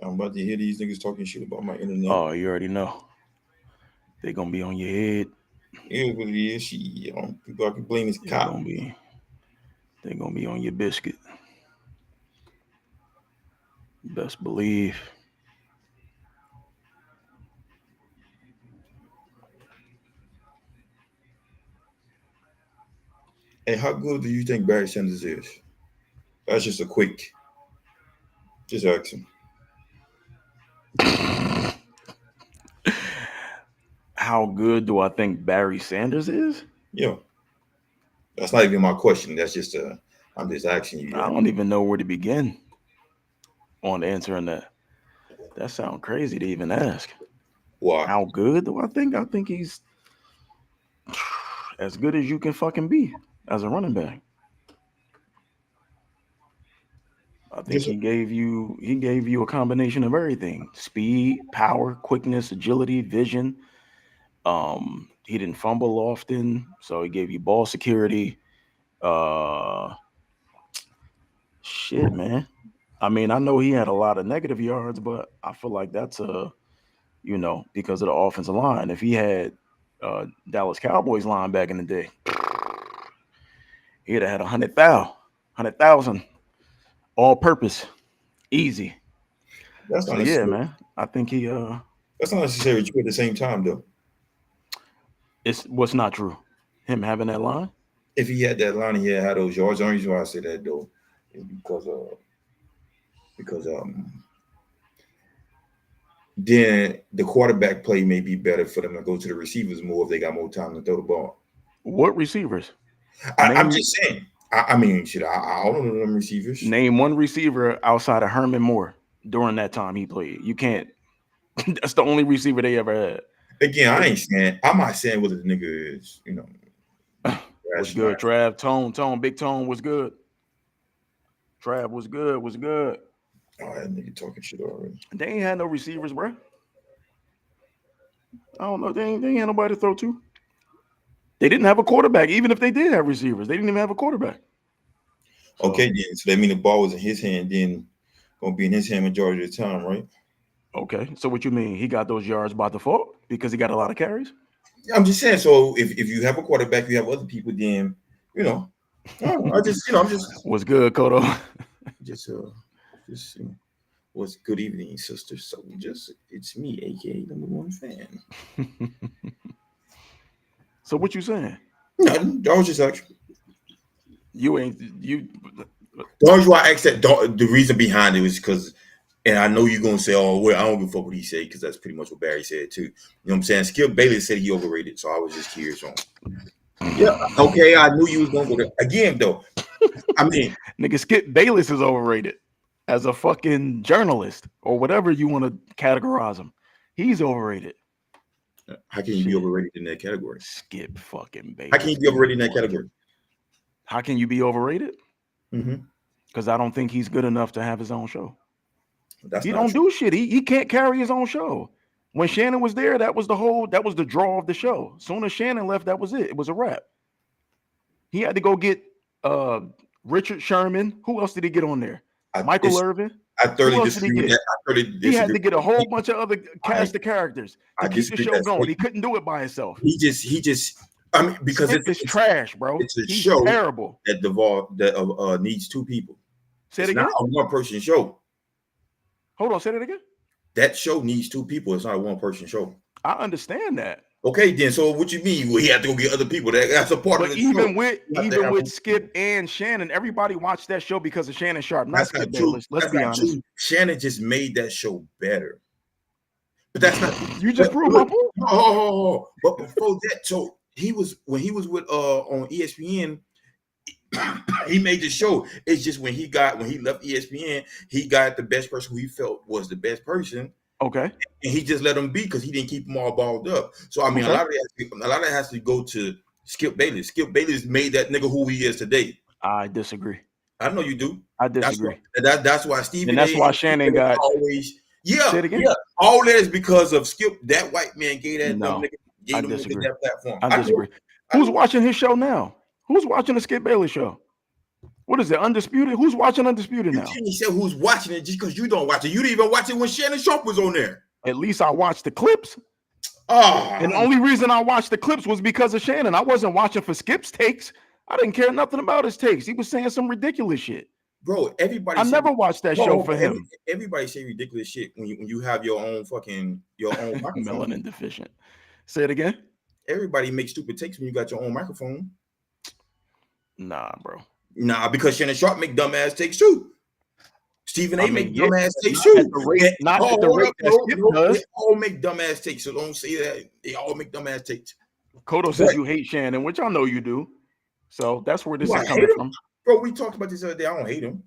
I'm about to hear these niggas talking shit about my internet. Oh, you already know. They're gonna be on your head. It is what it is. She, people I can blame is They're cop. gonna be they're gonna be on your biscuit. Best believe. And how good do you think Barry Sanders is? That's just a quick, just ask him. How good do I think Barry Sanders is? Yeah, that's not even my question. That's just I'm just asking you I that. don't even know where to begin on answering that. That sounds crazy to even ask. Why? How good do I think? I think he's as good as you can fucking be as a running back. I think Just he gave you a combination of everything: speed, power, quickness, agility, vision. He didn't fumble often, so he gave you ball security. Uh, shit, man. I mean, I know he had a lot of negative yards, but I feel like that's because of the offensive line. If he had Dallas Cowboys line back in the day, he'd have had 100,000 all purpose, easy. that's So not yeah, necessary. man, I think he That's not necessarily true at the same time though. it's what's not true. Him having that line. If he had that line, he had those yards. The only reason why I say that though is because then the quarterback play may be better for them to go to the receivers more if they got more time to throw the ball. What receivers? I'm Name just saying. I mean, shit. I don't know them receivers. name one receiver outside of Herman Moore during that time he played. You can't. That's the only receiver they ever had. Again, I It ain't saying. I'm not saying whether the nigga is, was rational. good. Trav, Tone, Big Tone was good. Trav was good. Was good. Oh, that nigga talking shit already. They ain't had no receivers, bro. I don't know. They ain't had nobody to throw to. They didn't have a quarterback. Even if they did have receivers, they didn't even have a quarterback. Okay, So then. So that mean the ball was in his hand, then gonna be in his hand majority of the time, right? okay. So what you mean? He got those yards by default because he got a lot of carries? I'm just saying. So if you have a quarterback, you have other people. Then you know, I don't know, I just I'm Was good, Kodo. just just what's good evening, sister. So just it's me, aka number one fan. So what you saying? Nothing. I was just actually. You ain't you. The only reason why I asked that, the reason behind it was because, and I know you're gonna say, "Oh, well, I don't give a fuck what he said," because that's pretty much what Barry said too. You know what I'm saying? Skip Bayless said he overrated, so I was just curious on. Yeah, okay, I knew you was gonna go there again, though. I mean, Nigga, Skip Bayless is overrated as a fucking journalist or whatever you want to categorize him. He's overrated. how can you be Shit. overrated in that category? Skip fucking How can you Bayless, be good overrated in that lord. category? How can you be overrated? Hmm. Because I don't think he's good enough to have his own show. That's He not don't true. do shit. He can't carry his own show. When Shannon was there, that was the draw of the show. Soon as Shannon left, that was it. It was a wrap. He had to go get uh Richard Sherman. Who else did he get on there? I Michael dis- Irvin. I Who thoroughly else did he disagree with get? that. I thoroughly He had disagree to get a with whole that. bunch of other I cast of characters to I keep the disagree with show that going. He statement. couldn't do it by himself. He just. I mean, because Skip is trash, bro. it's a He's show terrible. that devolve that needs two people. Say it It's not again. a one person show. Hold on. Say it again. That show needs two people. It's not a one person show. I understand that. Okay, then. So what you mean? Well, he had to go get other people. That's a part of But the show. You have to even have. with Skip and Shannon, everybody watched that show because of Shannon Sharp, not That's not Skip true. Bayless. Let's That's be not honest. true. Shannon just made that show better. But that's not. You just But proved my look, point. but before that, so he was when he was with on ESPN. He made the show. It's just when he left ESPN, he got the best person who he felt was the best person, Okay. and he just let him be because he didn't keep them all balled up. So I mean, Okay. a lot of that has to go to Skip Bayless. Skip Bayless made that nigga who he is today. I disagree. I know you do. I That's why disagree. that's why Stephen And A. that's why and Shannon Stephen A. got always say yeah it again. yeah. All that is because of Skip. That white man No, I gave them niggas disagree. that platform. I I know. disagree. I Who's know. watching his show now? Who's watching the Skip Bayless show? What is it? Undisputed? Who's watching Undisputed You now? can't say who's watching it just because you don't watch it. You didn't even watch it when Shannon Sharp was on there. At least I watched the clips. Oh, And the only reason I watched the clips was because of Shannon. I wasn't watching for Skip's takes. I didn't care nothing about his takes. He was saying some ridiculous shit. bro, everybody. I never watched that show for him. Everybody say ridiculous shit when you have your own microphone. Melanin deficient. Say it again. Everybody makes stupid takes when you got your own microphone. Nah, bro. Nah, because Shannon Sharp make dumbass takes too. Stephen A. make dumbass takes not too. At the rate, not at the rate that Skip does. They all make dumbass takes, so don't say that. They all make dumbass takes. Kodo says you hate Shannon, which I know you do. So that's where this is coming from. Bro, we talked about this the other day. I don't hate him.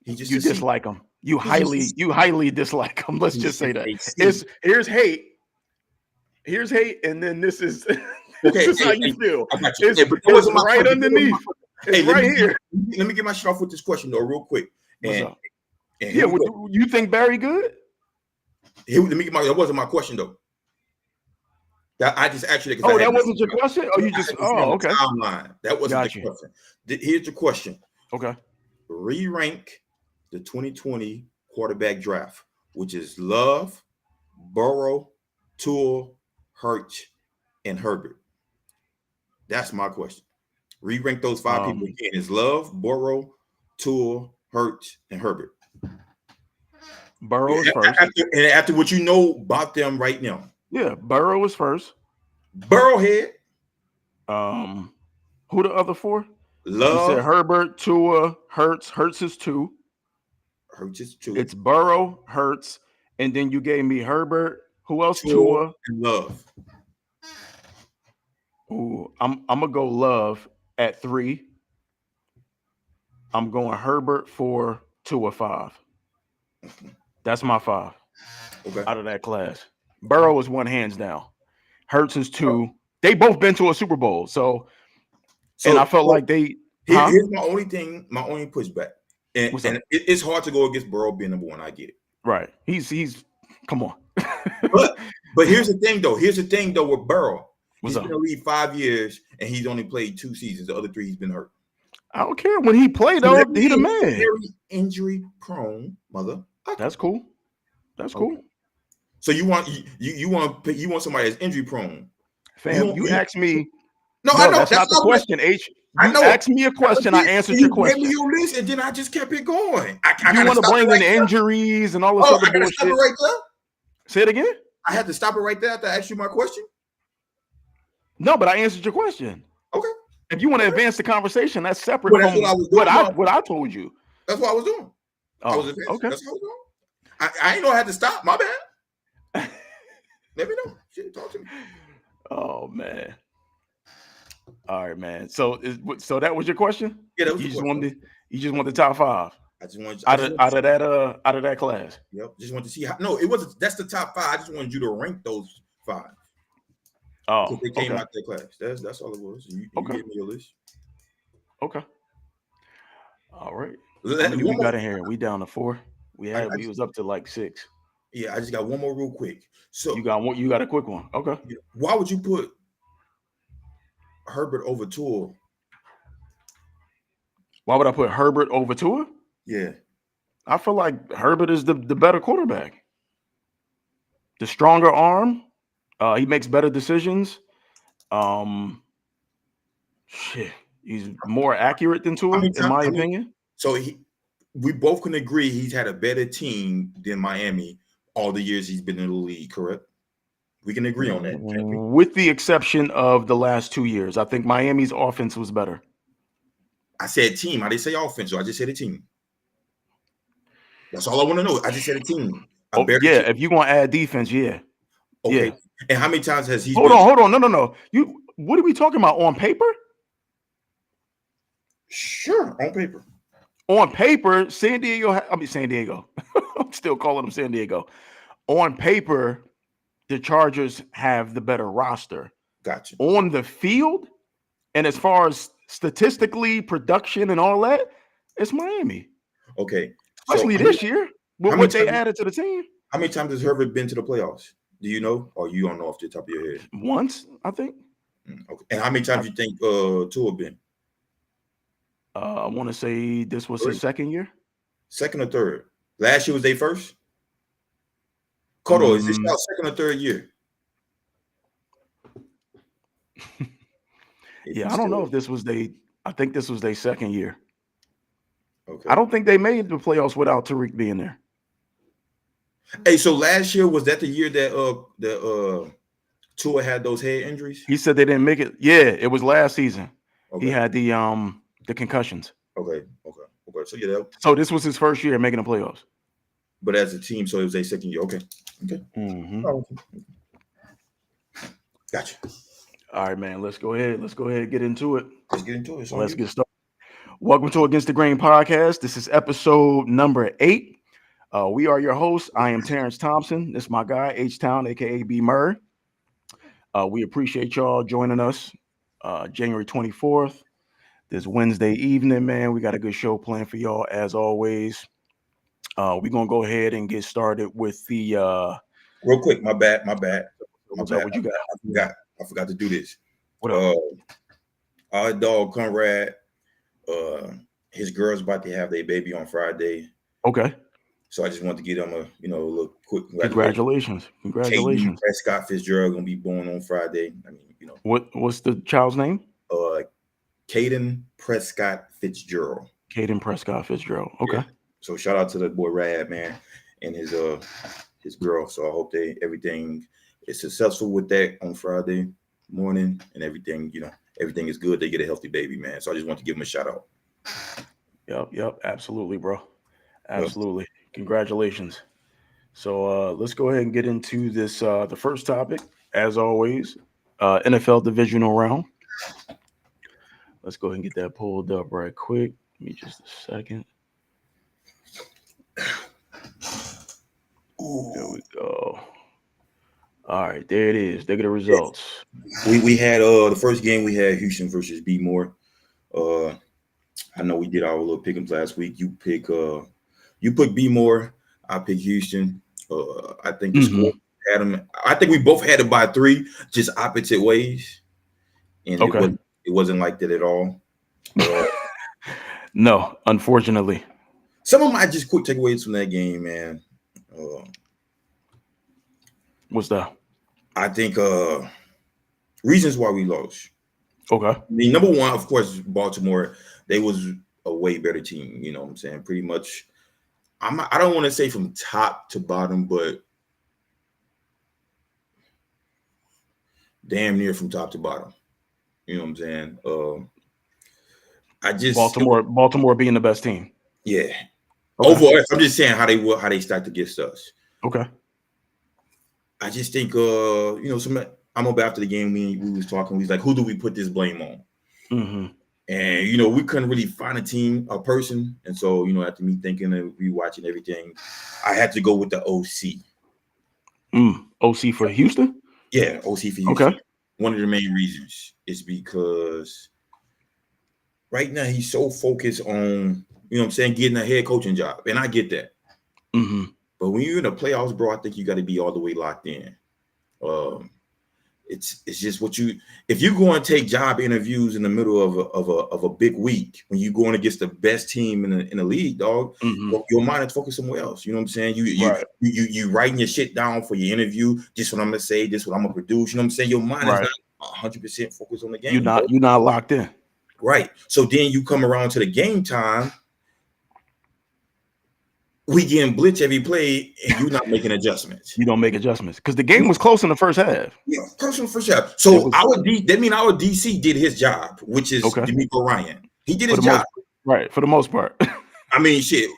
You dislike him. You highly dislike him. Let's just say that. Here's hate, and then this is this is how you feel. It's right underneath. It's right here. Let me get my shit off with this question though, real quick. And you think Barry good? That wasn't my question though. That I just actually. That wasn't your question. Oh, you just. Oh, okay. Timeline. That wasn't the question. Here's the question. Okay. Re-rank the 2020 quarterback draft, which is Love, Burrow, Tua, Hurts, and Herbert. That's my question. Re-rank those 5 people again. It's Love, Burrow, Tua, Hurts, and Herbert. Burrow is first. After what you know about them right now. Yeah, Burrow is first. Burrowhead. Who the other 4? Love. You said Herbert, Tua, Hurts. Hurts is 2. Hurts is 2. It's Burrow, Hurts, and then you gave me Herbert. Who else? Tua and Love. Ooh, I'm gonna go Love at 3. I'm going Herbert 4, Tua 5. That's my 5. Okay. Out of that class. Burrow is 1 hands down. Hurts is 2. They both been to a Super Bowl, so I felt like they. Here's my only pushback, and it's hard to go against Burrow being number 1. I get it. Right. He's. Come on. but here's the thing though with Burrow. What's He's been in the league 5 years, and he's only played 2 seasons. The other 3 he's been hurt. I don't care when he played though. He the man. Very injury prone, mother. That's cool. That's cool. So you want somebody that's injury prone? Fam, you asked me. No, I know that's not the question. H. You asked me a question. I answered your question. Gave me your list, and then I just kept it going. You want to bring in injuries and all this other bullshit? Stop it right there. Say it again. I had to stop it right there after I asked you my question. No, but I answered your question. Okay. If you want to advance the conversation, that's separate from what I told you. That's what I was doing. Oh, I was advancing. Okay. That's what I was doing. I ain't know I had to stop. My bad. Let me know. Shit, talk to me. Oh man. All right, man. So that was your question? Yeah, that was you just want the top 5. I just wanted out of that class. Yep. Just wanted to see how. No, it wasn't. That's the top 5. I just wanted you to rank those 5. Oh, they came out their class. That's all it was. You gave me your list. Okay. All right. How many we got in here? We down to 4. We was up to like 6. Yeah, I just got one more real quick. So you got a quick one. Okay. Why would you put Herbert over Tua? Why would I put Herbert over Tua? Yeah. I feel like Herbert is the better quarterback. The stronger arm. He makes better decisions. He's more accurate than Tua, in my opinion. So we both can agree he's had a better team than Miami all the years he's been in the league, correct? We can agree on that. With the exception of the last 2 years. I think Miami's offense was better. I said team. I didn't say offense, so I just said a team. That's all I want to know. I just said a team. Team. If you want to add defense, yeah. Okay. Yeah. And how many times has he Hold on. No. What are we talking about? On paper? Sure, on paper. On paper, San Diego. I'm still calling them San Diego. On paper, the Chargers have the better roster. Gotcha. On the field, and as far as statistically, production, and all that, it's Miami. Okay. Especially this year, with what they added to the team. How many times has Herbert been to the playoffs? Do you know, or you don't know off the top of your head? Once, I think. Okay. And how many times you think Tua been? I want to say this was his second year. Second or third? Last year was their first? Kodo, is this Mm, y'all second or third year? If yeah, he's I don't know still if this was I think this was their second year. okay. I don't think they made the playoffs without Tariq being there. Hey, so last year was that the year that Tua had those head injuries? He said they didn't make it. Yeah, it was last season. He Okay, had the concussions. okay. So yeah, So this was his first year making the playoffs. but as a team, so it was a second year. Okay. Mm-hmm. Oh, okay. Gotcha. All right, man. Let's go ahead. And get into it. Let's get into it. It's on Let's you. get started. Welcome to Against the Grain podcast. This is episode number 8. We are your hosts. I am Terrence Thompson. This is my guy, H-Town, aka B Murray. We appreciate y'all joining us. January 24th. This Wednesday evening, man. We got a good show planned for y'all as always. We're gonna go ahead and get started with the Real quick, my bad. What's up? What you got? I forgot to do this. What up? Our dog Conrad, his girl's about to have their baby on Friday. Okay. So I just want to give them a little quick Congratulations. Kaden Prescott Fitzgerald gonna be born on Friday. I mean, what's the child's name? Kaden Prescott Fitzgerald. Kaden Prescott Fitzgerald. Okay. Yeah. So shout out to the boy Rad, man, and his girl. So I hope everything is successful with that on Friday morning and everything, everything is good. They get a healthy baby, man. So I just want to give him a shout out. Yep. Absolutely, bro. Absolutely. Yep. Congratulations. So let's go ahead and get into this. The first topic, as always, NFL divisional round. Let's go ahead and get that pulled up right quick. Give me just a second. Ooh. There we go. All right, there it is. There are the results. We had the first game we had Houston versus B More. I know we did our little pick'ems last week. You pick B More. I pick Houston. I think the score had them. I think we both had it by 3, just opposite ways. And it wasn't like that at all. No, unfortunately. Some of my just quick takeaways from that game, man. What's that? I think reasons why we lost. Okay. I mean, number one, of course, Baltimore. They was a way better team. You know what I'm saying? Pretty much. I don't want to say from top to bottom, but damn near from top to bottom. You know what I'm saying? Baltimore being the best team. Yeah. Okay. Overall, I'm just saying how they stacked against us. Okay. I just think I'm up after the game. We was talking. We was like, who do we put this blame on? Mm-hmm. And we couldn't really find a person. And so after me thinking and rewatching everything, I had to go with the OC. OC for Houston? Yeah, OC for Houston. Okay. One of the main reasons is because right now he's so focused on getting a head coaching job, and I get that. Mm-hmm. But when you're in the playoffs, bro, I think you got to be all the way locked in. It's just if you go and take job interviews in the middle of a big week when you're going against the best team in the league, dog, your mind is focused somewhere else. You know what I'm saying? You writing your shit down for your interview. This what I'm gonna say. This what I'm gonna produce. You know what I'm saying? Your mind is not 100% focused on the game. You're not locked in. Right. So then you come around to the game time. We getting blitz every play, and you're not making adjustments. You don't make adjustments because the game was close in the first half. Yeah, close in the first half. So our DC did his job, which is D'Amico Ryan. He did his job, right? For the most part. I mean, shit.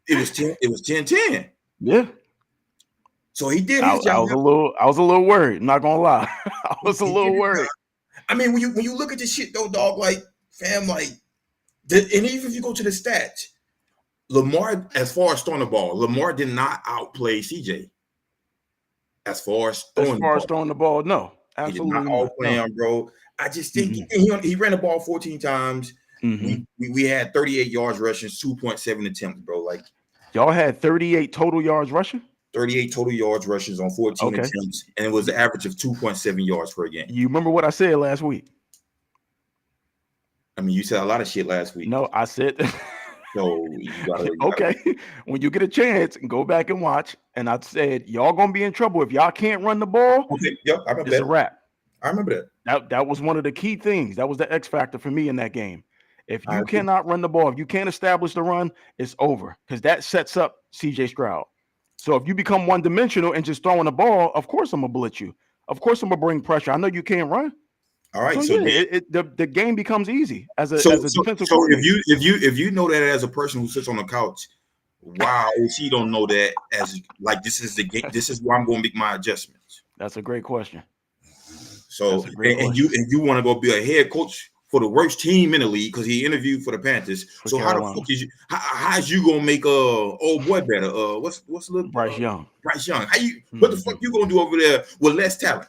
It was 10-10. Yeah. So he did his job. I was a little worried. I'm not gonna lie. I was a little worried. I mean, when you look at this shit though, dog, like fam, like, and even if you go to the stats. Lamar, as far as throwing the ball, Lamar did not outplay CJ. As far as throwing the ball, no, absolutely he did not outplay him, bro. I just think he ran the ball 14 times. Mm-hmm. We had 38 yards rushing, 2.7 attempts, bro. Like y'all had 38 total yards rushing. 38 total yards rushes on 14 attempts, and it was an average of 2.7 yards per game. You remember what I said last week? I mean, you said a lot of shit last week. No, I said. So you gotta Okay. When you get a chance, go back and watch. And I said, y'all gonna be in trouble if y'all can't run the ball. Okay, yep, I remember It's that. a wrap. I remember that. That was one of the key things. That was the X factor for me in that game. If I you agree. cannot run the ball, if you can't establish the run, it's over because that sets up CJ Stroud. So if you become one dimensional and just throwing the ball, of course I'm gonna blitz you. Of course I'm gonna bring pressure. I know you can't run. All right, So yeah, the game becomes easy as a defensive so coordinator. if you know that as a person who sits on the couch, wow, she don't know that as like this is the game. This is where I'm going to make my adjustments. That's a great question. So and you want to go be a head coach for the worst team in the league because he interviewed for the Panthers. So Carolina. How the fuck is you? How's you gonna make old boy better? What's little Bryce Young? Bryce Young. How you? What the fuck you gonna do over there with less talent?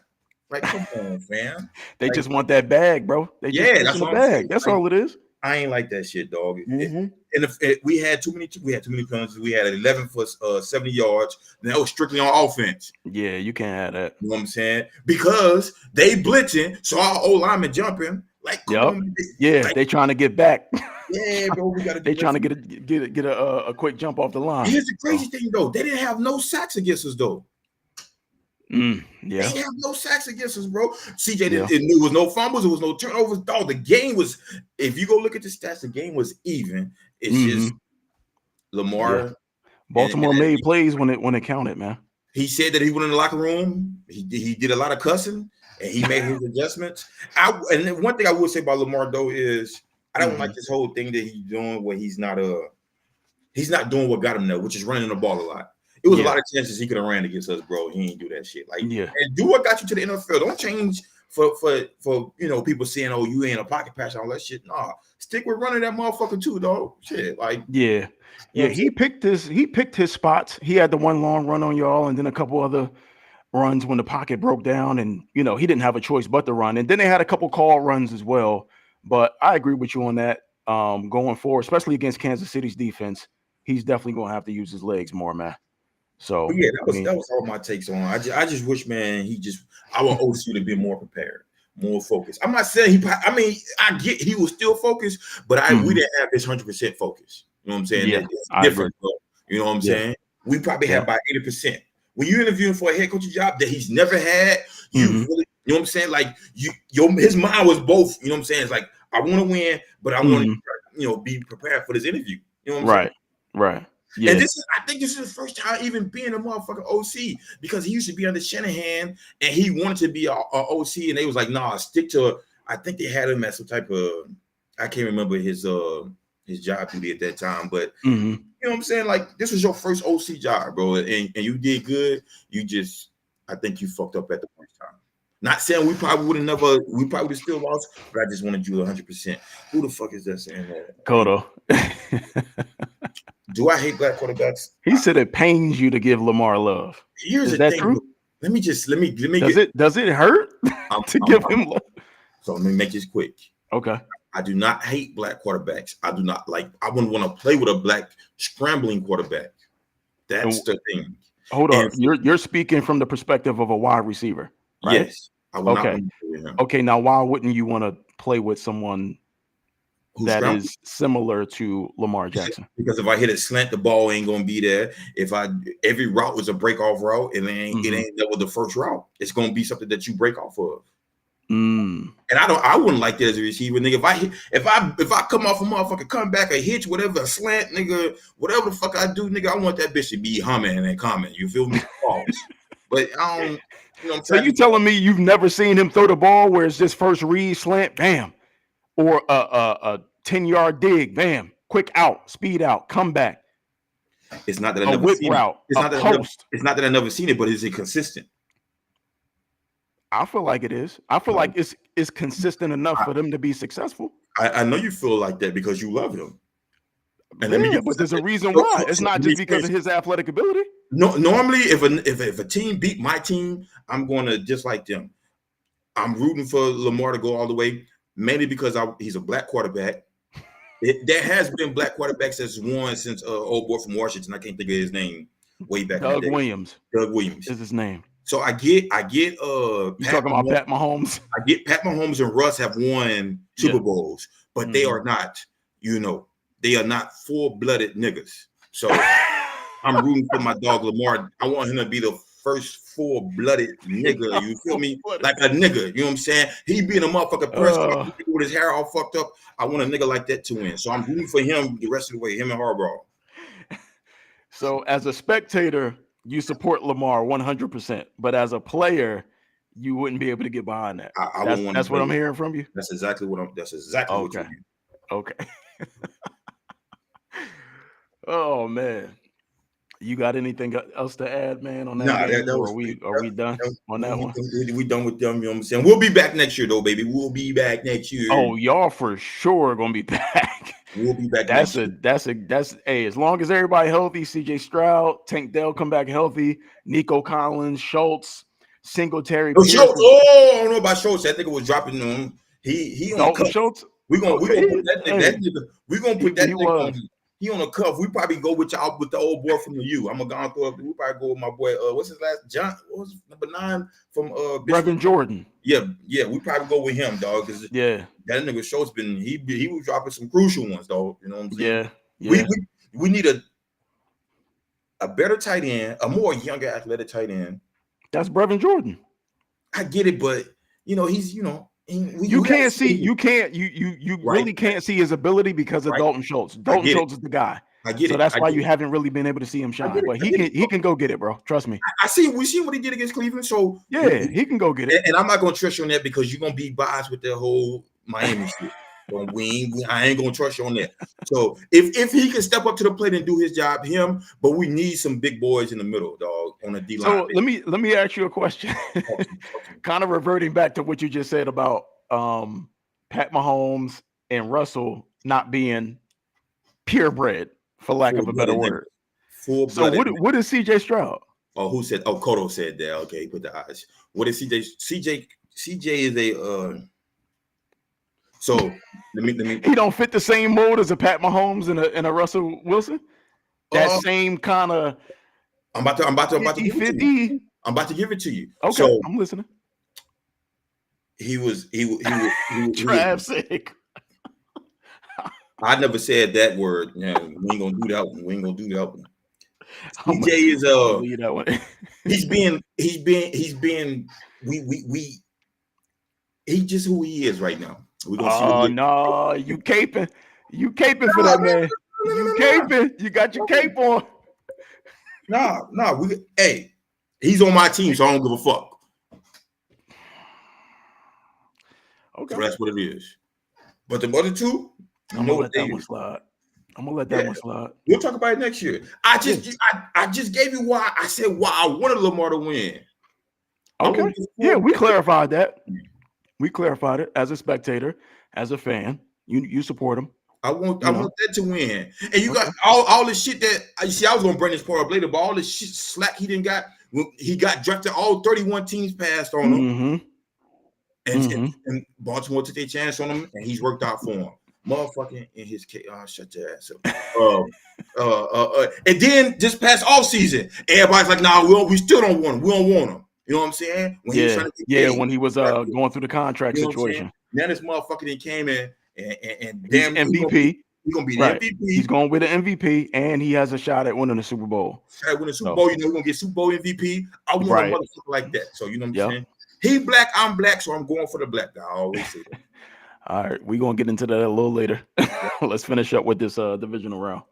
Like, come on, fam. They just want that bag, bro. They just that's the bag. That's all it is. I ain't like that shit, dog. And if we had too many penalties. We had 11 for 70 yards. And that was strictly on offense. Yeah, you can't have that. You know what I'm saying? Because they blitzing, so our old linemen jumping. Like, come on, like, they trying to get back. Yeah, bro, we gotta. They trying to get a quick jump off the line. Here's the crazy thing, though. They didn't have no sacks against us, though. Yeah, they have no sacks against us, bro. CJ didn't. It was no fumbles. It was no turnovers. Dog, the game was. If you go look at the stats, the game was even. It's just Lamar. Yeah. Baltimore made plays when it counted, man. He said that he went in the locker room. He did a lot of cussing and he made his adjustments. And one thing I would say about Lamar though is I don't like this whole thing that he's doing where he's not doing what got him there, which is running the ball a lot. It was a lot of chances he could have ran against us, bro. He ain't do that shit. Like, and do what got you to the NFL. Don't change for people saying, oh, you ain't a pocket passer, all that shit. Nah, stick with running that motherfucker too, dog. Shit, like he picked his spots. He had the one long run on y'all, and then a couple other runs when the pocket broke down, and he didn't have a choice but to run. And then they had a couple call runs as well. But I agree with you on that. Going forward, especially against Kansas City's defense, he's definitely going to have to use his legs more, man. So yeah, that was all my takes on. I just wish, man, I want OSU to be more prepared, more focused. I'm not saying I get he was still focused, but we didn't have this 100% focus. You know what I'm saying? Yeah, it's different, bro. You know what I'm saying? We probably had about 80%. When you're interviewing for a head coaching job that he's never had, you really, you know what I'm saying? Like his mind was both. You know what I'm saying? It's like I want to win, but I want to, be prepared for this interview. You know what I'm saying? Right. Yeah. And I think this is the first time even being a motherfucking OC because he used to be under Shanahan and he wanted to be a OC and they was like, nah, stick to. I think they had him at some type of. I can't remember his job duty at that time, but you know what I'm saying? Like this was your first OC job, bro, and you did good. I think you fucked up at the first time. Not saying we probably would have still lost, but I just wanted you 100%. Who the fuck is that saying that? Kodo. Do I hate black quarterbacks? He said it pains you to give Lamar love. Is the thing. True? Let me Does it hurt to give him love? So let me make this quick. Okay. I do not hate black quarterbacks. I wouldn't want to play with a black scrambling quarterback. That's the thing. Hold on. You're speaking from the perspective of a wide receiver, right? Yes. I would not want to play with him. Okay, now why wouldn't you want to play with someone that is similar to Lamar Jackson? Because if I hit a slant, the ball ain't gonna be there. Every route was a break off route, and it ain't that was the first route. It's gonna be something that you break off of. And I wouldn't like that as a receiver, nigga. If I come off a motherfucker, come back, a hitch, whatever, a slant, nigga, whatever the fuck I do, nigga, I want that bitch to be humming and coming. You feel me? But I don't. You know, so you telling me you've never seen him throw the ball where it's just first read, slant, bam, or a 10-yard dig, bam, quick out, speed out, come back. It's not that I never seen it. It's not that I never seen it, but is it consistent? I feel like it is. I feel like it's consistent enough for them to be successful. I know you feel like that because you love him. But there's a reason why. It's not just because of his athletic ability. No, normally if a team beat my team, I'm going to dislike them. I'm rooting for Lamar to go all the way, mainly because he's a black quarterback. There has been black quarterbacks that's won since old boy from Washington. I can't think of his name. Way back. Doug Williams is his name. So I get You Pat talking about Mahomes, Pat Mahomes? I get Pat Mahomes and Russ have won Super Bowls, but they are not, they are not full-blooded niggas. So I'm rooting for my dog Lamar. I want him to be the first full-blooded nigga. You feel me? Like a nigga. You know what I'm saying? He being a motherfucking person with his hair all fucked up. I want a nigga like that to win. So I'm rooting for him the rest of the way. Him and Harbaugh. So as a spectator, you support Lamar 100%, but as a player, you wouldn't be able to get behind that. That's what I'm hearing from you. That's exactly what what you mean. Okay. Oh man. You got anything else to add, man, on that game? Or are we done on that one? We done with them, you know what I'm saying? We'll be back next year though, baby. We'll be back next year. Oh, y'all for sure gonna be back. We'll be back next year. That's hey, as long as everybody healthy, CJ Stroud, Tank Dell come back healthy, Nico Collins, Schultz, Singletary. Schultz. Oh, I don't know about Schultz. That nigga was dropping them. He on Dalton cuff. Schultz. We gonna put that nigga. We gonna put that nigga on. He on a cuff. We probably go with y'all with the old boy from the U. I'm gonna go up. We probably go with my boy. What's his last? John. What was number 9 from Reverend Jordan. Yeah. We probably go with him, dog. Cause that nigga Schultz been he was dropping some crucial ones, dog. You know what I'm saying? Yeah. We need a better tight end, a more younger athletic tight end. That's Reverend Jordan. I get it, but he's you really can't see his ability because of Dalton Schultz. Dalton Schultz is the guy. I get it. So that's why you haven't really been able to see him shine. But he can go get it, bro. Trust me. We see what he did against Cleveland. So he can go get it. And I'm not gonna trust you on that because you're gonna be biased with the whole Miami shit. So I ain't gonna trust you on that. So if he can step up to the plate and do his job, but we need some big boys in the middle, dog, on the D line. So let me ask you a question. Kind of reverting back to what you just said about Pat Mahomes and Russell not being purebred, for lack of a better word. So what is CJ Stroud? Oh, who said? Oh, Cotto said that. Okay, he put the eyes. What is CJ? CJ is a. So let me. He don't fit the same mold as a Pat Mahomes and a Russell Wilson. That same kind of. I'm about to give it to you. I'm about to give it to you. Okay, so, I'm listening. He was Trav sick. I never said that word. Yeah, we ain't gonna do that one. CJ is that one. he's just who he is right now. We're gonna see. No, you caping for that man. You caping. You got your cape on. No. He's on my team, so I don't give a fuck. Okay, so that's what it is. But the other two, I'm gonna let that one slide. One slide. We'll talk about it next year. I just gave you why I said why I wanted Lamar to win. Okay. Yeah, we clarified that. We clarified it as a spectator, as a fan. You support him. I want that to win. And you got all the shit that you see. I was gonna bring this part up later, but all the shit slack he didn't got. He got drafted. All 31 teams passed on him. And Baltimore took their chance on him, and he's worked out for him. Motherfucking in his case. Oh, shut your ass up. And then this past off season, everybody's like, "Nah, we still don't want him. We don't want him." You know what I'm saying? When he was trying to get paid, when he was going through the contract situation. Now this motherfucker then came in and damn MVP. He's gonna be the MVP. He's going with an MVP, and he has a shot at winning the Super Bowl. Winning the Super Bowl, we're gonna get Super Bowl MVP. I want a motherfucker like that. So you know what I'm saying? He black, I'm black, so I'm going for the black guy. I always say that. All right, we're gonna get into that a little later. Let's finish up with this divisional round.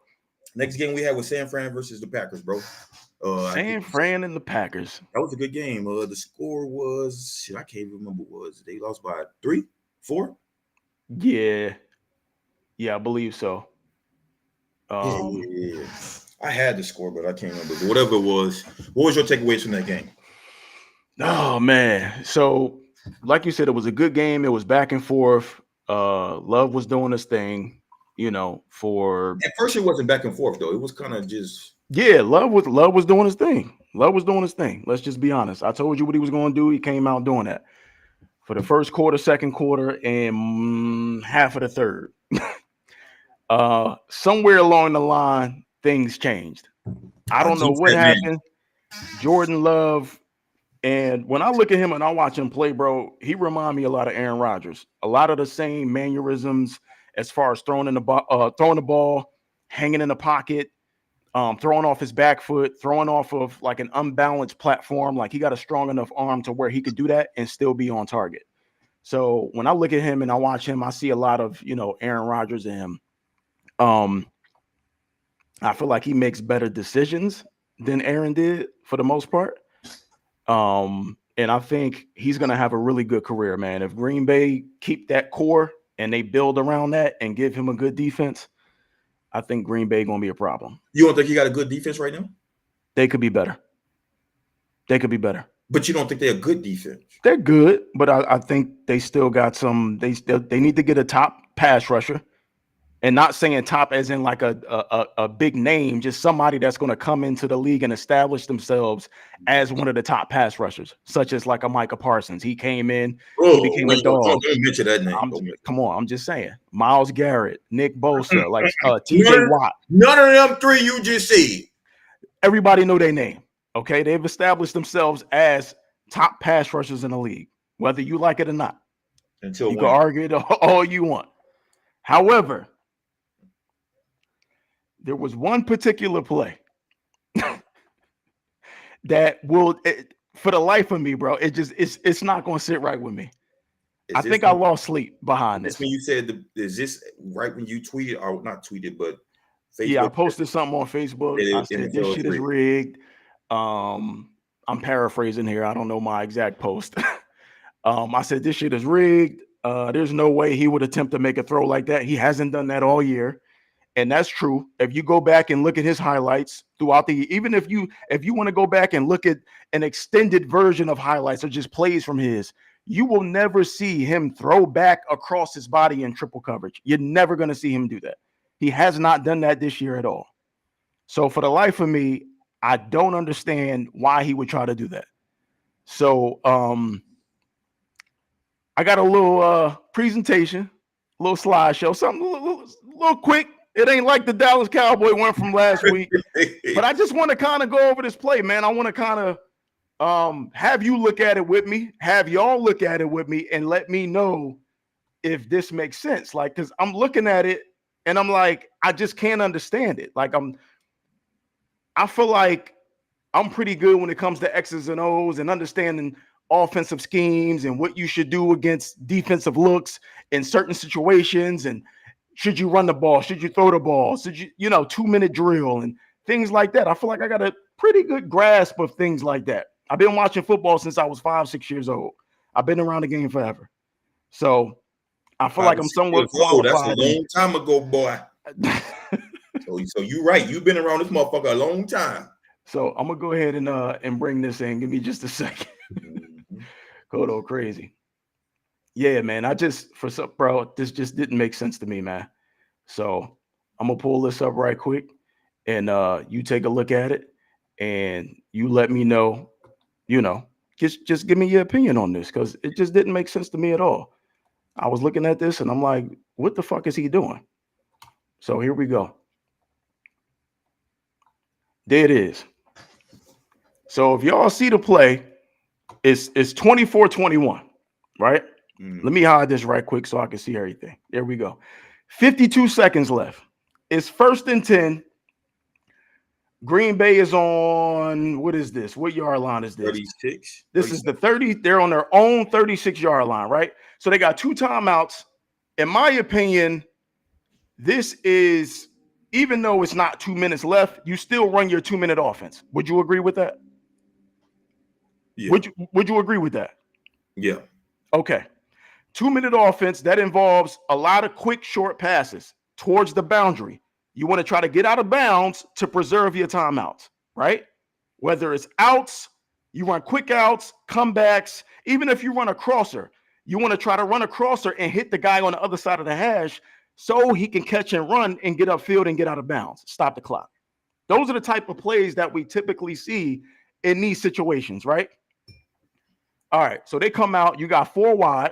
Next game we had was San Fran versus the Packers, bro. San Fran and the Packers. That was a good game. The score was I can't remember. They lost by 3, 4? Yeah, I believe so. Yeah. I had the score, but I can't remember. But whatever it was, what was your takeaways from that game? Oh man, so like you said, it was a good game. It was back and forth. Love was doing his thing, for at first it wasn't back and forth though. It was kind of just Love was doing his thing. Love was doing his thing. Let's just be honest. I told you what he was going to do. He came out doing that for the first quarter, second quarter, and half of the third. Somewhere along the line, things changed. I don't know what happened. Jordan Love And when I look at him and I watch him play, bro, he remind me a lot of Aaron Rodgers. A lot of the same mannerisms as far as throwing the ball, hanging in the pocket, throwing off his back foot, throwing off of like an unbalanced platform. Like he got a strong enough arm to where he could do that and still be on target. So when I look at him and I watch him, I see a lot of, Aaron Rodgers in him. I feel like he makes better decisions than Aaron did for the most part. And I think he's going to have a really good career, man. If Green Bay keep that core and they build around that and give him a good defense, I think Green Bay going to be a problem. You don't think he got a good defense right now? They could be better. But you don't think they're a good defense? They're good, but I think they still got some. They need to get a top pass rusher. And not saying top as in like a big name, just somebody that's going to come into the league and establish themselves as one of the top pass rushers, such as like a Micah Parsons. He came in, he became a dog. Don't mention that name. Come on, I'm just saying. Myles Garrett, Nick Bosa, like TJ Watt. None of them three you just said. Everybody know their name, okay? They've established themselves as top pass rushers in the league, whether you like it or not. You can argue it all you want. However, there was one particular play that for the life of me, bro, it's not going to sit right with me. I think I lost sleep behind this. When you said, is this right when you tweeted or not tweeted, but Facebook? Yeah, I posted something on Facebook. I said this shit is rigged. I'm paraphrasing here. I don't know my exact post. I said this shit is rigged. There's no way he would attempt to make a throw like that. He hasn't done that all year. And that's true. If you go back and look at his highlights throughout even if you want to go back and look at an extended version of highlights or just plays from his, you will never see him throw back across his body in triple coverage. You're never going to see him do that. He has not done that this year at all. So for the life of me, I don't understand why he would try to do that. So I got a little presentation, a little slideshow, something a little quick. It ain't like the Dallas Cowboy one from last week, but I just want to kind of go over this play, man. I want to kind of have you look at it with me, have y'all look at it with me, and let me know if this makes sense. Like, because I'm looking at it and I'm like, I just can't understand it. Like, I feel like I'm pretty good when it comes to X's and O's and understanding offensive schemes and what you should do against defensive looks in certain situations, and should you run the ball? Should you throw the ball? Should you, 2-minute drill and things like that? I feel like I got a pretty good grasp of things like that. I've been watching football since I was 5-6 years old. I've been around the game forever. So I feel like I'm somewhat qualified. That's a long time ago, boy. So you're right. You've been around this motherfucker a long time. So I'm going to go ahead and bring this in. Give me just a second. Go crazy. Yeah, man. This just didn't make sense to me, man. So I'm gonna pull this up right quick, and you take a look at it, and you let me know. Just give me your opinion on this, because it just didn't make sense to me at all. I was looking at this, and I'm like, what the fuck is he doing? So here we go. There it is. So if y'all see the play, it's 24-21, right? Let me hide this right quick so I can see everything. There we go. 52 seconds left. It's 1st and 10. Green Bay is on, what is this? What yard line is this? 36. This is the 30. They're on their own 36-yard line, right? So they got 2 timeouts. In my opinion, this is, even though it's not 2 minutes left, you still run your 2-minute offense. Would you agree with that? Yeah. Would you agree with that? Yeah. Okay. 2-minute offense, that involves a lot of quick, short passes towards the boundary. You want to try to get out of bounds to preserve your timeouts, right? Whether it's outs, you run quick outs, comebacks, even if you run a crosser, you want to try to run a crosser and hit the guy on the other side of the hash so he can catch and run and get upfield and get out of bounds, stop the clock. Those are the type of plays that we typically see in these situations, right? All right, so they come out, you got 4 wide.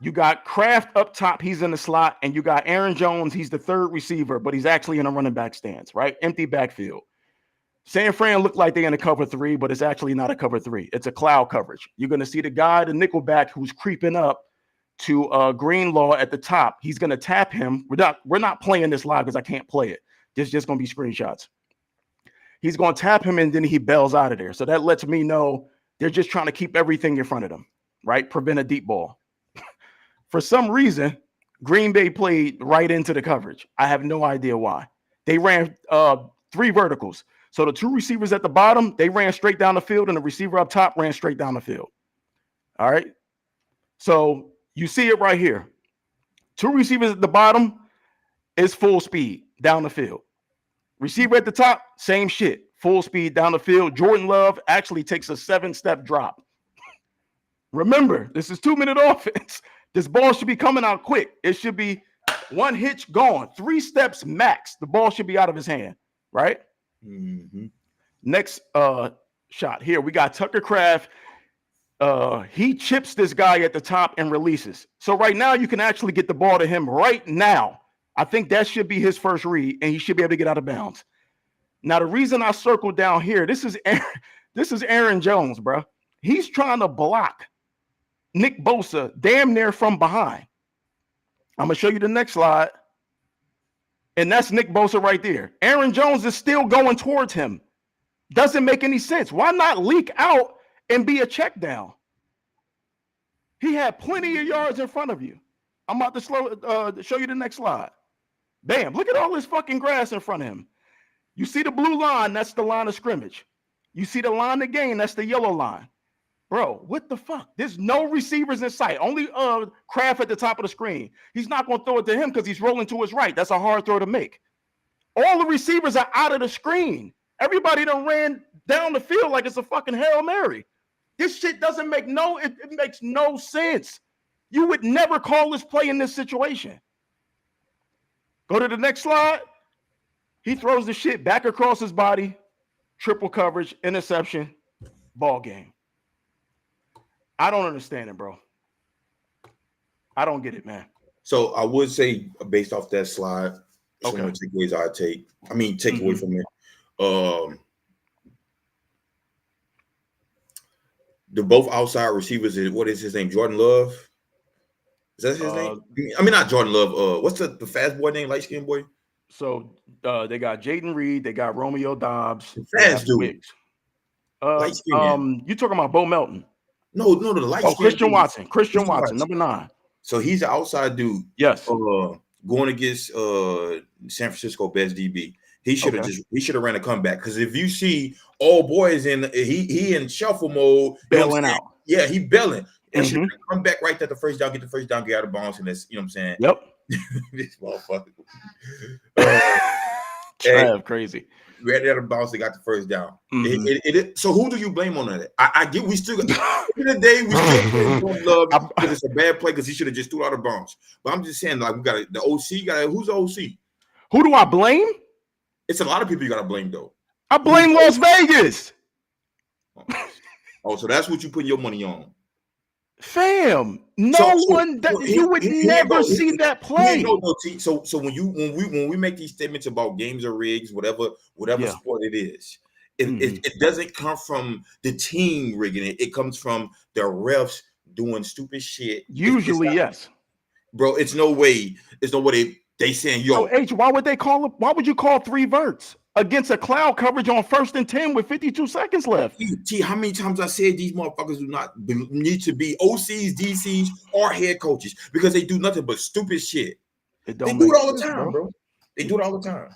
You got Kraft up top, he's in the slot, and you got Aaron Jones, he's the 3rd receiver, but he's actually in a running back stance, right? Empty backfield. San Fran looked like they're in a cover 3, but it's actually not a cover 3. It's a cloud coverage. You're going to see the guy, the nickelback, who's creeping up to Greenlaw at the top. He's going to tap him. We're not playing this live because I can't play it. This is just going to be screenshots. He's going to tap him, and then he bails out of there. So that lets me know they're just trying to keep everything in front of them, right? Prevent a deep ball. For some reason, Green Bay played right into the coverage. I have no idea why. They ran 3 verticals. So the 2 receivers at the bottom, they ran straight down the field, and the receiver up top ran straight down the field. All right. So you see it right here. 2 receivers at the bottom is full speed down the field. Receiver at the top, same shit. Full speed down the field. Jordan Love actually takes a 7-step drop. Remember, this is 2-minute offense. This ball should be coming out quick. It should be 1 hitch gone. 3 steps max. The ball should be out of his hand, right? Mm-hmm. Next shot here. We got Tucker Kraft. He chips this guy at the top and releases. So right now you can actually get the ball to him right now. I think that should be his first read, and he should be able to get out of bounds. Now, the reason I circled down here, this is Aaron Jones, bro. He's trying to block Nick Bosa damn near from behind. I'm going to show you the next slide. And that's Nick Bosa right there. Aaron Jones is still going towards him. Doesn't make any sense. Why not leak out and be a check down? He had plenty of yards in front of you. I'm about to show you the next slide. Bam. Look at all this fucking grass in front of him. You see the blue line, that's the line of scrimmage. You see the line of gain, that's the yellow line. Bro, what the fuck? There's no receivers in sight. Only Kraft at the top of the screen. He's not going to throw it to him because he's rolling to his right. That's a hard throw to make. All the receivers are out of the screen. Everybody done ran down the field like it's a fucking Hail Mary. This shit doesn't make it makes no sense. You would never call this play in this situation. Go to the next slide. He throws the shit back across his body. Triple coverage, interception, ball game. I don't understand it, bro. I don't get it, man. So I would say, based off that slide, some of the takeaways I take away from it. The both outside receivers, what is his name? Jordan Love? Is that his name? I mean, not Jordan Love. What's the fast boy name, light skinned boy? So they got Jaden Reed, they got Romeo Dobbs, fast dude. You talking about Bo Melton? No, the light skin. Christian Watson. Christian Watson, number 9. So he's an outside dude. Yes. Going against San Francisco best DB. He should have ran a comeback, because if you see all boys in he in shuffle mode, bailing out. Yeah, he bailing. And should come back right at the first down, get the first down, get out of bounds, and that's, you know what I'm saying? Yep. This motherfucker. Crazy. Right out of bounds, they got the first down. So who do you blame on that? I get we still got in the day we still love because it's a bad play because he should have just threw out of bounds. But I'm just saying, like, we got the OC. Who's the OC? Who do I blame? It's a lot of people you gotta blame though. I blame Las Vegas. Oh, so that's what you put your money on. Fam, you would never see that play. So when we make these statements about games or rigs, whatever sport it is, it doesn't come from the team rigging it. It comes from the refs doing stupid shit. Usually, yes. Bro, it's no way they saying, yo. So H, why would you call 3 verts against a cloud coverage on 1st and 10 with 52 seconds left? T, how many times I said these motherfuckers do not need to be OCs, DCs, or head coaches, because they do nothing but stupid shit. They do it all the time, bro. They do it all the time.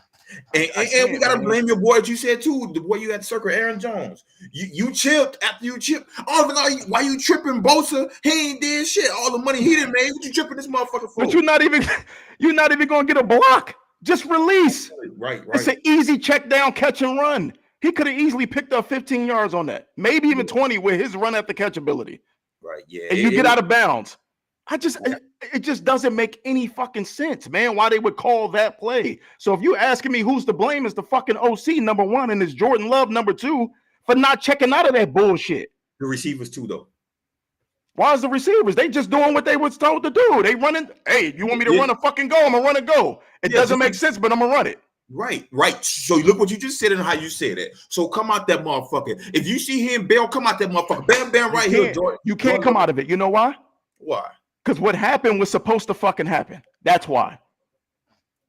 And we gotta blame your boy, as you said too, the boy you had to circle, Aaron Jones. You chipped after you chipped. I don't know why you tripping Bosa. He ain't did shit. All the money he didn't make. What you tripping this motherfucker for? But you're not even gonna get a block. Just release. Right. It's an easy check down, catch and run. He could have easily picked up 15 yards on that, maybe even 20 with his run after catch ability. Right. Yeah. And you get out of bounds. It just doesn't make any fucking sense, man, why they would call that play. So if you asking me who's to blame, is the fucking OC, number 1, and it's Jordan Love, number 2, for not checking out of that bullshit. The receivers too, though. Why is the receivers? They just doing what they was told to do. They running. Hey, you want me to run a fucking go? I'm gonna run a go. It doesn't make sense, but I'm gonna run it. Right. So look what you just said and how you said it. So come out that motherfucker. If you see him, Bell, come out that motherfucker. Bam, bam, right here. You can't come out of it. You know why? Why? Because what happened was supposed to fucking happen. That's why.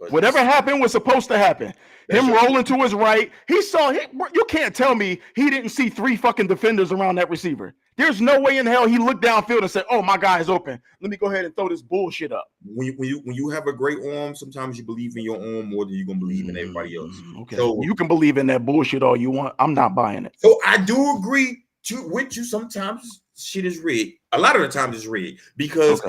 But Whatever happened was supposed to happen. Him rolling to his right. You can't tell me he didn't see 3 fucking defenders around that receiver. There's no way in hell he looked downfield and said, "Oh, my guy is open. Let me go ahead and throw this bullshit up." When you have a great arm, sometimes you believe in your arm more than you're gonna believe in everybody else. Okay. So you can believe in that bullshit all you want. I'm not buying it. So I do agree with you. Sometimes shit is rigged. A lot of the times it's rigged because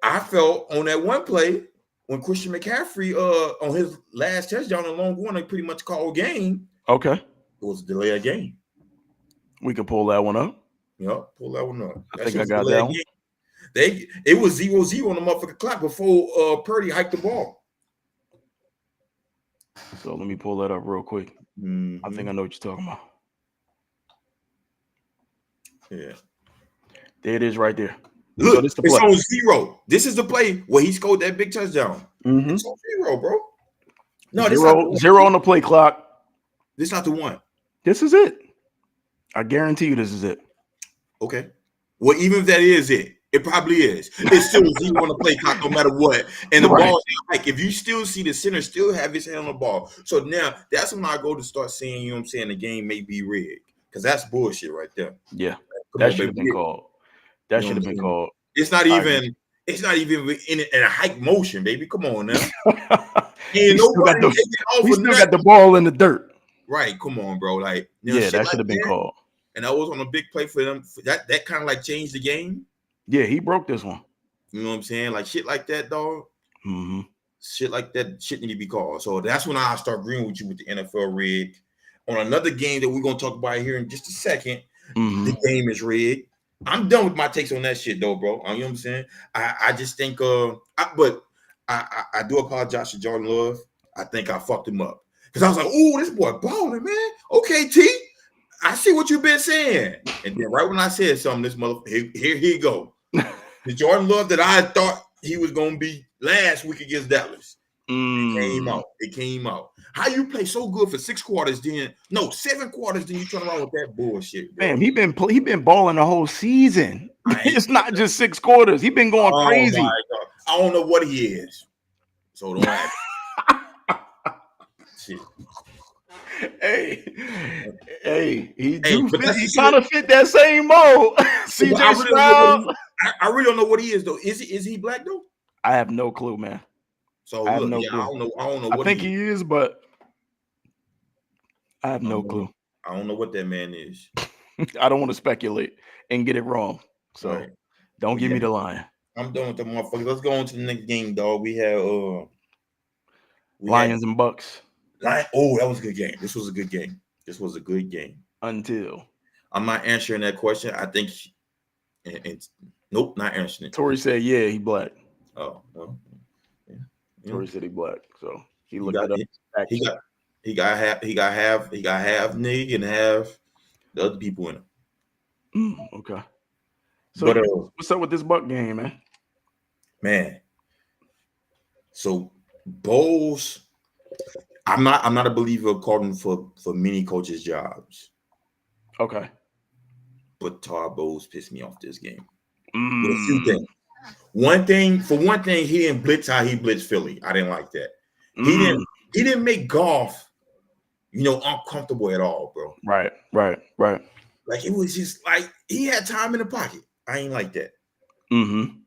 I felt on that one play when Christian McCaffrey on his last touchdown in long one, pretty much called game. Okay. It was a delay of game. We can pull that one up. Yeah, pull that one up. I think I got that one. It was 0-0 on the motherfucking clock before Purdy hiked the ball. So let me pull that up real quick. Mm-hmm. I think I know what you're talking about. Yeah. There it is right there. Look, it's on 0. This is the play where he scored that big touchdown. Mm-hmm. It's on 0, bro. No, zero on the play clock. This is not the one. This is it. I guarantee you this is it. Okay. Well, even if that is it probably is. It's still 0 on the play clock no matter what. And the ball, like if you still see the center still have his hand on the ball. So now that's when I go to start saying, you know what I'm saying, the game may be rigged. Because that's bullshit right there. Yeah. That should have been called. That should have been called. It's not even in a hike motion, baby. Come on now. We still got the ball in the dirt. Right. Come on, bro. Like, that should have been called. And that was on a big play for them. That kind of like changed the game. Yeah, he broke this one. You know what I'm saying? Like shit like that, dog. Mm-hmm. Shit like that shit need to be called. So that's when I start agreeing with you with the NFL rig. On another game that we're gonna talk about here in just a second, the game is rigged. I'm done with my takes on that shit though, bro. You know what I'm saying? I just think but I do apologize to Jordan Love. I think I fucked him up. Because I was like, "Oh, this boy balling, man. Okay, T. I see what you've been saying." And then right when I said something, this motherfucker, here he go. The Jordan Love that I thought he was gonna be last week against Dallas. It came out. How you play so good for 6 quarters, 7 quarters, then you turn around with that bullshit, bro. Man, he been balling the whole season. It's not just 6 quarters. He been going crazy. My God. I don't know what he is. So don't ask. Shit. Hey, he kind of fit that same mold. CJ Stroud. I really don't know what he is though. Is he black though? I have no clue, man. So I have no clue. I don't know what I think he is, but I have no clue. I don't know what that man is. I don't want to speculate and get it wrong. So don't give me the line. I'm done with the motherfuckers. Let's go on to the next game, dog. We have Lions and Bucks. Oh, that was a good game. This was a good game. Until I'm not answering that question. I think nope, not answering it. Tori said, "Yeah, he black." Oh, well, yeah. Tori said he black, so he looked it up. He got half nigga and half the other people in him. Okay. So what's up with this Buck game, man? Man. So Bowles, I'm not a believer calling for many coaches' jobs. Okay. But Todd Bowles pissed me off this game. With a few things. One thing, he didn't blitz how he blitzed Philly. I didn't like that. He didn't make Goff, uncomfortable at all, bro. Right. Like it was just like he had time in the pocket. I ain't like that. Mm-hmm.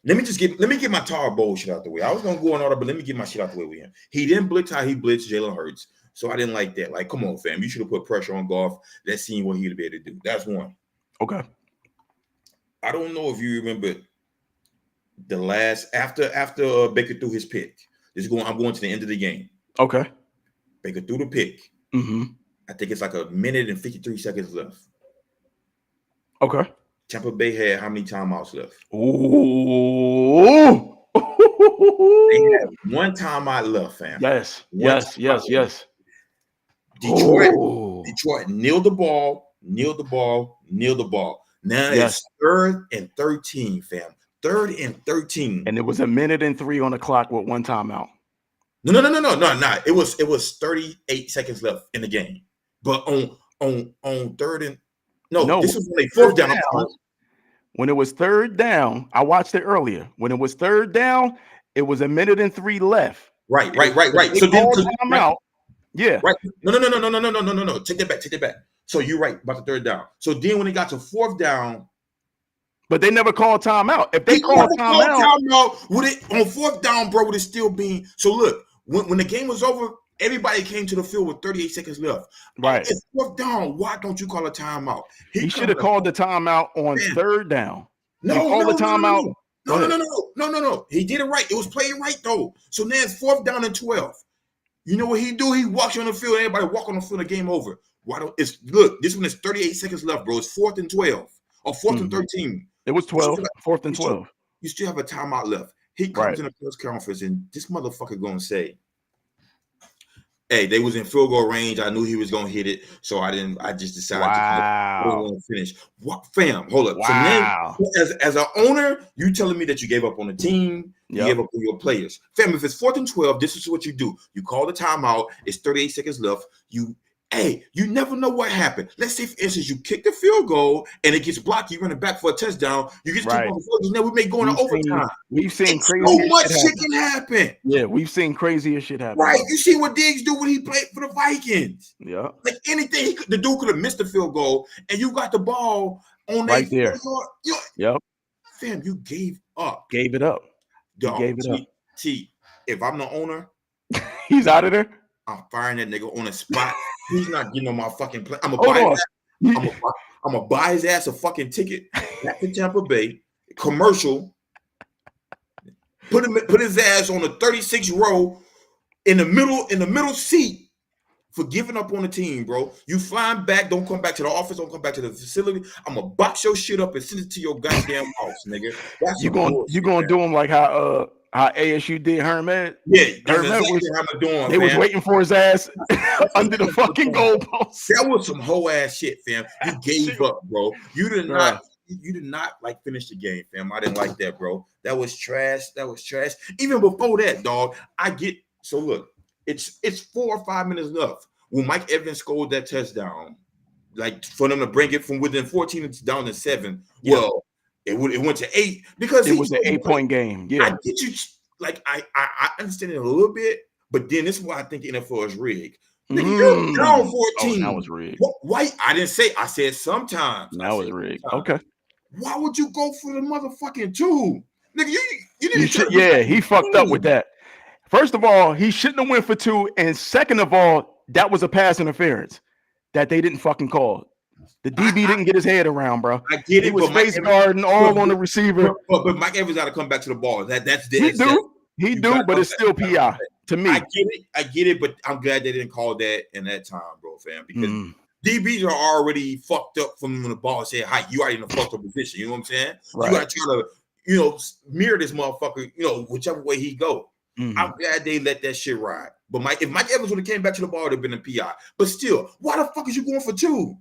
Let me get my Todd Bowles shit out the way. I was gonna go in order, but let me get my shit out the way with him. He didn't blitz how he blitzed Jalen Hurts. So I didn't like that. Like, come on, fam. You should have put pressure on Goff. Let's see what he'd be able to do. That's one. Okay. I don't know if you remember the last after Baker threw his pick. I'm going to the end of the game. Okay. Baker threw the pick. Mm-hmm. I think it's like a minute and 53 seconds left. Okay. Tampa Bay had how many timeouts left? Ooh. They had one timeout left, fam. Yes. Detroit nailed the ball. Now it's 3rd and 13, fam. 3rd and 13. And it was a minute and 3 on the clock with one timeout. No. It was 38 seconds left in the game. But on third and this was when they fourth down. When it was third down, I watched it earlier. When it was third down, it was 1:03 left. Right. They So then timeout. Yeah. Right. No. Take that back. So you're right about the third down. So then when they got to fourth down, but they never called timeout. If they called timeout, would it on fourth down, bro? Would it still be? So look, when the game was over, everybody came to the field with 38 seconds left. Right. It's fourth down. Why don't you call a timeout? He should have called the timeout on third down. No. He did it right. It was played right though. So now it's fourth down and 12. You know what he do? He walks on the field. Everybody walk on the field. The game over. Why don't it's look? This one is 38 seconds left, bro. It's 4th and 12 or 4th and 13. It was 12. 4th and 12. You still have a timeout left. He comes in the press conference and this motherfucker gonna say, "Hey, they was in field goal range. I knew he was gonna hit it, so I didn't. I just decided to finish." What, fam? Hold up. Wow. So then, as an owner, you telling me that you gave up on the team, you gave up on your players, fam. If it's 4th and 12, this is what you do. You call the timeout. It's 38 seconds left. You never know what happened. Let's say, for instance, you kick the field goal and it gets blocked. You run it back for a touchdown. You get two more field goals. Now we may go into overtime. We've seen crazy. So much shit can happen. Yeah, we've seen crazier shit happen. Right. You see what Diggs do when he played for the Vikings. Yeah. Like anything, the dude could have missed the field goal, and you got the ball on right there. Yep. Fam, you gave up. Gave it up. Dog, if I'm the owner, he's out of there. I'm firing that nigga on the spot. He's not getting on my fucking plane. I'm gonna buy his ass a fucking ticket back to Tampa Bay, commercial. Put his ass on the 36th row in the middle seat for giving up on the team, bro. You flying back, don't come back to the office, don't come back to the facility. I'm gonna box your shit up and send it to your goddamn house, nigga. You gonna do him like how ASU did Herman? Yeah, they was waiting for his ass under the fucking goalpost. That was some whole ass shit, fam. You gave up, bro. You did not like finish the game, fam. I didn't like that, bro. That was trash. Even before that, dog. So look, it's 4 or 5 minutes left. When Mike Evans scored that touchdown, like for them to bring it from within 14 it's down to 7. Yeah. Well, it went to 8 because it was an 8-point game. Yeah, I get you. Like I understand it a little bit, but then this is why I think NFL is rigged. Nigga, you're down 14. Oh, that was rigged. Why? I didn't say. I said sometimes. That was rigged. Okay. Why would you go for the motherfucking 2? Nigga, he fucked up with that. First of all, he shouldn't have went for 2, and second of all, that was a pass interference that they didn't fucking call. The DB didn't get his head around, bro. I get it. He was face guarding all on the receiver. But Mike Evans got to come back to the ball. That's the He do, but it's still PI to me. I get it, but I'm glad they didn't call that in that time, bro, fam. Because DBs are already fucked up from when the ball said height. You already in a fucked up position. You know what I'm saying? Right. You got to try to, mirror this motherfucker, whichever way he go. I'm glad they let that shit ride. But if Mike Evans would have came back to the ball, it would have been a PI. But still, why the fuck is you going for 2?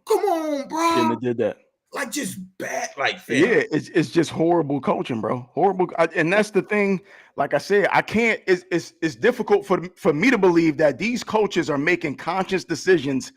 Come on, bro. Shouldn't have did that. Like just bad, like fam. Yeah, it's just horrible coaching, bro. Horrible, and that's the thing. Like I said, I can't. It's difficult for me to believe that these coaches are making conscious decisions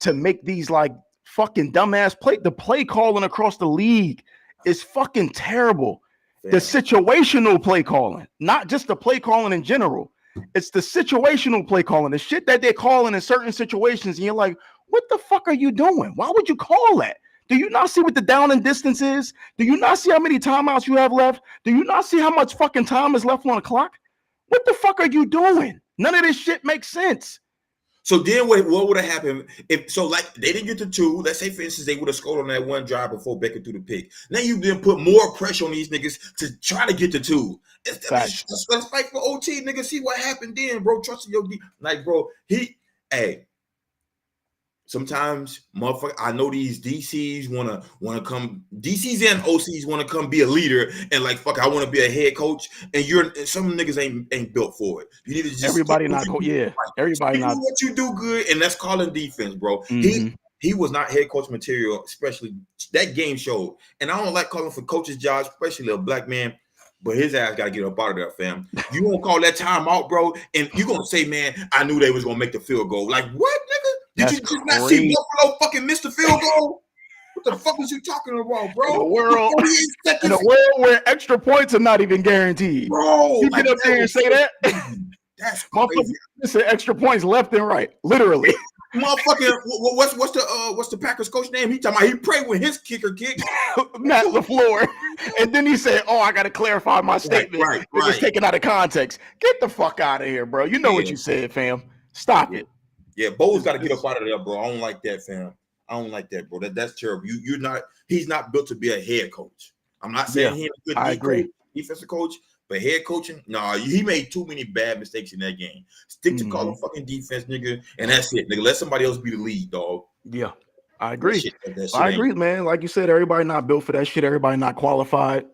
to make these like fucking dumbass the play calling across the league is fucking terrible. Fam. The situational play calling, not just the play calling in general. It's the situational play calling, the shit that they're calling in certain situations, and you're like, what the fuck are you doing? Why would you call that? Do you not see what the down and distance is? Do you not see how many timeouts you have left? Do you not see how much fucking time is left on the clock? What the fuck are you doing? None of this shit makes sense. So then what would have happened if they didn't get to 2? Let's say, for instance, they would have scored on that one drive before Baker threw the pick. Now you then put more pressure on these niggas to try to get to 2. Let's fight for OT, nigga. See what happened then, bro. Trust in your D. Like, bro, sometimes, motherfucker, I know these DCs wanna come. DCs and OCs wanna come be a leader and like fuck. I want to be a head coach, and some niggas ain't built for it. You need to just everybody not everybody not what you do good, and that's calling defense, bro. He was not head coach material, especially that game showed. And I don't like calling for coaches' jobs, especially a black man. But his ass got to get up out of there, fam. You gonna call that timeout, bro? And you gonna say, man, I knew they was gonna make the field goal. Like what, nigga? Did you just not see Buffalo fucking miss the field goal? What the fuck was you talking about, bro? In a world where extra points are not even guaranteed, bro. You get up there and say that? That's crazy. It's extra points left and right, literally. Motherfucking, what's the Packers coach name? He talking about he prayed when his kicker kicked. Matt LaFleur. And then he said, "Oh, I got to clarify my statement. It was taken out of context. Get the fuck out of here, bro. You know what you said, fam. Stop it." Yeah, Bo's got to get up out of there, bro. I don't like that, fam. I don't like that, bro. That's terrible. You're not. He's not built to be a head coach. I'm not saying he's a good defensive coach, but head coaching, he made too many bad mistakes in that game. Stick to calling fucking defense, nigga, and that's it, nigga. Let somebody else be the lead, dog. Yeah, I agree. I agree, man. Like you said, everybody not built for that shit. Everybody not qualified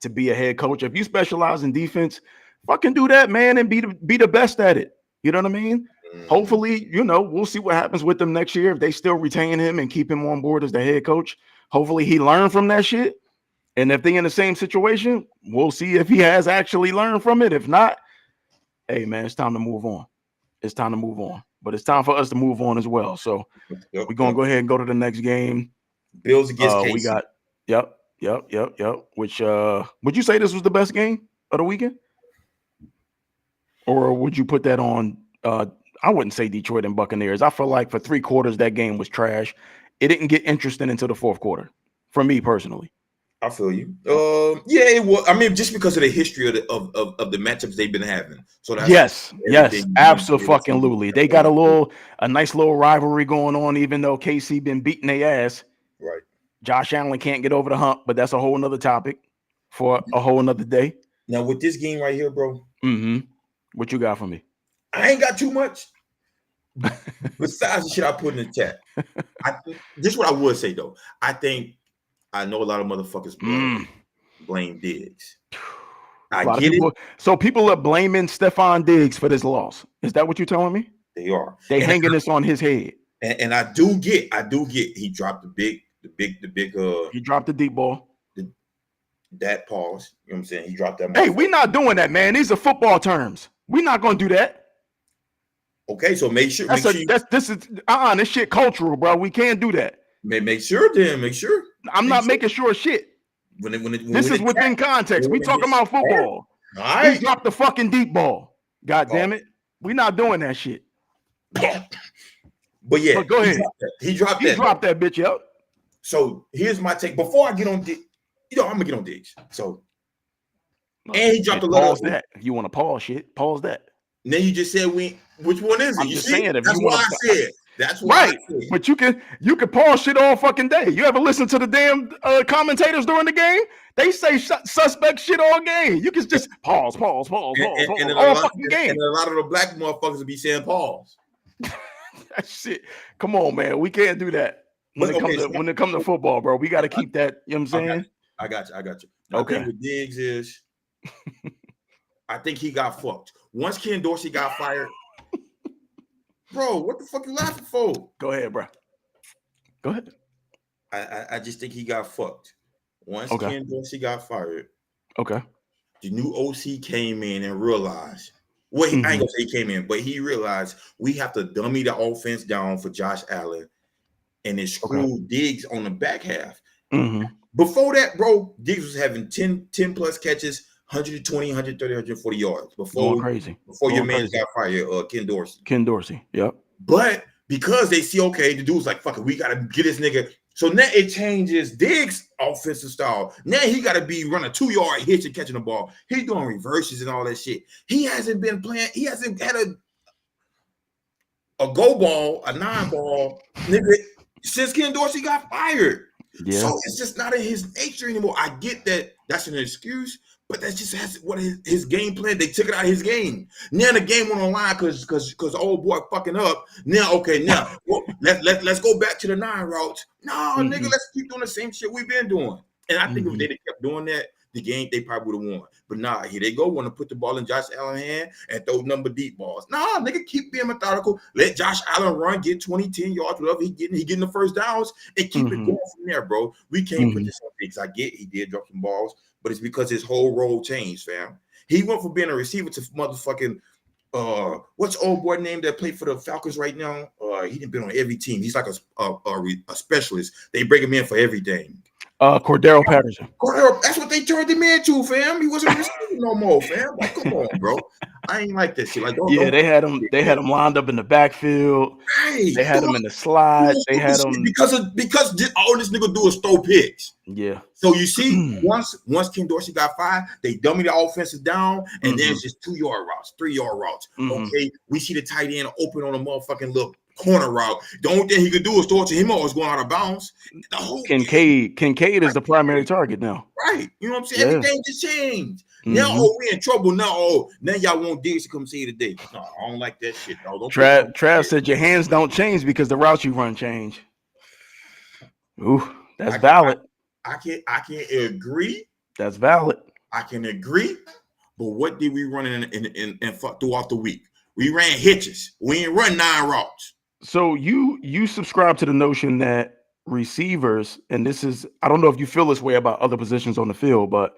to be a head coach. If you specialize in defense, fucking do that, man, and be the best at it. You know what I mean? Hopefully, we'll see what happens with them next year if they still retain him and keep him on board as the head coach. Hopefully, he learned from that shit. And if they in the same situation, we'll see if he has actually learned from it. If not, hey, man, it's time to move on. It's time to move on. But it's time for us to move on as well. So we're going to go ahead and go to the next game. Bills against KC. We got, yep. Which, would you say this was the best game of the weekend? Or would you put that on, I wouldn't say Detroit and Buccaneers. I feel like for 3 quarters, that game was trash. It didn't get interesting until the 4th quarter, for me personally. I feel you. Yeah, it was. I mean, just because of the history of the matchups they've been having. So that's yes, absolutely. They got a nice little rivalry going on, even though KC been beating their ass. Right. Josh Allen can't get over the hump, but that's a whole nother topic for a whole nother day. Now with this game right here, bro. What you got for me? I ain't got too much. Besides the shit I put in the chat. This is what I would say though. I know a lot of motherfuckers blame Diggs. I get it. So people are blaming Stephon Diggs for this loss. Is that what you're telling me? They are. They hanging this on his head. And I do get he dropped the big he dropped the deep ball. That pause. You know what I'm saying? He dropped that. Hey, we're not doing that, man. These are football terms. We're not gonna do that. Okay, so make sure. This shit cultural, bro. We can't do that. Make sure. I'm not making sure shit. This is within context. We talking about football. All right. He dropped the fucking deep ball. God damn it. We're not doing that shit. But yeah, go ahead. He dropped that bitch, yep. So here's my take. Before I get on Diggs, I'm gonna get on Diggs. So and he dropped a little. Pause that. If you want to pause shit, pause that. And then you just said which one is it? I'm just saying that's why I said. That's right. But you can pause shit all fucking day. You ever listen to the damn commentators during the game? They say suspect shit all game. You can just pause all fucking game. And a lot of the black motherfuckers will be saying pause. That shit. Come on, man. We can't do that when it comes to football, bro. We got to keep that. You know what I'm saying? I got you. Okay. I think with Diggs is, I think he got fucked. Once Ken Dorsey got fired. Bro, what the fuck you laughing for? Go ahead, bro. Go ahead. I just think he got fucked. Once Ken Dorsey got fired, the new OC came in and realized. I ain't gonna say he came in, but he realized we have to dummy the offense down for Josh Allen, and it screwed Diggs on the back half. Before that, bro, Diggs was having 10 plus catches, 120, 130, 140 yards before your man got fired, Ken Dorsey. Yep. But because they see, the dude's like, fuck it, we got to get this nigga. So now it changes Diggs' offensive style. Now he got to be running 2-yard hitch and catching the ball. He's doing reverses and all that shit. He hasn't been playing. He hasn't had a go ball, a 9-ball, nigga, since Ken Dorsey got fired. Yeah. So it's just not in his nature anymore. I get that that's an excuse. But that's just what his game plan. They took it out of his game. Now the game went online because old boy fucking up. Now let's go back to the 9 routes. No, nigga, let's keep doing the same shit we've been doing. And I think if they kept doing that, the game they probably would have won. But nah, here they go, want to put the ball in Josh Allen's hand and throw number deep balls. Nah, nigga, keep being methodical. Let Josh Allen run, get 20, 10 yards, whatever he getting the first downs, and keep it going from there, bro. We can't put this on Diggs. I get he did drop some balls, but it's because his whole role changed, fam. He went from being a receiver to motherfucking what's old boy name that played for the Falcons right now? He done been on every team. He's like a specialist. They bring him in for everything. Cordero Patterson. Cordero, that's what they turned him into, fam. He wasn't a receiver no more, fam. Like, come on, bro. I ain't like that shit. Like, don't they had him. They had him lined up in the backfield. Right. They had him in the slide. They had him because all this nigga do is throw picks. Yeah. So you see, once Ken Dorsey got fired, they dummy the offenses down, and then it's just 2-yard routes, 3-yard routes. Okay, we see the tight end open on a motherfucking little corner route. The only thing he could do is throw it to him, or it's going out of bounds. The whole Kincaid is the primary target now. Right. You know what I'm saying? Yeah. Everything just changed. Now, we in trouble. Now, now y'all want Diggs to come see you today. No, I don't like that shit. No, Trav said your hands don't change because the routes you run change. Ooh, that's valid. I can agree. That's valid. I can agree. But what did we run in throughout the week? We ran hitches. We ain't run 9 routes. So you subscribe to the notion that receivers, and this is, I don't know if you feel this way about other positions on the field, but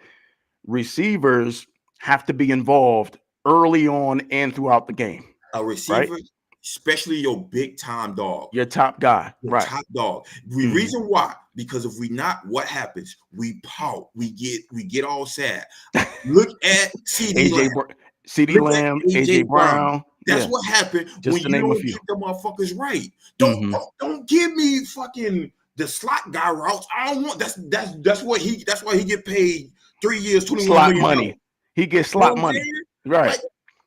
receivers have to be involved early on and throughout the game. A receiver, right? Especially your big time dog, your top guy, right? Top dog. The reason why, because if we not, what happens? We pout. We get all sad. Look at CD Lamb, AJ Brown. That's what happened when you don't get the motherfuckers right. Don't give me fucking the slot guy routes. I don't want that's why he get paid 3 years, 21 slot million money. He gets slot money, right?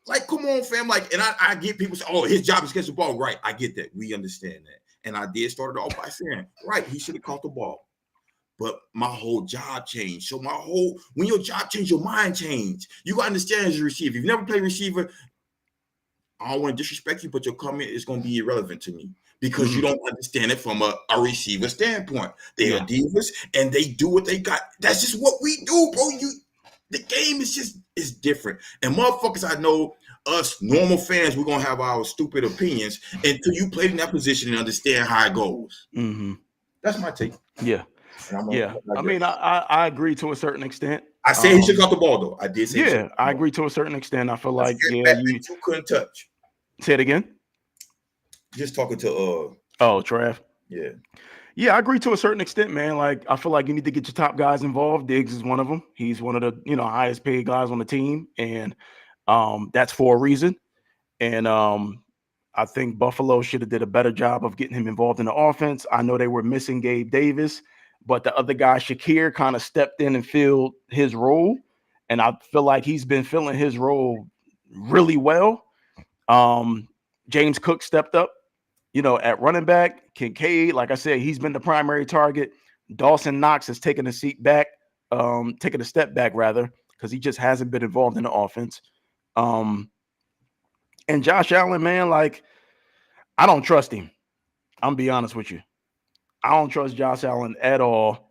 Like, come on, fam. Like, and I get people say, oh, his job is to catch the ball. Right, I get that. We understand that. And I did start it off by saying, right, he should have caught the ball. But my whole job changed. So when your job changed, your mind changed. You gotta understand as a receiver. If you've never played receiver, I don't want to disrespect you, but your comment is going to be irrelevant to me because you don't understand it from a receiver standpoint. They are divas and they do what they got. That's just what we do, bro. The game is different. And motherfuckers, I know us normal fans, we're going to have our stupid opinions until you play in that position and understand how it goes. That's my take. Yeah. I mean, I agree to a certain extent. I say he should cut the ball, though. I did say yeah, I agree to a certain extent. I feel like you couldn't touch. Say it again. Just talking to Trav. Yeah, I agree to a certain extent, man. Like, I feel like you need to get your top guys involved. Diggs is one of them. He's one of the highest paid guys on the team, and that's for a reason. And I think Buffalo should have did a better job of getting him involved in the offense. I know they were missing Gabe Davis, but the other guy, Shakir, kind of stepped in and filled his role, and I feel like he's been filling his role really well. James Cook stepped up, at running back. Kincaid, like I said, he's been the primary target. Dawson Knox has taken a step back rather, because he just hasn't been involved in the offense. And Josh Allen, man, like, I don't trust him. I'm gonna be honest with you. I don't trust Josh Allen at all.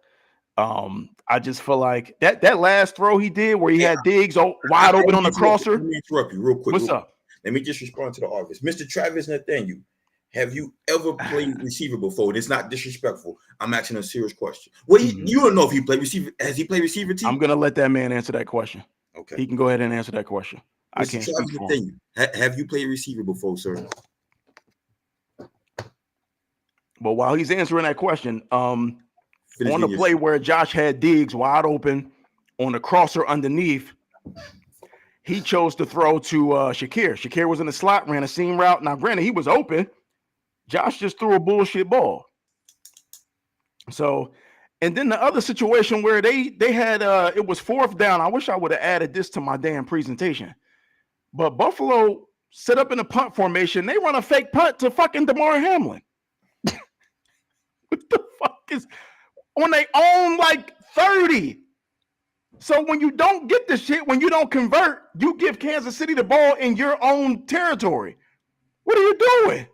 I just feel like that last throw he did where he had Diggs wide open on the crosser. Let me interrupt you real quick. What's up? Let me just respond to the audience. Mr. Travis Nathaniel, have you ever played receiver before? And it's not disrespectful. I'm asking a serious question. Well, you don't know if he played receiver. Has he played receiver team? I'm gonna let that man answer that question. Okay. He can go ahead and answer that question. Mr. I can't speak for him. Have you played receiver before, sir? But while he's answering that question, on the play where Josh had Diggs wide open on the crosser underneath, he chose to throw to Shakir. Shakir was in the slot, ran a seam route. Now, granted, he was open. Josh just threw a bullshit ball. So, and then the other situation where they had it was 4th down. I wish I would have added this to my damn presentation. But Buffalo set up in a punt formation. They run a fake punt to fucking DeMar Hamlin. What the fuck is on their own like 30? So when you don't get the shit, when you don't convert, you give Kansas City the ball in your own territory. What are you doing?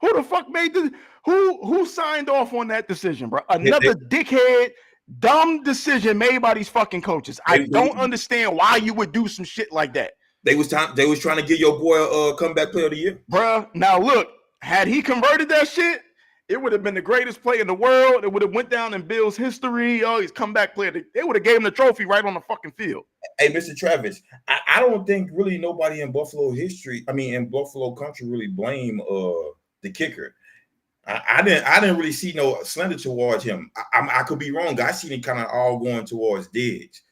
Who the fuck made this? Who signed off on that decision, bro? Another dickhead Dumb decision made by these fucking coaches. I don't understand why you would do some shit like that. They was trying to give your boy a comeback player of the year. Bruh, now look, had he converted that shit, it would have been the greatest play in the world. It would have went down in Bills history. Oh, he's comeback player. They would have gave him the trophy right on the fucking field. Hey, Mr. Travis, I don't think really nobody in Buffalo in Buffalo country really blame the kicker. I didn't really see no slander towards him. I could be wrong. I seen it kind of all going towards Diggs.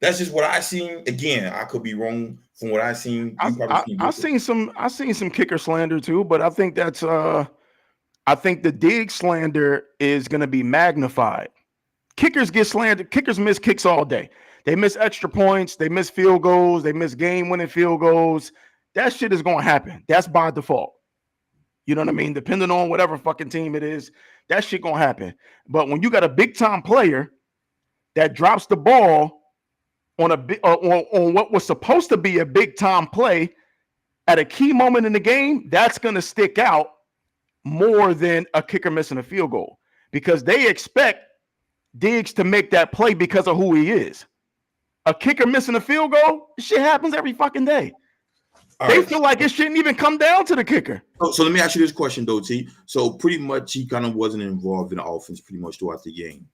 That's just what I seen. Again, I could be wrong from what I seen. I seen some kicker slander too, but I think that's I think the Diggs slander is going to be magnified. Kickers get slandered. Kickers miss kicks all day. They miss extra points. They miss field goals. They miss game-winning field goals. That shit is going to happen. That's by default. You know what I mean? Depending on whatever fucking team it is, that shit going to happen. But when you got a big-time player that drops the ball on on what was supposed to be a big-time play at a key moment in the game, that's going to stick out more than a kicker missing a field goal because they expect Diggs to make that play because of who he is. A kicker missing a field goal, shit happens every fucking day. They feel like it shouldn't even come down to the kicker. So let me ask you this question, though, T. So pretty much he kind of wasn't involved in the offense pretty much throughout the game.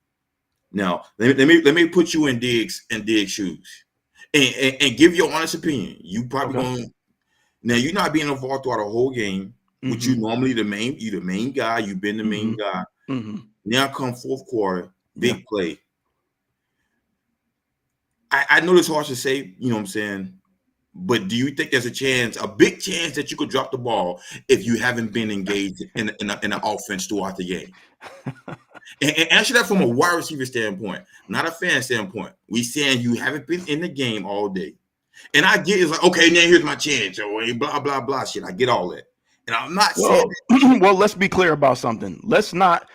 Now, let me put you in Diggs' shoes and give your honest opinion. You probably going now you're not being involved throughout the whole game, which you normally the main guy, you've been the main guy. Now come fourth quarter, big play. I know it's hard to say, you know what I'm saying? But do you think there's a big chance that you could drop the ball if you haven't been engaged in the offense throughout the game? and answer that from a wide receiver standpoint, not a fan standpoint. We saying you haven't been in the game all day. And I get it's like, okay, now here's my chance. Or blah, blah, blah shit. I get all that. And I'm not saying that. Well, let's be clear about something. Let's not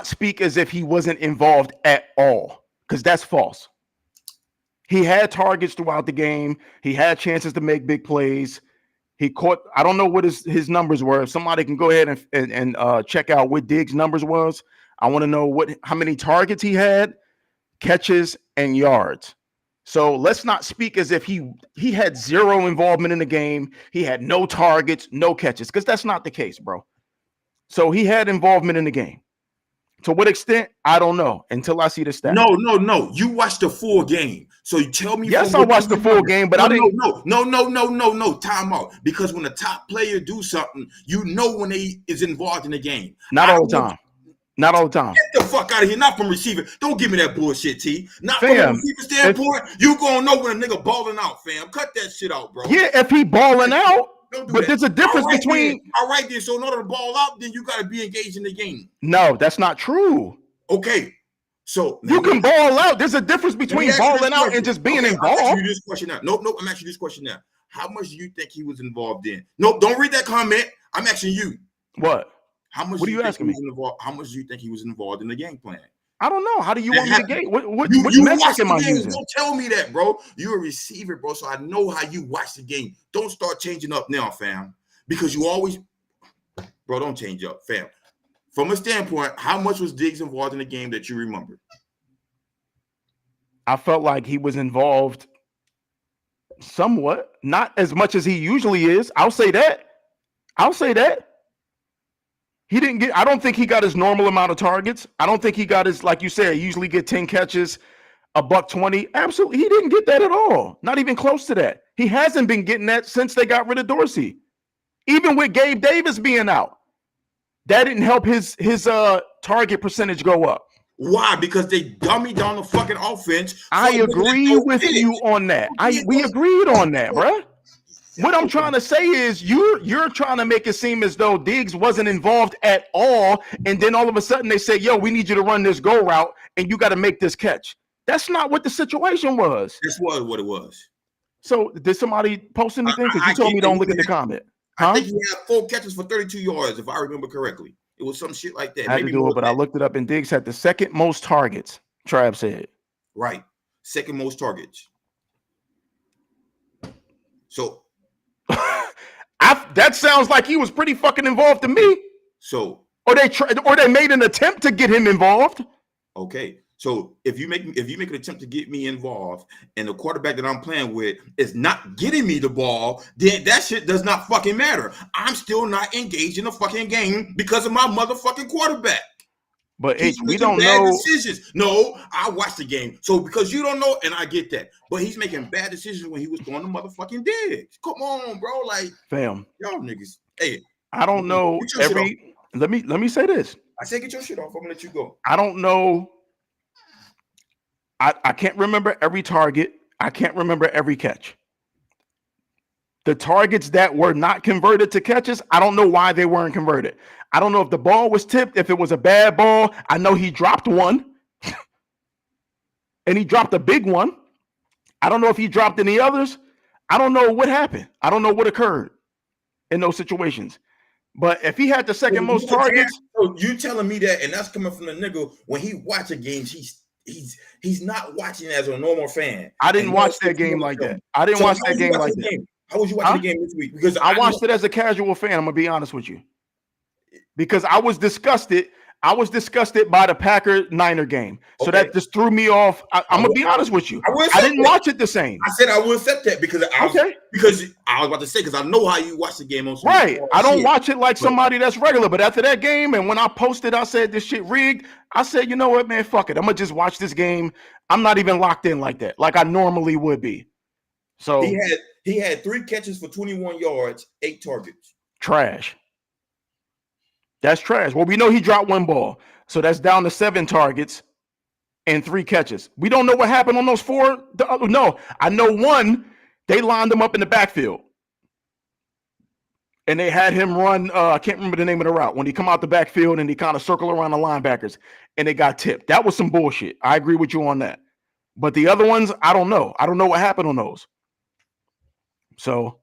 speak as if he wasn't involved at all, because that's false. He had targets throughout the game. He had chances to make big plays. He caught, I don't know what his numbers were. If somebody can go ahead and check out what Diggs' numbers was. I want to know how many targets he had, catches, and yards. So let's not speak as if he had zero involvement in the game. He had no targets, no catches, because that's not the case, bro. So he had involvement in the game. To what extent, I don't know until I see the stats. No. You watched the full game. So you tell me. Yes, I watched the full game, but I didn't. No. Time out. Because when a top player do something, you know when they is involved in the game. Not all the time. Not all the time. Get the fuck out of here. Not from receiver. Don't give me that bullshit, T. Not from a receiver standpoint. You gonna know when a nigga balling out, fam. Cut that shit out, bro. Yeah, if he balling out. But there's a difference between. All right, then. So in order to ball out, then you got to be engaged in the game. No, that's not true. Okay. So you can ball out. There's a difference between balling out and just being involved. I'm asking you this question now. Nope. I'm asking you this question now. How much do you think he was involved in? Nope. Don't read that comment. I'm asking you. What? How much? What are you asking me? How much do you think he was involved in the game plan? I don't know. How do you want me to gauge? What metric am I using? Don't tell me that, bro. You're a receiver, bro. So I know how you watch the game. Don't start changing up now, fam. Because you always, bro, don't change up, fam. From a standpoint, how much was Diggs involved in the game that you remember? I felt like he was involved somewhat, not as much as he usually is. I'll say that. He didn't get, I don't think he got his normal amount of targets. I don't think he got his, like you said, usually get 10 catches, $120. Absolutely. He didn't get that at all. Not even close to that. He hasn't been getting that since they got rid of Dorsey. Even with Gabe Davis being out, that didn't help his target percentage go up. Why? Because they dummy down the fucking offense. I agree with you on that. We agreed on that, bro. What I'm trying to say is you're trying to make it seem as though Diggs wasn't involved at all, and then all of a sudden they say, yo, we need you to run this go route, and you got to make this catch. That's not what the situation was. This was what it was. So did somebody post anything? Because you told me don't look at the comment. I think he had 4 catches for 32 yards, if I remember correctly. It was some shit like that. I had to do it, but I looked it up, and Diggs had the second most targets, Trav said. Right. Second most targets. So that sounds like he was pretty fucking involved to me. So Or they made an attempt to get him involved. Okay. So if you make an attempt to get me involved and the quarterback that I'm playing with is not getting me the ball, then that shit does not fucking matter. I'm still not engaged in the fucking game because of my motherfucking quarterback. But H, we don't know decisions. No, I watched the game. So because you don't know, and I get that, but he's making bad decisions when he was throwing the motherfucking digs. Come on, bro. Like, fam, y'all niggas. Hey, I don't know every. Let me say this. I say get your shit off. I'm gonna let you go. I don't know. I can't remember every target. I can't remember every catch. The targets that were not converted to catches, I don't know why they weren't converted. I don't know if the ball was tipped, if it was a bad ball. I know he dropped one. And he dropped a big one. I don't know if he dropped any others. I don't know what happened. I don't know what occurred in those situations. But if he had the second most targets. So you telling me that, and that's coming from the nigga, when he watching games, he's not watching as a normal fan. I didn't watch that game like that. I didn't watch that game like that. How was you watching the game this week? Because I watched it as a casual fan. I'm gonna be honest with you, because I was disgusted. I was disgusted by the Packer-Niner game, so that just threw me off. I'm gonna be honest with you. I didn't watch it the same. I said I will accept that because I was about to say because I know how you watch the game on right. I don't watch it like somebody that's regular, but after that game, and when I posted, I said this shit rigged. I said, you know what, man, fuck it. I'm gonna just watch this game. I'm not even locked in like that, like I normally would be. So he had 3 catches for 21 yards, 8 targets. Trash. That's trash. Well, we know he dropped 1 ball. So that's down to 7 targets and 3 catches. We don't know what happened on those 4. No, I know 1, they lined him up in the backfield. And they had him run, I can't remember the name of the route, when he come out the backfield and he kind of circle around the linebackers and they got tipped. That was some bullshit. I agree with you on that. But the other ones, I don't know. I don't know what happened on those. So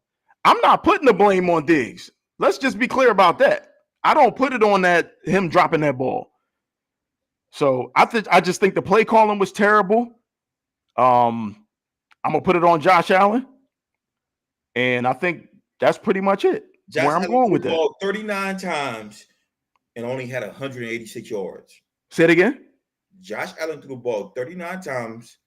I'm not putting the blame on Diggs. Let's just be clear about that. I don't put it on him dropping that ball. So I just think the play calling was terrible. I'm gonna put it on Josh Allen, and I think that's pretty much it. Where I'm going with that. Ball 39 times and only had 186 yards. Say it again. Josh Allen threw the ball 39 times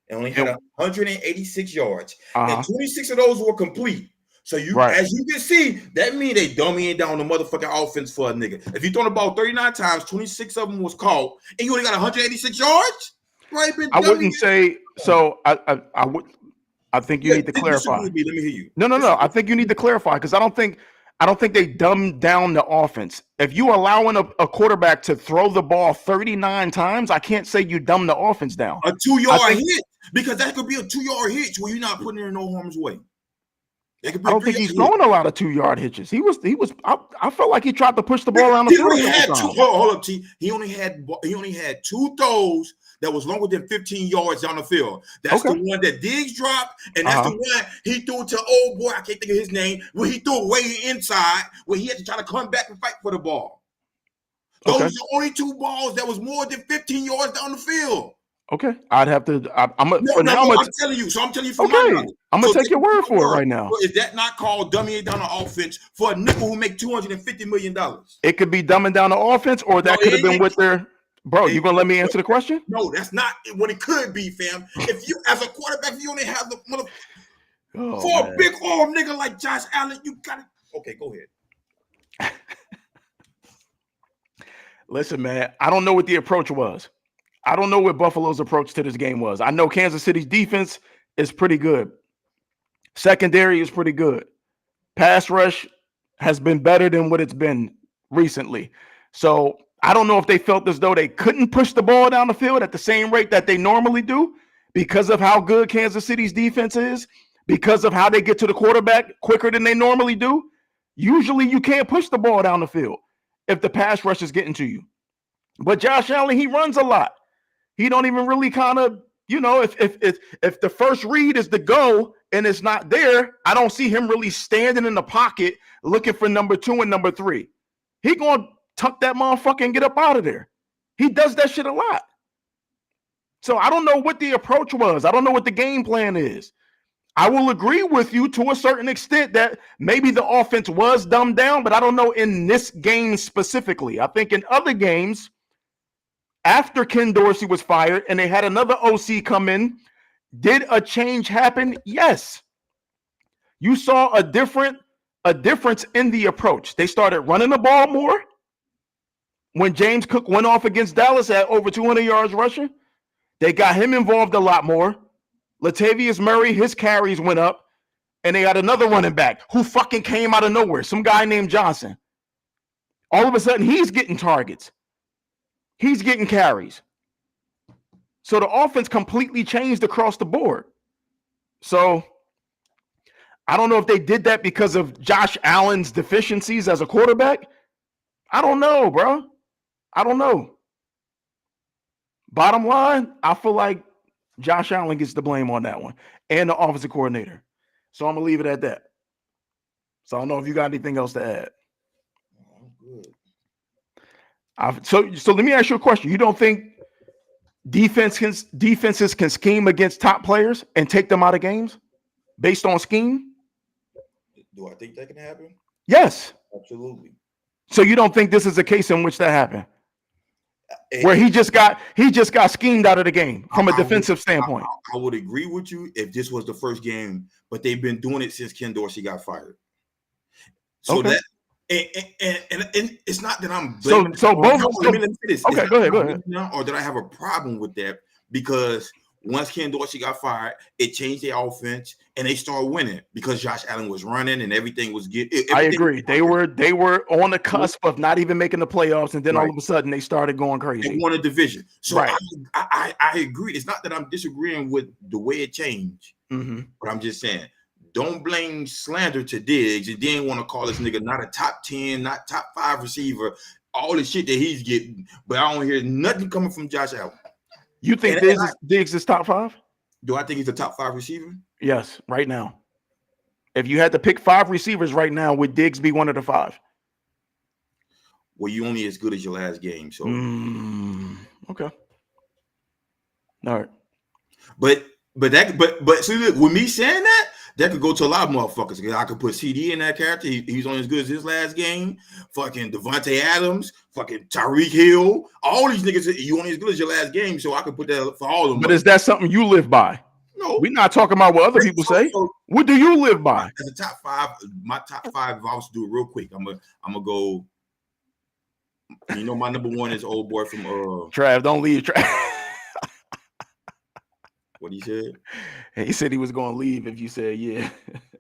and only had 186 yards, and 26 of those were complete. So as you can see, that means they dummying down the motherfucking offense for a nigga. If you throw the ball 39 times, 26 of them was caught, and you only got 186 yards. I wouldn't say so. I think you need to clarify. Let me hear you. No. I think you need to clarify because I don't think they dumbed down the offense. If you allowing a quarterback to throw the ball 39 times, I can't say you dumb the offense down. A 2-yard hit, because that could be a 2-yard hit where you're not putting it in no harm's way. I don't think he's throwing a lot of 2-yard hitches. He was. I felt like he tried to push the ball around the field. Hold up, T. He only had 2 throws that was longer than 15 yards down the field. That's the one that Diggs dropped, and that's the one he threw to old boy. I can't think of his name. When he threw way inside, where he had to try to come back and fight for the ball. Those are the only 2 balls that was more than 15 yards down the field. Okay, I'd have to. I'm telling you. So I'm telling you from my knowledge. I'm gonna take your word for it right now. So is that not called dumbing down the offense for a nickel who make $250 million? It could be dumbing down the offense, or that could have been with their. Bro, you gonna let me answer the question? No, that's not what it could be, fam. If you, as a quarterback, you only have the for a big arm nigga like Josh Allen, you got it. Okay, go ahead. Listen, man, I don't know what the approach was. I don't know what Buffalo's approach to this game was. I know Kansas City's defense is pretty good. Secondary is pretty good. Pass rush has been better than what it's been recently. So I don't know if they felt as though they couldn't push the ball down the field at the same rate that they normally do because of how good Kansas City's defense is, because of how they get to the quarterback quicker than they normally do. Usually you can't push the ball down the field if the pass rush is getting to you. But Josh Allen, he runs a lot. He don't even really kind of, if the first read is the go and it's not there, I don't see him really standing in the pocket looking for number 2 and number 3. He going to tuck that motherfucker and get up out of there. He does that shit a lot. So I don't know what the approach was. I don't know what the game plan is. I will agree with you to a certain extent that maybe the offense was dumbed down, but I don't know in this game specifically. I think in other games, after Ken Dorsey was fired and they had another OC come in, did a change happen? Yes. You saw a difference in the approach. They started running the ball more. When James Cook went off against Dallas at over 200 yards rushing, they got him involved a lot more. Latavius Murray, his carries went up, and they got another running back who fucking came out of nowhere, some guy named Johnson. All of a sudden, he's getting targets. He's getting carries. So the offense completely changed across the board. So I don't know if they did that because of Josh Allen's deficiencies as a quarterback. I don't know, bro. I don't know. Bottom line, I feel like Josh Allen gets the blame on that one and the offensive coordinator. So I'm going to leave it at that. So I don't know if you got anything else to add. I'm good. So let me ask you a question. You don't think defenses can scheme against top players and take them out of games based on scheme? Do I think that can happen? Yes. Absolutely. So you don't think this is a case in which that happened? Where he just got schemed out of the game from a defensive standpoint. I would agree with you if this was the first game, but they've been doing it since Ken Dorsey got fired. So okay. And it's not that I'm blaming. So both. Let me say this. Okay, go ahead. Or that I have a problem with that because once Ken Dorsey got fired, it changed their offense and they started winning because Josh Allen was running and everything was good. I agree. They were on the cusp of not even making the playoffs, and then all of a sudden they started going crazy. They won a division. So I agree. It's not that I'm disagreeing with the way it changed, but I'm just saying don't blame slander to Diggs and then want to call this nigga not a top 10, not top 5 receiver, all the shit that he's getting, but I don't hear nothing coming from Josh Allen. You think Diggs is top 5? Do I think he's a top 5 receiver? Yes, right now. If you had to pick 5 receivers right now, would Diggs be one of the 5? Well, you only as good as your last game, so okay. All right. But see, look, with me saying that could go to a lot of motherfuckers. I could put CD in that character. He's only as good as his last game. Fucking Devontae Adams, fucking Tyreek Hill, all these niggas. You only as good as your last game, so I could put that for all of them. But is that something you live by? No, we're not talking about what other people say. What do you live by? As a top 5, my top 5. If I was to do it real quick, I'm gonna go. You know, my number 1 is old boy from Trav. Don't leave, Trav. What he said? He said he was going to leave if you said yeah.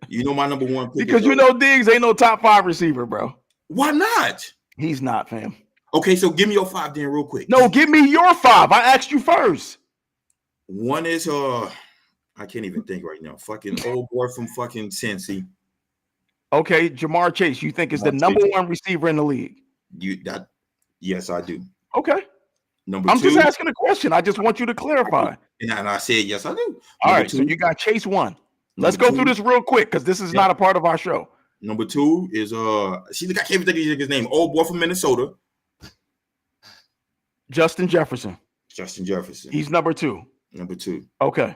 You know my number 1 pick because you know Diggs ain't no top 5 receiver, bro. Why not? He's not, fam. Okay, so give me your 5 then real quick. No, give me your 5. I asked you first. 1 is I can't even think right now. Fucking old boy from fucking Cincy. Okay, Jamar Chase, you think is the number 1 receiver in the league? Yes, I do. Okay. Number I'm 2, just asking a question. I just want you to clarify. And I said yes, I do. All right, 2, so you got Chase 1. Let's go through this real quick because this is not a part of our show. Number 2 is see, I can't even think of his name. Old boy from Minnesota. Justin Jefferson. He's number 2. Number 2. Okay.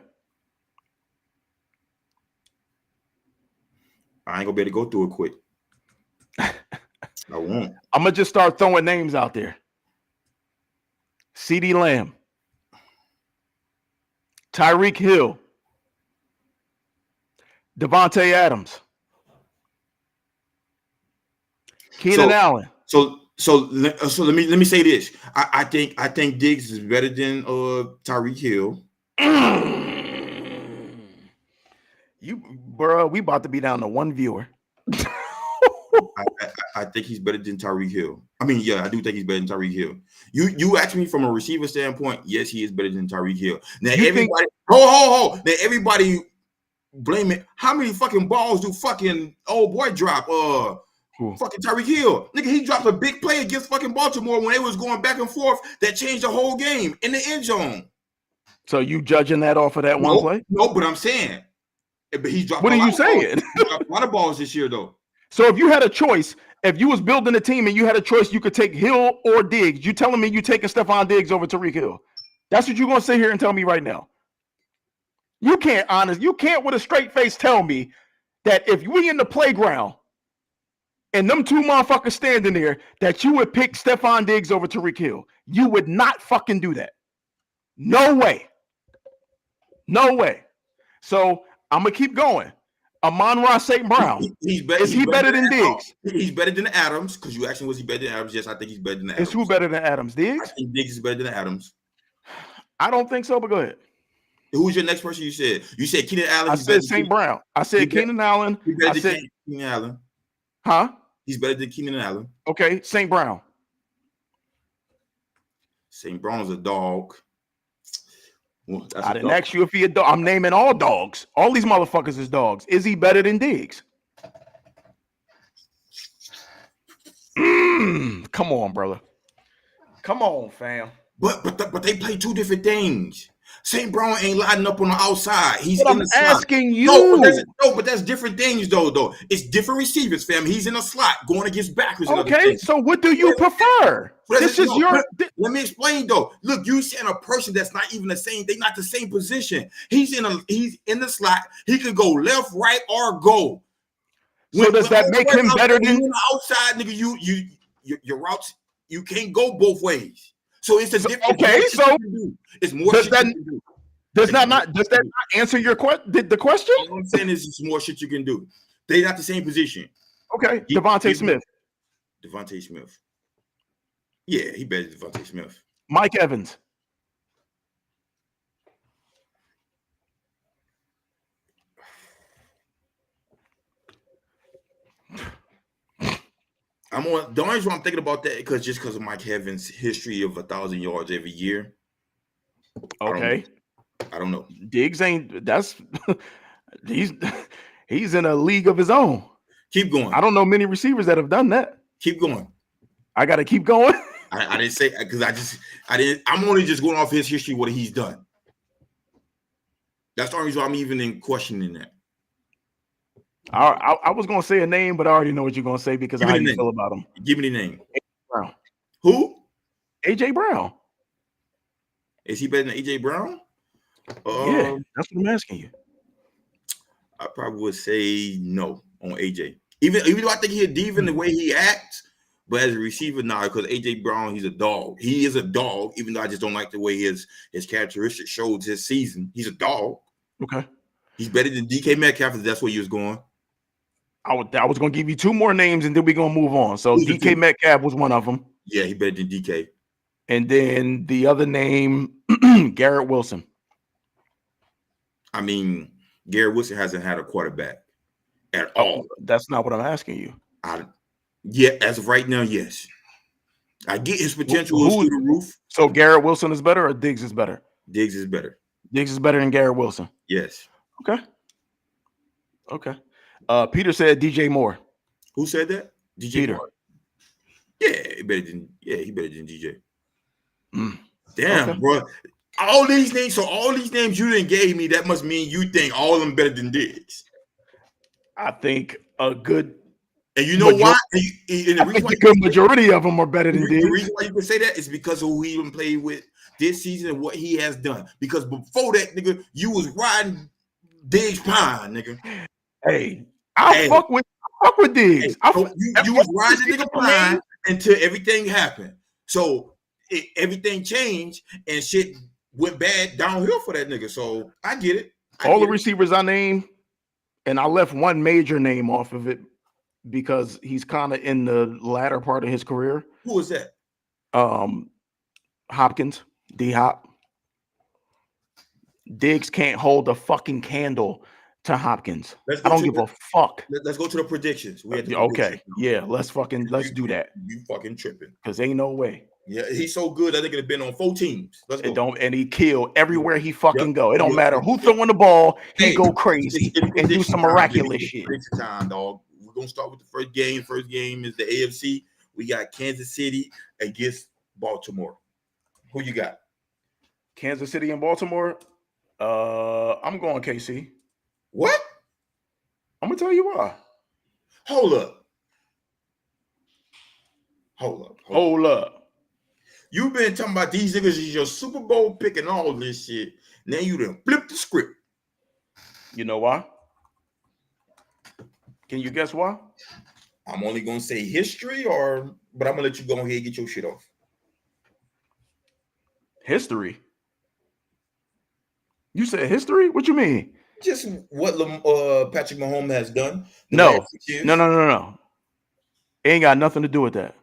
I ain't gonna be able to go through it quick. I won't. I'm gonna just start throwing names out there. CeeDee Lamb, Tyreek Hill, Devontae Adams, Keenan Allen. So let me say this. I think Diggs is better than Tyreek Hill. We about to be down to 1 viewer. I think he's better than Tyreek Hill. I mean, yeah, I do think he's better than Tyreek Hill. You asked me from a receiver standpoint. Yes, he is better than Tyreek Hill. Now everybody blame it. How many fucking balls do fucking old boy drop? Fucking Tyreek Hill. Nigga, he dropped a big play against fucking Baltimore when they was going back and forth that changed the whole game in the end zone. So you judging that off of that one play? No, but I'm saying. But he's dropped. What are you saying? A lot of balls this year, though. So if you had a choice, if you was building a team and you had a choice, you could take Hill or Diggs. You telling me you taking Stephon Diggs over Tyreek Hill? That's what you're gonna sit here and tell me right now. You can't with a straight face tell me that if we in the playground and them two motherfuckers standing there, that you would pick Stephon Diggs over Tyreek Hill. You would not fucking do that. No way. No way. So I'm gonna keep going. Amon-Ra St. Brown. Is he better than Diggs? He's better than Adams, because you asked me, was he better than Adams? Yes, I think he's better than Adams. Is who better than Adams? Diggs? I think Diggs is better than Adams. I don't think so, but go ahead. Who's your next person you said? You said Keenan Allen. I said St. Brown. I said Keenan Allen. I said Keenan Allen. Huh? He's better than Keenan Allen. Okay, St. Brown. St. Brown's a dog. Well, I didn't ask you if he a dog. I'm naming all dogs. All these motherfuckers is dogs. Is he better than Diggs? Come on, brother. Come on, fam. But they play two different things. St. Brown ain't lining up on the outside. He's but in I'm the asking slot. you. But that's different things, though. It's different receivers, fam. He's in a slot going against backers. Okay, so what do you prefer? This is your. Let me explain, though. Look, you saying a person that's not even the same. They're not the same position. He's in the slot. He can go left, right, or go. So does that make him better than the outside, nigga? Your routes. You can't go both ways. So it's a different. Okay, so it's more. Does that not answer your the question? All I'm saying is it's more shit you can do. They're not the same position. Okay, Devontae Smith. Devontae Smith. Yeah, he better than Devontae Smith. Mike Evans. The only reason I'm thinking about that because of Mike Evans' history of 1,000 yards every year. Okay. I don't know. Diggs ain't. That's he's in a league of his own. Keep going. I don't know many receivers that have done that. Keep going. I got to keep going. I didn't say because I'm only just going off his history, what he's done. That's the only reason I'm even in questioning that. I was gonna say a name, but I already know what you're gonna say because of how you feel about him. Give me the name. AJ Brown. Who? AJ Brown. Is he better than AJ Brown? Yeah, that's what I'm asking you. I probably would say no on AJ. Even though I think he's a diva in the way he acts, but as a receiver now, because AJ Brown, he's a dog. He is a dog, even though I just don't like the way his characteristics showed this season. He's a dog. Okay. He's better than DK Metcalf, if that's where you was going. I was going to give you two more names, and then we're going to move on. So DK Metcalf was one of them. Yeah, he better than DK. And then the other name, Garrett Wilson. I mean, Garrett Wilson hasn't had a quarterback at all. That's not what I'm asking you. As of right now, yes. I get his potential is through the roof. So Garrett Wilson is better or Diggs is better? Diggs is better. Diggs is better than Garrett Wilson. Yes. Okay. Peter said DJ Moore. Who said that? DJ Peter. Moore. Yeah, he better than DJ. Damn, bro. All these names you didn't gave me, that must mean you think all of them better than Diggs. I think a good. And you know why? The good majority of them are better than Diggs. The reason why you can say that is because of who he even played with this season and what he has done. Because before that, nigga, you was riding Diggs' pine, nigga. Hey, I fuck with Diggs. You was riding nigga pine until everything happened. So everything changed and shit went bad downhill for that nigga. So I get it. All the receivers I named, and I left one major name off of it because he's kind of in the latter part of his career. Who was that? Hopkins, D-Hop. Diggs can't hold a fucking candle to Hopkins. I don't give a fuck. Let's go to the predictions. Okay. Yeah, let's do that. You fucking tripping. Because ain't no way. Yeah, he's so good that they could have been on 4 teams. Let's go. And he killed everywhere he fucking go. It don't matter who throwing the ball, he go crazy and do some miraculous shit. Prediction time, dog. We're gonna start with the first game. First game is the AFC. We got Kansas City against Baltimore. Who you got? Kansas City and Baltimore. I'm going KC. What? I'm gonna tell you why. Hold up. You've been talking about these niggas is your Super Bowl pick and all this shit. Now you done flip the script. You know why? Can you guess why? I'm only gonna say history, but I'm gonna let you go ahead and get your shit off. History. You said history? What you mean? Just what Patrick Mahomes has done the No. last 6 years. No. It ain't got nothing to do with that.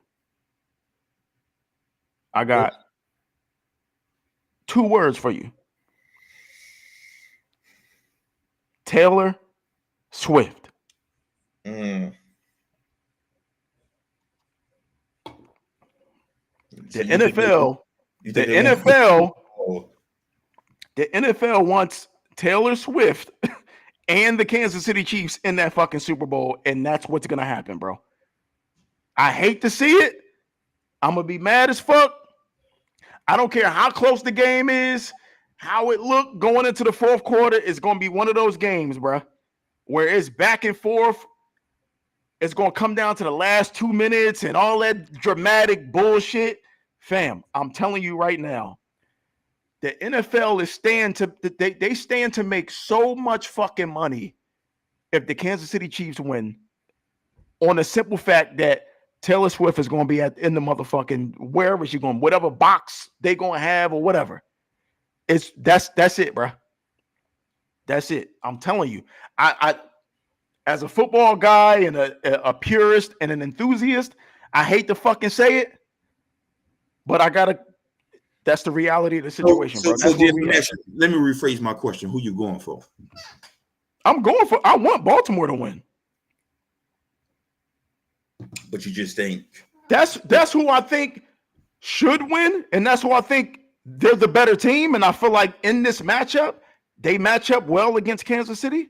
I got 2 words for you. Taylor Swift. Mm. The NFL wants Taylor Swift and the Kansas City Chiefs in that fucking Super Bowl, and that's what's gonna happen, bro. I hate to see it. I'm gonna be mad as fuck. I don't care how close the game is, how it looked going into the fourth quarter. It's gonna be one of those games, bro, where it's back and forth. It's gonna come down to the last 2 minutes and all that dramatic bullshit. Fam, I'm telling you right now, the NFL is stand to make so much fucking money if the Kansas City Chiefs win, on the simple fact that Taylor Swift is going to be in the motherfucking wherever she's going, whatever box they going to have or whatever. That's it, bro. That's it. I'm telling you. I as a football guy and a purist and an enthusiast, I hate to fucking say it, but I gotta. That's the reality of the situation, bro. Let me rephrase my question. Who you going for? I want Baltimore to win. But you just think that's who I think should win, and that's who I think they're the better team. And I feel like in this matchup, they match up well against Kansas City.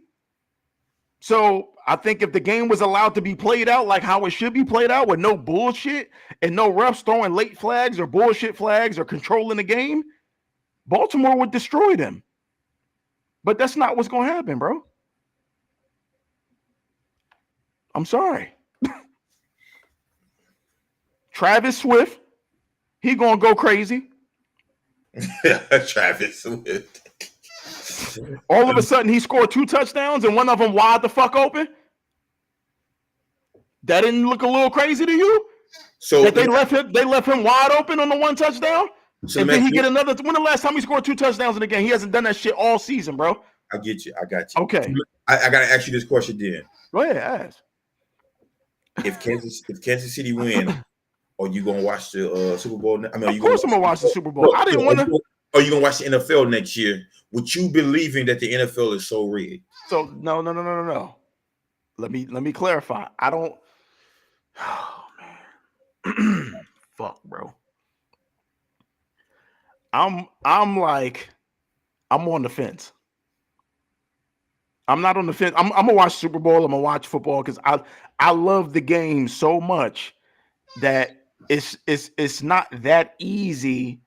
So I think if the game was allowed to be played out like how it should be played out, with no bullshit and no refs throwing late flags or bullshit flags or controlling the game, Baltimore would destroy them. But that's not what's going to happen, bro. I'm sorry. Travis Swift, he going to go crazy. Travis Swift. All of a sudden, he scored 2 touchdowns and one of them wide the fuck open. That didn't look a little crazy to you? So that they left him wide open on the 1 touchdown, and then he get another. When the last time he scored 2 touchdowns in the game? He hasn't done that shit all season, bro. I get you. I got you. Okay. I got to ask you this question then. Go ahead, ask. If Kansas City win, are you gonna watch the Super Bowl? I mean, of course I'm gonna watch the Super Bowl. I didn't want to. Are you gonna watch the NFL next year? With you believing that the NFL is so rigged? So no. Let me clarify. I don't. Oh man, fuck, bro. I'm on the fence. I'm not on the fence. I'm gonna watch Super Bowl. I'm gonna watch football because I love the game so much that it's not that easy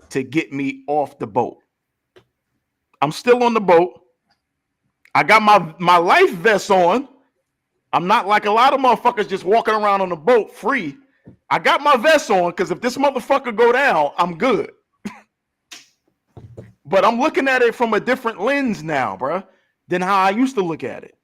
to get me off the boat. I'm still on the boat. I got my life vest on. I'm not like a lot of motherfuckers just walking around on the boat free. I got my vest on because if this motherfucker go down, I'm good. But I'm looking at it from a different lens now, bro, than how I used to look at it.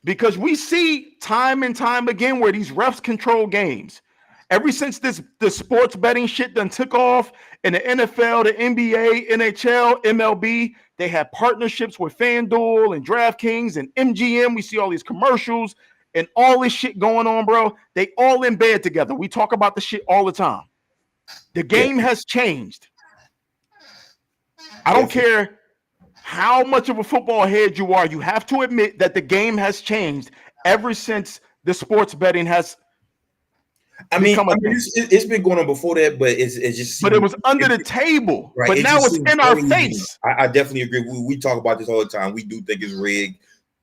Because we see time and time again where these refs control games. Ever since the sports betting shit done took off in the NFL, the NBA, NHL, MLB, they have partnerships with FanDuel and DraftKings and MGM. We see all these commercials and all this shit going on, bro. They all in bed together. We talk about the shit all the time. The game has changed. I don't care how much of a football head you are. You have to admit that the game has changed ever since the sports betting has. It's been going on before that, but it's just. But it was under the table. Right? But now it's in our face. I definitely agree. We talk about this all the time. We do think it's rigged.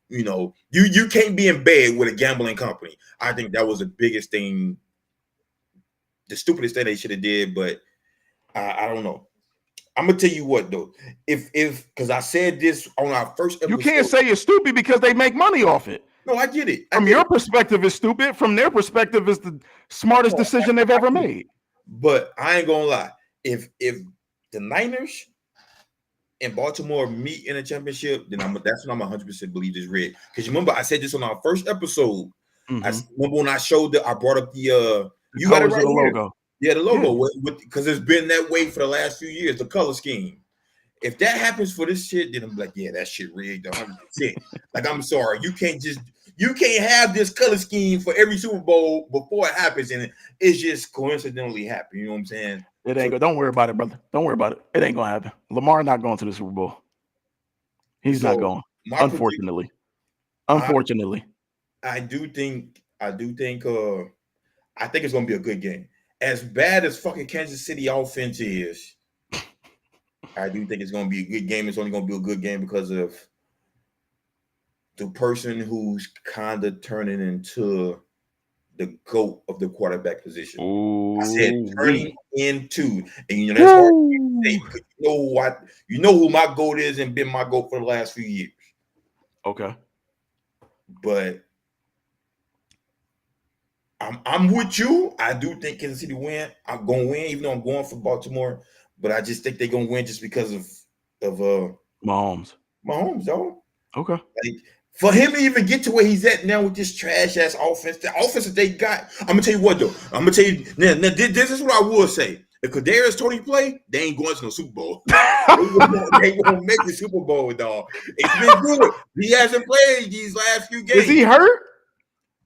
You know, you can't be in bed with a gambling company. I think that was the biggest thing, the stupidest thing they should have did. But I don't know. I'm gonna tell you what though. If because I said this on our first episode, you can't say it's stupid because they make money off it. No, I get it. From your perspective, it's stupid. From their perspective, it's the smartest decision they've ever made. But I ain't gonna lie. If the Niners and Baltimore meet in a championship, then that's when I'm 100% believe this red. Because you remember I said this on our first episode. I remember when I showed that I brought up the you got it colors right of the here. logo. Yeah, the logo because it's been that way for the last few years. The color scheme. If that happens for this shit, then I'm like, yeah, that shit rigged 100%. Like, I'm sorry, you can't have this color scheme for every Super Bowl before it happens, and it's just coincidentally happen. You know what I'm saying? It ain't go. Don't worry about it, brother. Don't worry about it. It ain't gonna happen. Lamar not going to the Super Bowl. He's not going. Unfortunately. I do think I think it's gonna be a good game. As bad as fucking Kansas City offense is, I do think it's gonna be a good game. It's only gonna be a good game because of the person who's kind of turning into the GOAT of the quarterback position. Ooh, I said turning into, and that's hard to say because you know who my GOAT is and been my GOAT for the last few years. Okay. But I'm with you. I do think Kansas City win. I'm gonna win, even though I'm going for Baltimore. But I just think they're gonna win just because of Mahomes, though. Okay. Like, for him to even get to where he's at now with this trash ass offense, the offense that they got. I'm gonna tell you what though. I'm gonna tell you now. This is what I will say. If Kadarius Toney play, they ain't going to no Super Bowl. they won't make the Super Bowl, dog. It's been good. He hasn't played these last few games. Is he hurt?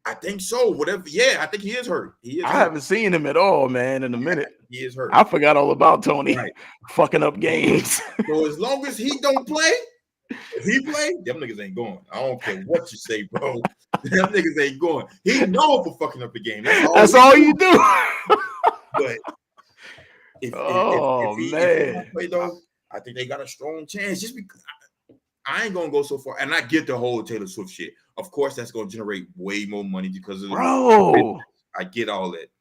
I think so. Whatever. Yeah, I think he is hurt. I haven't seen him at all, man. In a minute, he is hurt. I forgot all about Toney fucking up games. So as long as he don't play, if he play, them niggas ain't going. I don't care what you say, bro. Them niggas ain't going. He known for fucking up the game. That's all you do. But if he play though, I think they got a strong chance. Just because I ain't gonna go so far, and I get the whole Taylor Swift shit. Of course, that's gonna generate way more money because of bro. I get all that.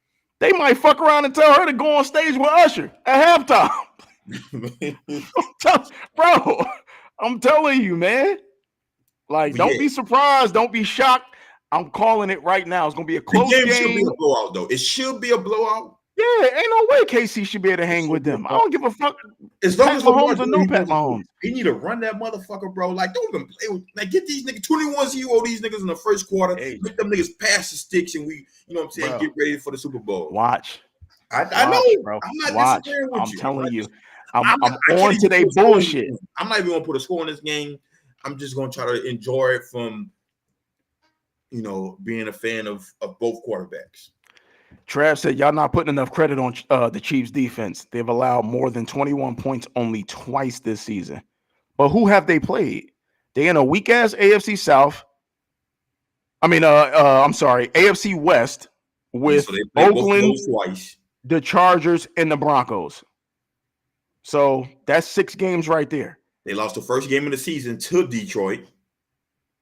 They might fuck around and tell her to go on stage with Usher at halftime. Bro, I'm telling you, man. Like, don't be surprised. Don't be shocked. I'm calling it right now. It's gonna be a close game. Should be a blowout, though. It should be a blowout. Yeah, ain't no way KC should be able to hang with them. I don't give a fuck. As long as Mahomes or no Pat Mahomes, he need to run that motherfucker, bro. Like, don't even play with. Like, get these niggas 21-0 these niggas in the first quarter. Make them niggas pass the sticks, and we, you know what I'm saying, get ready for the Super Bowl. Watch. I know, bro. I'm not disagreeing with you. I'm telling you, I'm on to their bullshit. I'm not even gonna put a score in this game. I'm just gonna try to enjoy it from, being a fan of both quarterbacks. Trav said, y'all not putting enough credit on the Chiefs defense. They've allowed more than 21 points only twice this season. But who have they played? They in a weak-ass AFC South. AFC West with Oakland, twice. The Chargers, and the Broncos. So that's 6 games right there. They lost the first game of the season to Detroit.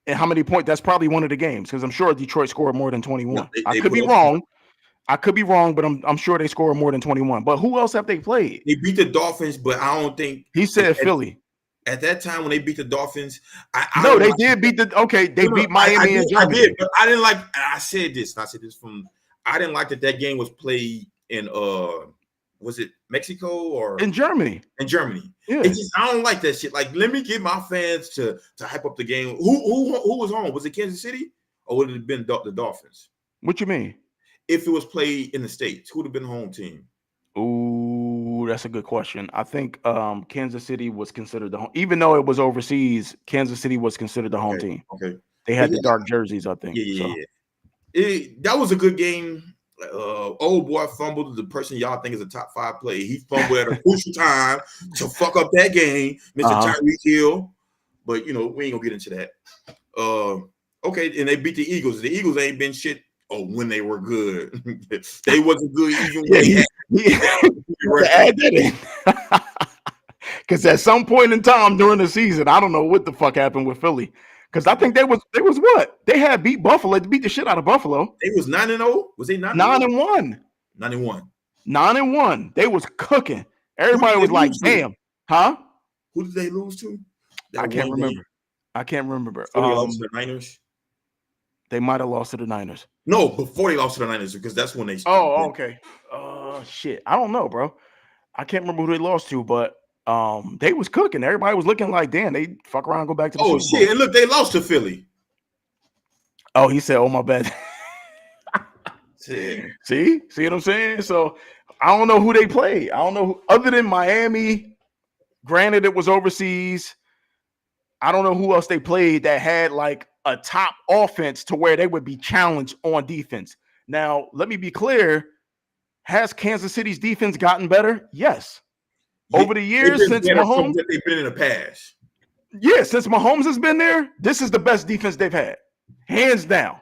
And how many points? That's probably one of the games because I'm sure Detroit scored more than 21. No, I could be wrong. I could be wrong, but I'm sure they scored more than 21. But who else have they played? They beat the Dolphins, but I don't think he said Philly. At that time when they beat the Dolphins, they did beat they beat Miami and Germany. I did, but I didn't like. I said this I didn't like that game was played in was it Mexico or in Germany? In Germany. Yeah. It's just, I don't like that shit. Like, let me get my fans to hype up the game. Who was home? Was it Kansas City or would it have been the Dolphins? What you mean? If it was played in the States, who would have been the home team? Ooh, that's a good question. I think Kansas City was considered the home. Even though it was overseas, Kansas City was considered the home team. Okay. They had the dark jerseys, I think. Yeah. That was a good game. Old boy fumbled. The person y'all think is a top 5 player. He fumbled at a crucial time to fuck up that game, Mr. Tyreek Hill. But, we ain't going to get into that. Okay, and they beat the Eagles. The Eagles ain't been shit. Oh, when they were good. They wasn't good even when they add that in. Because at some point in time during the season, I don't know what the fuck happened with Philly. Because I think they was what? They had beat Buffalo. They beat the shit out of Buffalo. They was 9-0. Was they 9-1? 9-1. 9-1. They was cooking. Everybody was like, damn. Huh? Who did they lose to? I can't remember. I can't remember. They lost to the Niners. They might have lost to the Niners. No, before they lost to the Niners, because that's when they. Oh, okay. Shit. I don't know, bro. I can't remember who they lost to, but They was cooking. Everybody was looking like, damn, they fuck around and go back to the Oh Super Bowl. shit! And look, they lost to Philly. Oh, he said, "Oh my bad." Shit. See what I'm saying? So I don't know who they played. I don't know other than Miami. Granted, it was overseas. I don't know who else they played that had like a top offense to where they would be challenged on defense. Now, let me be clear. Has Kansas City's defense gotten better? Yes. Over the years since Mahomes, they've been in the past. Yeah, since Mahomes has been there, this is the best defense they've had. Hands down.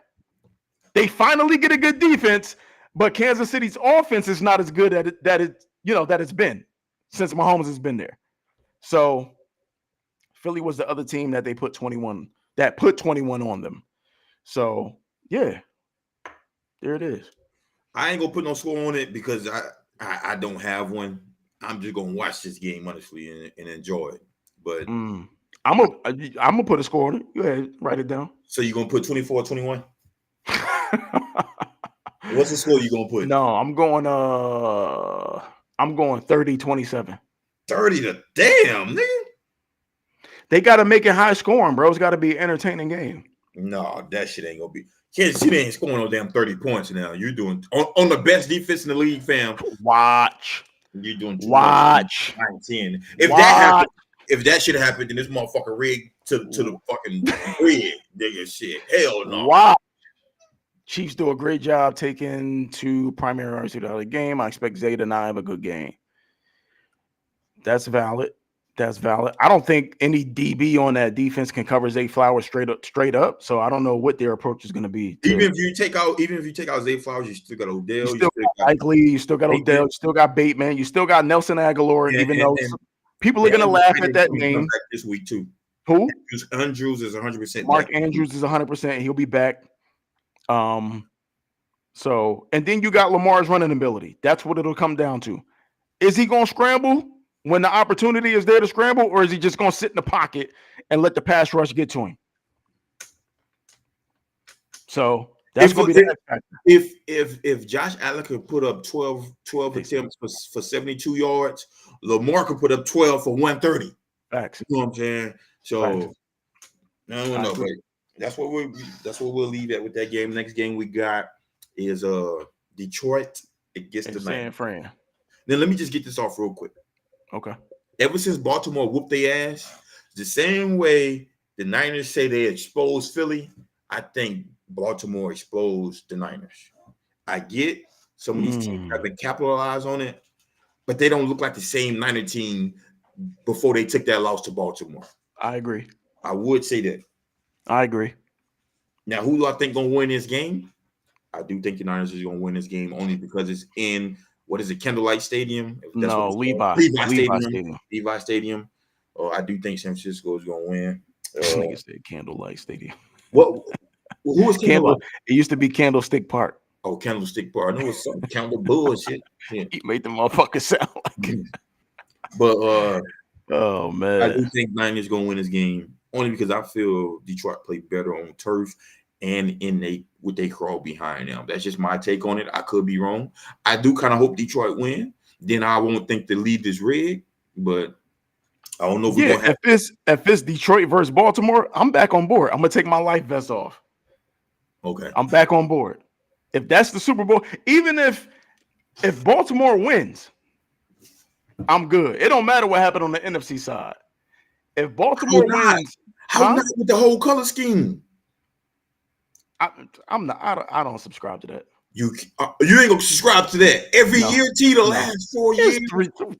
They finally get a good defense, but Kansas City's offense is not as good that it's been since Mahomes has been there. So Philly was the other team that put 21 on them. So yeah, there it is. I ain't gonna put no score on it because I don't have one. I'm just gonna watch this game honestly and enjoy it. But I'm gonna put a score on it. Go ahead, write it down. So you're gonna put 24-21? What's the score you gonna put? No, I'm going 30-27. 30 to damn, nigga. They got to make it high scoring, bro. It's got to be an entertaining game. No, that shit ain't gonna be. Kansas City ain't scoring no damn 30 points now. You're doing on the best defense in the league, fam. Watch. You're doing 9-10. If that happened, if that shit happened, then this motherfucker rigged to the fucking rig, nigga. Shit, hell no. Wow. Chiefs do a great job taking two primary runners through the other game. I expect Zay to have a good game. That's valid. I don't think any DB on that defense can cover Zay Flowers straight up. So I don't know what their approach is going to be. Even if you take out Zay Flowers, you still got Odell. You still got Likely. You still got Odell. You still got Bateman. You still got Nelson Aguilar. Even though people are going to laugh at that name this week too. Who? Andrews is 100%. Mark Andrews is 100%. He'll be back. So and then you got Lamar's running ability. That's what it'll come down to. Is he going to scramble when the opportunity is there to scramble, or is he just going to sit in the pocket and let the pass rush get to him? So that's going to be the next factor. If Josh Allen could put up 12 attempts for 72 yards, Lamar could put up 12 for 130. Facts. You know what I'm saying? So Facts. I don't know, but that's what we'll leave at with that game. Next game we got is Detroit against the San Fran. Then let me just get this off real quick. Okay. Ever since Baltimore whooped their ass, the same way the Niners say they exposed Philly, I think Baltimore exposed the Niners. I get some of these teams haven't capitalized on it, but they don't look like the same Niner team before they took that loss to Baltimore. I agree. I would say that. I agree. Now, who do I think gonna win this game? I do think the Niners is gonna win this game only because it's in Candlelight Stadium? No, Levi Stadium. Oh, I do think San Francisco is gonna win. Nigga said Candlelight Stadium. What? Who was Candlelight? It used to be Candlestick Park. Oh, Candlestick Park. I know it's some Candle bullshit. Yeah. He made the motherfucker sound like it. But oh man, I do think Niners gonna win this game only because I feel Detroit played better on turf and with they crawl behind them. That's just my take on it. I could be wrong. I do kind of hope Detroit win. Then I won't think the lead is rigged, but I don't know if we're gonna have if it's Detroit versus Baltimore, I'm back on board. I'm gonna take my life vest off. Okay. I'm back on board. If that's the Super Bowl, even if Baltimore wins, I'm good. It don't matter what happened on the NFC side. If Baltimore wins, how not with the whole color scheme? I'm not. I don't subscribe to that. You ain't gonna subscribe to that every year. The last 4 years,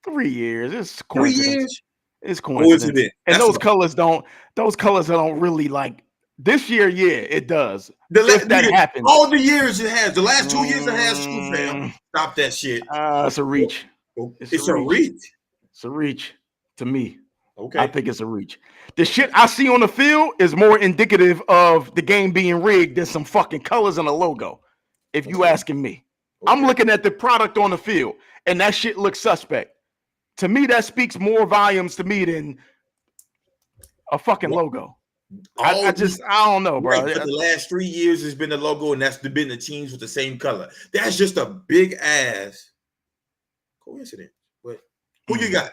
3 years. It's 3 years. It's coincidence. And those colors don't really like. This year, yeah, it does. That happens. All the years it has. The last 2 years it has. Fam. Stop that shit. It's a reach. It's a reach. It's a reach to me. Okay. I think it's a reach. The shit I see on the field is more indicative of the game being rigged than some fucking colors and a logo. If you asking me, I'm looking at the product on the field, and that shit looks suspect. To me, that speaks more volumes to me than a fucking logo. I don't know, bro. Right, for the last 3 years, it's been the logo, and that's been the teams with the same color. That's just a big ass coincidence. But who you got?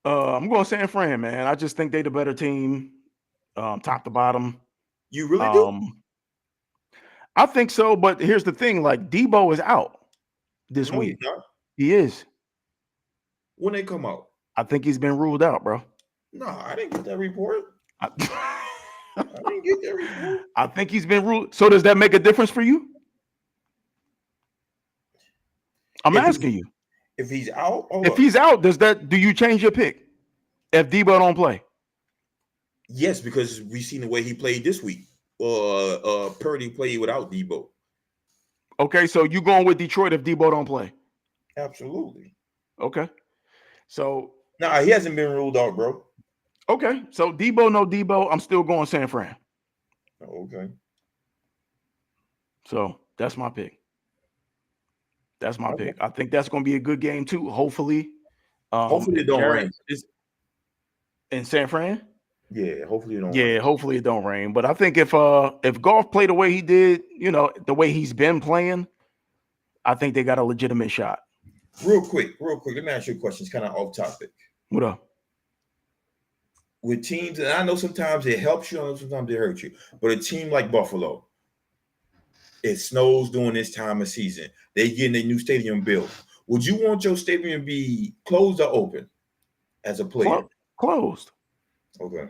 I'm going San Fran, man. I just think they the better team, top to bottom. You really do? I think so, but here's the thing: like Debo is out this No, he's week. not. He is. When they come out? I think he's been ruled out, bro. No, I didn't get that report. I, I didn't get that report. I think he's been ruled. So does that make a difference for you? I'm asking you. If he's out, If he's out, do you change your pick if Debo don't play? Yes, because we've seen the way he played this week. Purdy played without Debo. Okay, so you going with Detroit if Debo don't play? Absolutely. Okay. So nah, he hasn't been ruled out, bro. Okay, so Debo, no Debo, I'm still going San Fran. Okay. So that's my pick. That's my pick. I think that's going to be a good game too. Hopefully, hopefully it don't rain in San Fran. Yeah, hopefully it don't. rain. Hopefully it don't rain. But I think if Goff played the way he did, the way he's been playing, I think they got a legitimate shot. Real quick. Let me ask you a question. It's kind of off topic. What up? With teams, and I know sometimes it helps you, I know sometimes it hurts you. But a team like Buffalo, it snows during this time of season. They getting a new stadium built. Would you want your stadium to be closed or open as a player? Closed. Okay.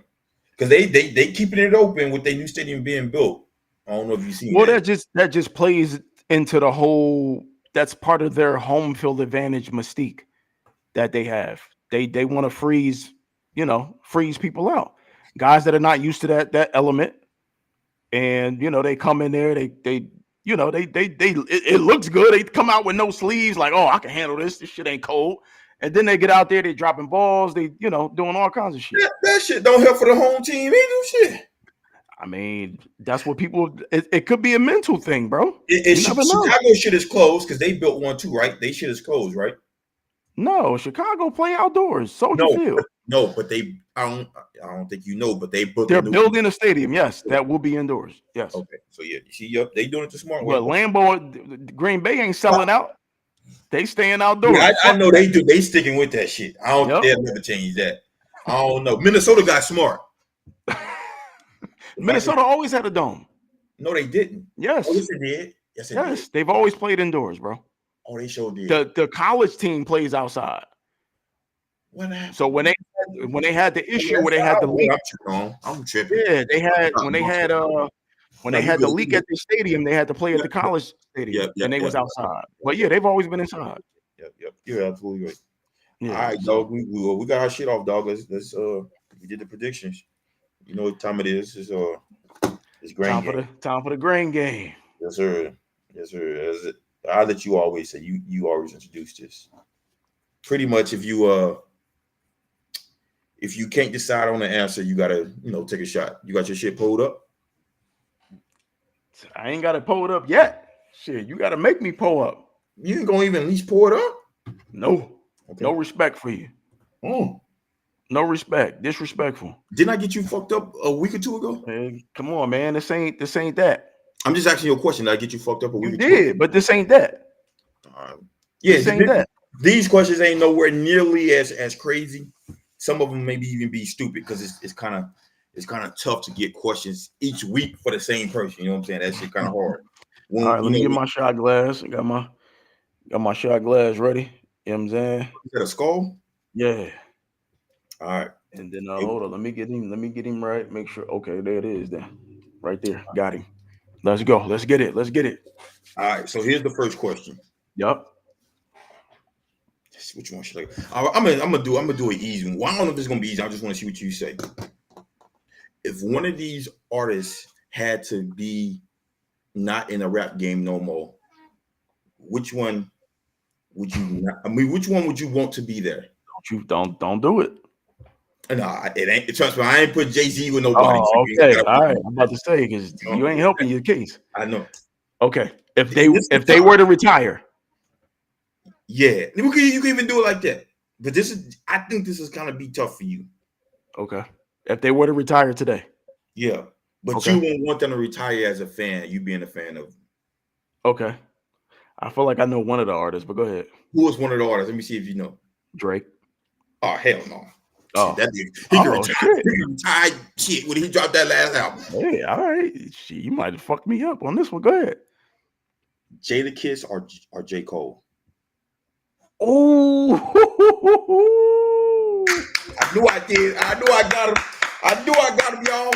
Because they keeping it open with their new stadium being built. I don't know if you've seen that. That just plays into the whole. That's part of their home field advantage mystique that they have. They want to freeze people out. Guys that are not used to that element, and they come in there. It looks good. They come out with no sleeves, like, oh, I can handle this. This shit ain't cold. And then they get out there, they dropping balls, they doing all kinds of shit. That shit don't help for the home team either. Shit. I mean, that's what people. It could be a mental thing, bro. Chicago shit is closed because they built one too, right? They shit is closed, right? No, Chicago play outdoors, Soldier Field. No, but I don't think but they're building a stadium. Yes, that will be indoors. Yes. Okay, so yeah, you see, they doing it the smart way. But Lambeau, Green Bay ain't selling out. They staying outdoors. Yeah, I know they do. They sticking with that shit. They'll never change that. I don't know. Minnesota got smart. Minnesota always had a dome. No, they didn't. Yes. Oh, yes, they did. Yes, they did. They've always played indoors, bro. Oh, they sure did. The college team plays outside. What happened? So when they had the issue where they had the leak, I'm tripping. Yeah, they had when they had the leak at the stadium, they had to play at the college stadium, and they was outside. But yeah, they've always been inside. Yep. You're absolutely right. Yeah, all right, dog. We got our shit off, dog. Let's we did the predictions. You know what time it is? It's grain game. Time for the grain game. Yes, sir. I let you always say you always introduce this. Pretty much, if you can't decide on the answer, you gotta take a shot. You got your shit pulled up? I ain't got it pulled up yet. Shit, you gotta make me pull up. You ain't gonna even at least pull it up? No. Okay. No respect for you. No respect. Disrespectful. Didn't I get you fucked up a week or two ago? Hey, come on, man. This ain't that. I'm just asking you a question. Did I get you fucked up a week or two ago? But this ain't that. This ain't that. These questions ain't nowhere nearly as crazy. Some of them maybe even be stupid because it's kind of tough to get questions each week for the same person. You know what I'm saying? That shit kind of hard. All right, let me get my shot glass. I got my shot glass ready. You know what I'm saying? Is that a skull? Yeah. All right. And then hold on. Let me get him right. Make sure. Okay, there it is. Then, right there. Got him. Let's go. Let's get it. All right. So here's the first question. Yep. Which one should I'm gonna do an easy one. Well, I don't know if it's gonna be easy. I just want to see what you say. If one of these artists had to be not in a rap game no more, which one would you not? I mean, which one would you want to be there? Don't do it. No, it ain't. Trust me, I ain't put Jay-Z with nobody. Oh, okay. All right. I'm about to say because you ain't helping your case. I know. Okay. If they were to retire. Yeah, you can even do it like that. But I think this is kind of be tough for you. Okay. If they were to retire today. Yeah. But you won't want them to retire as a fan, you being a fan of them. Okay. I feel like I know one of the artists, but go ahead. Who is one of the artists? Let me see if you know. Drake. Oh, hell no. Oh, That nigga, he oh could shit. retire shit when he dropped that last album. Hey, all right. Shit, you might have fucked me up on this one. Go ahead. Jadakiss or J. Cole? Oh, I knew I did. I knew I got him. I knew I got him, y'all.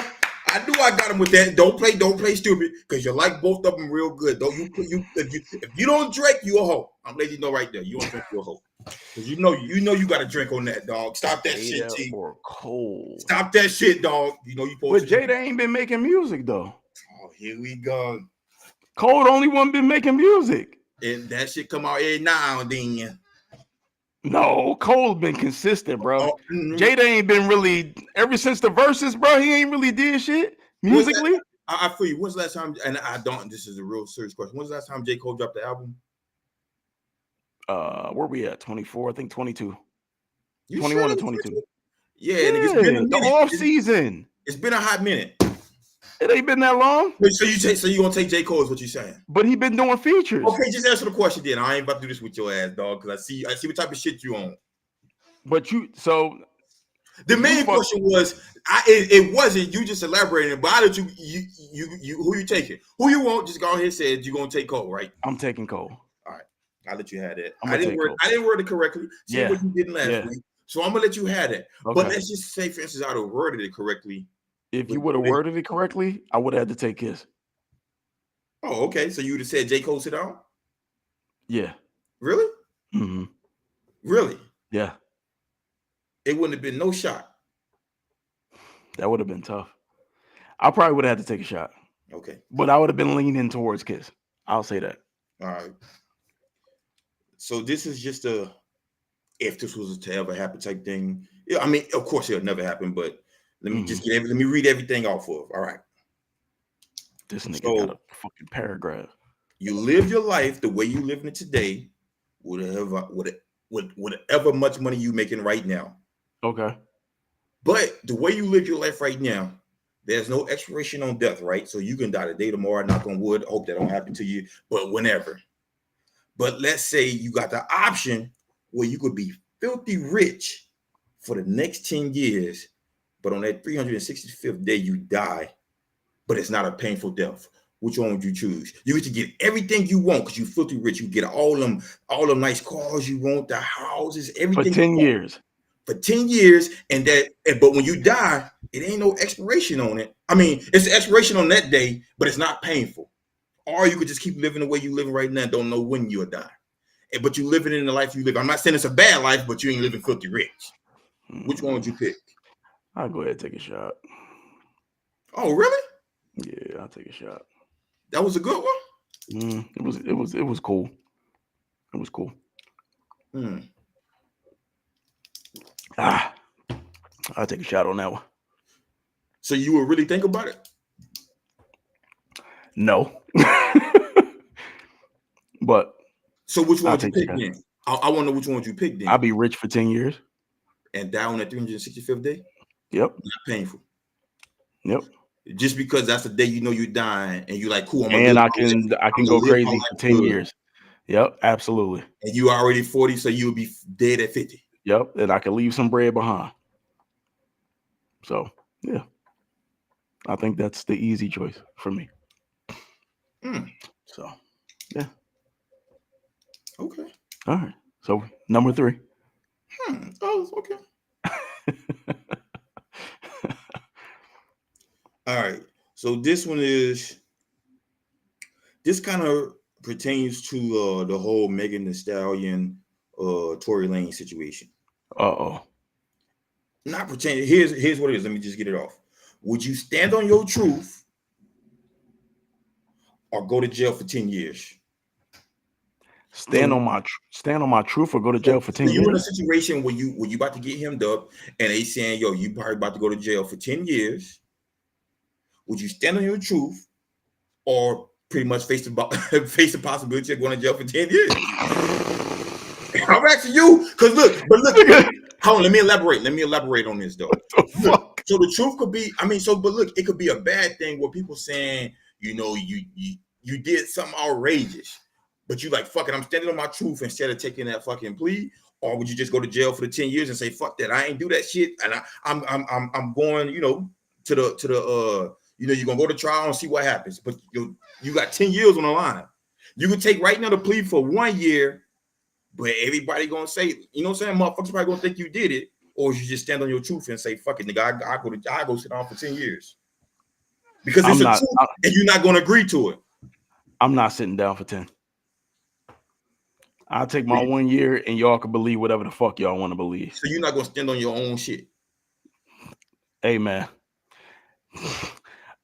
I knew I got him with that. Don't play stupid, because you like both of them real good. Don't if you don't drink, you a hoe. I'm letting you know right there. You don't drink, you a hoe. Because you know you got to drink on that, dog. Stop that shit, Jada T. or Cole. Stop that shit, dog. You know you supposed But to. Jada ain't been making music though. Oh, here we go. Cole the only one been making music. And that shit come out every now and then. No, Cole been consistent, bro. Oh, Jada ain't been really ever since the verses, bro. He ain't really did shit musically. I feel you. When's the last time? And I don't. This is a real serious question. When's the last time J. Cole dropped the album? Where we at? 24, I think 22. You 21 sure? to 22. Yeah, it's been a minute. The off season. It's been a hot minute. It ain't been that long. So you gonna take J. Cole is what you saying? But he been doing features. Okay, just answer the question then. I ain't about to do this with your ass, dog, because I see what type of shit you on. But the main question was it wasn't you just elaborating, but I let you who you taking? Who you want? Just go ahead and say you're gonna take Cole, right? I'm taking Cole. All right. I'll let you have that. I didn't word it correctly. See what you did last week. So I'm gonna let you have that. Okay. But let's just say, for instance, I'd have worded it correctly. If you would have worded it correctly, I would have had to take his. Oh, okay. So you would have said J. Cole sit down? Yeah. Really? Mm-hmm. Really? Yeah. It wouldn't have been no shot. That would have been tough. I probably would have had to take a shot. Okay. But I would have been leaning towards Kiss. I'll say that. All right. So this is just if this was to ever happen type thing. Yeah, I mean, of course it'll never happen, but let me just let me read everything off of. All right. This nigga got a fucking paragraph. You live your life the way you living it today, whatever much money you making right now. Okay. But the way you live your life right now, there's no expiration on death, right? So you can die today, tomorrow, knock on wood. Hope that don't happen to you, but whenever. But let's say you got the option where you could be filthy rich for the next 10 years, but on that 365th day you die, but it's not a painful death. Which one would you choose? You get to get everything you want because you filthy rich. You get all them nice cars you want, the houses, everything. For 10 years. For 10 years, but when you die, it ain't no expiration on it. I mean, it's an expiration on that day, but it's not painful. Or you could just keep living the way you living right now and don't know when you'll die. But you living in the life you live. I'm not saying it's a bad life, but you ain't living filthy rich. Which one would you pick? I'll go ahead and take a shot. Oh, really? Yeah, I'll take a shot. That was a good one? It was cool. It was cool. I'll take a shot on that one. So you would really think about it? No. But so which one would you pick then? I want to know which one would you pick then. I'll be rich for 10 years. And die on that 365th day? Yep. Not painful. Yep. Just because that's the day you know you're dying and you're like, cool, and I can go crazy for 10 years. Yep, absolutely. And you already 40, so you'll be dead at 50. Yep, and I can leave some bread behind. So, yeah. I think that's the easy choice for me. So, yeah. Okay. All right. So, number 3. Oh, okay. All right. So this kind of pertains to the whole Megan Thee Stallion, Tory Lanez situation. Not pertaining. Here's what it is. Let me just get it off. Would you stand on your truth or go to jail for 10 years? Stand on my truth or go to jail for 10 years? You're in a situation where you about to get hemmed up and they saying, yo, you probably about to go to jail for 10 years. Would you stand on your truth or pretty much face the possibility of going to jail for 10 years? I'm asking you, because look, hold on, let me elaborate on this though. Look, so the truth could be, but look, it could be a bad thing where people saying, you know, you did something outrageous, but you like, fuck it, I'm standing on my truth instead of taking that fucking plea. or would you just go to jail for the 10 years and say, fuck that, I ain't do that shit, and I'm going, to the you're gonna go to trial and see what happens, but you got 10 years on the line. You could take right now the plea for 1 year, but everybody gonna say, you know what I'm saying, motherfuckers probably gonna think you did it, or you just stand on your truth and say, fuck it, nigga, I go sit down for 10 years. Because it's truth, and you're not gonna agree to it. I'm not sitting down for 10. I'll take my 1 year and y'all can believe whatever the fuck y'all want to believe. So you're not gonna stand on your own shit. Hey man.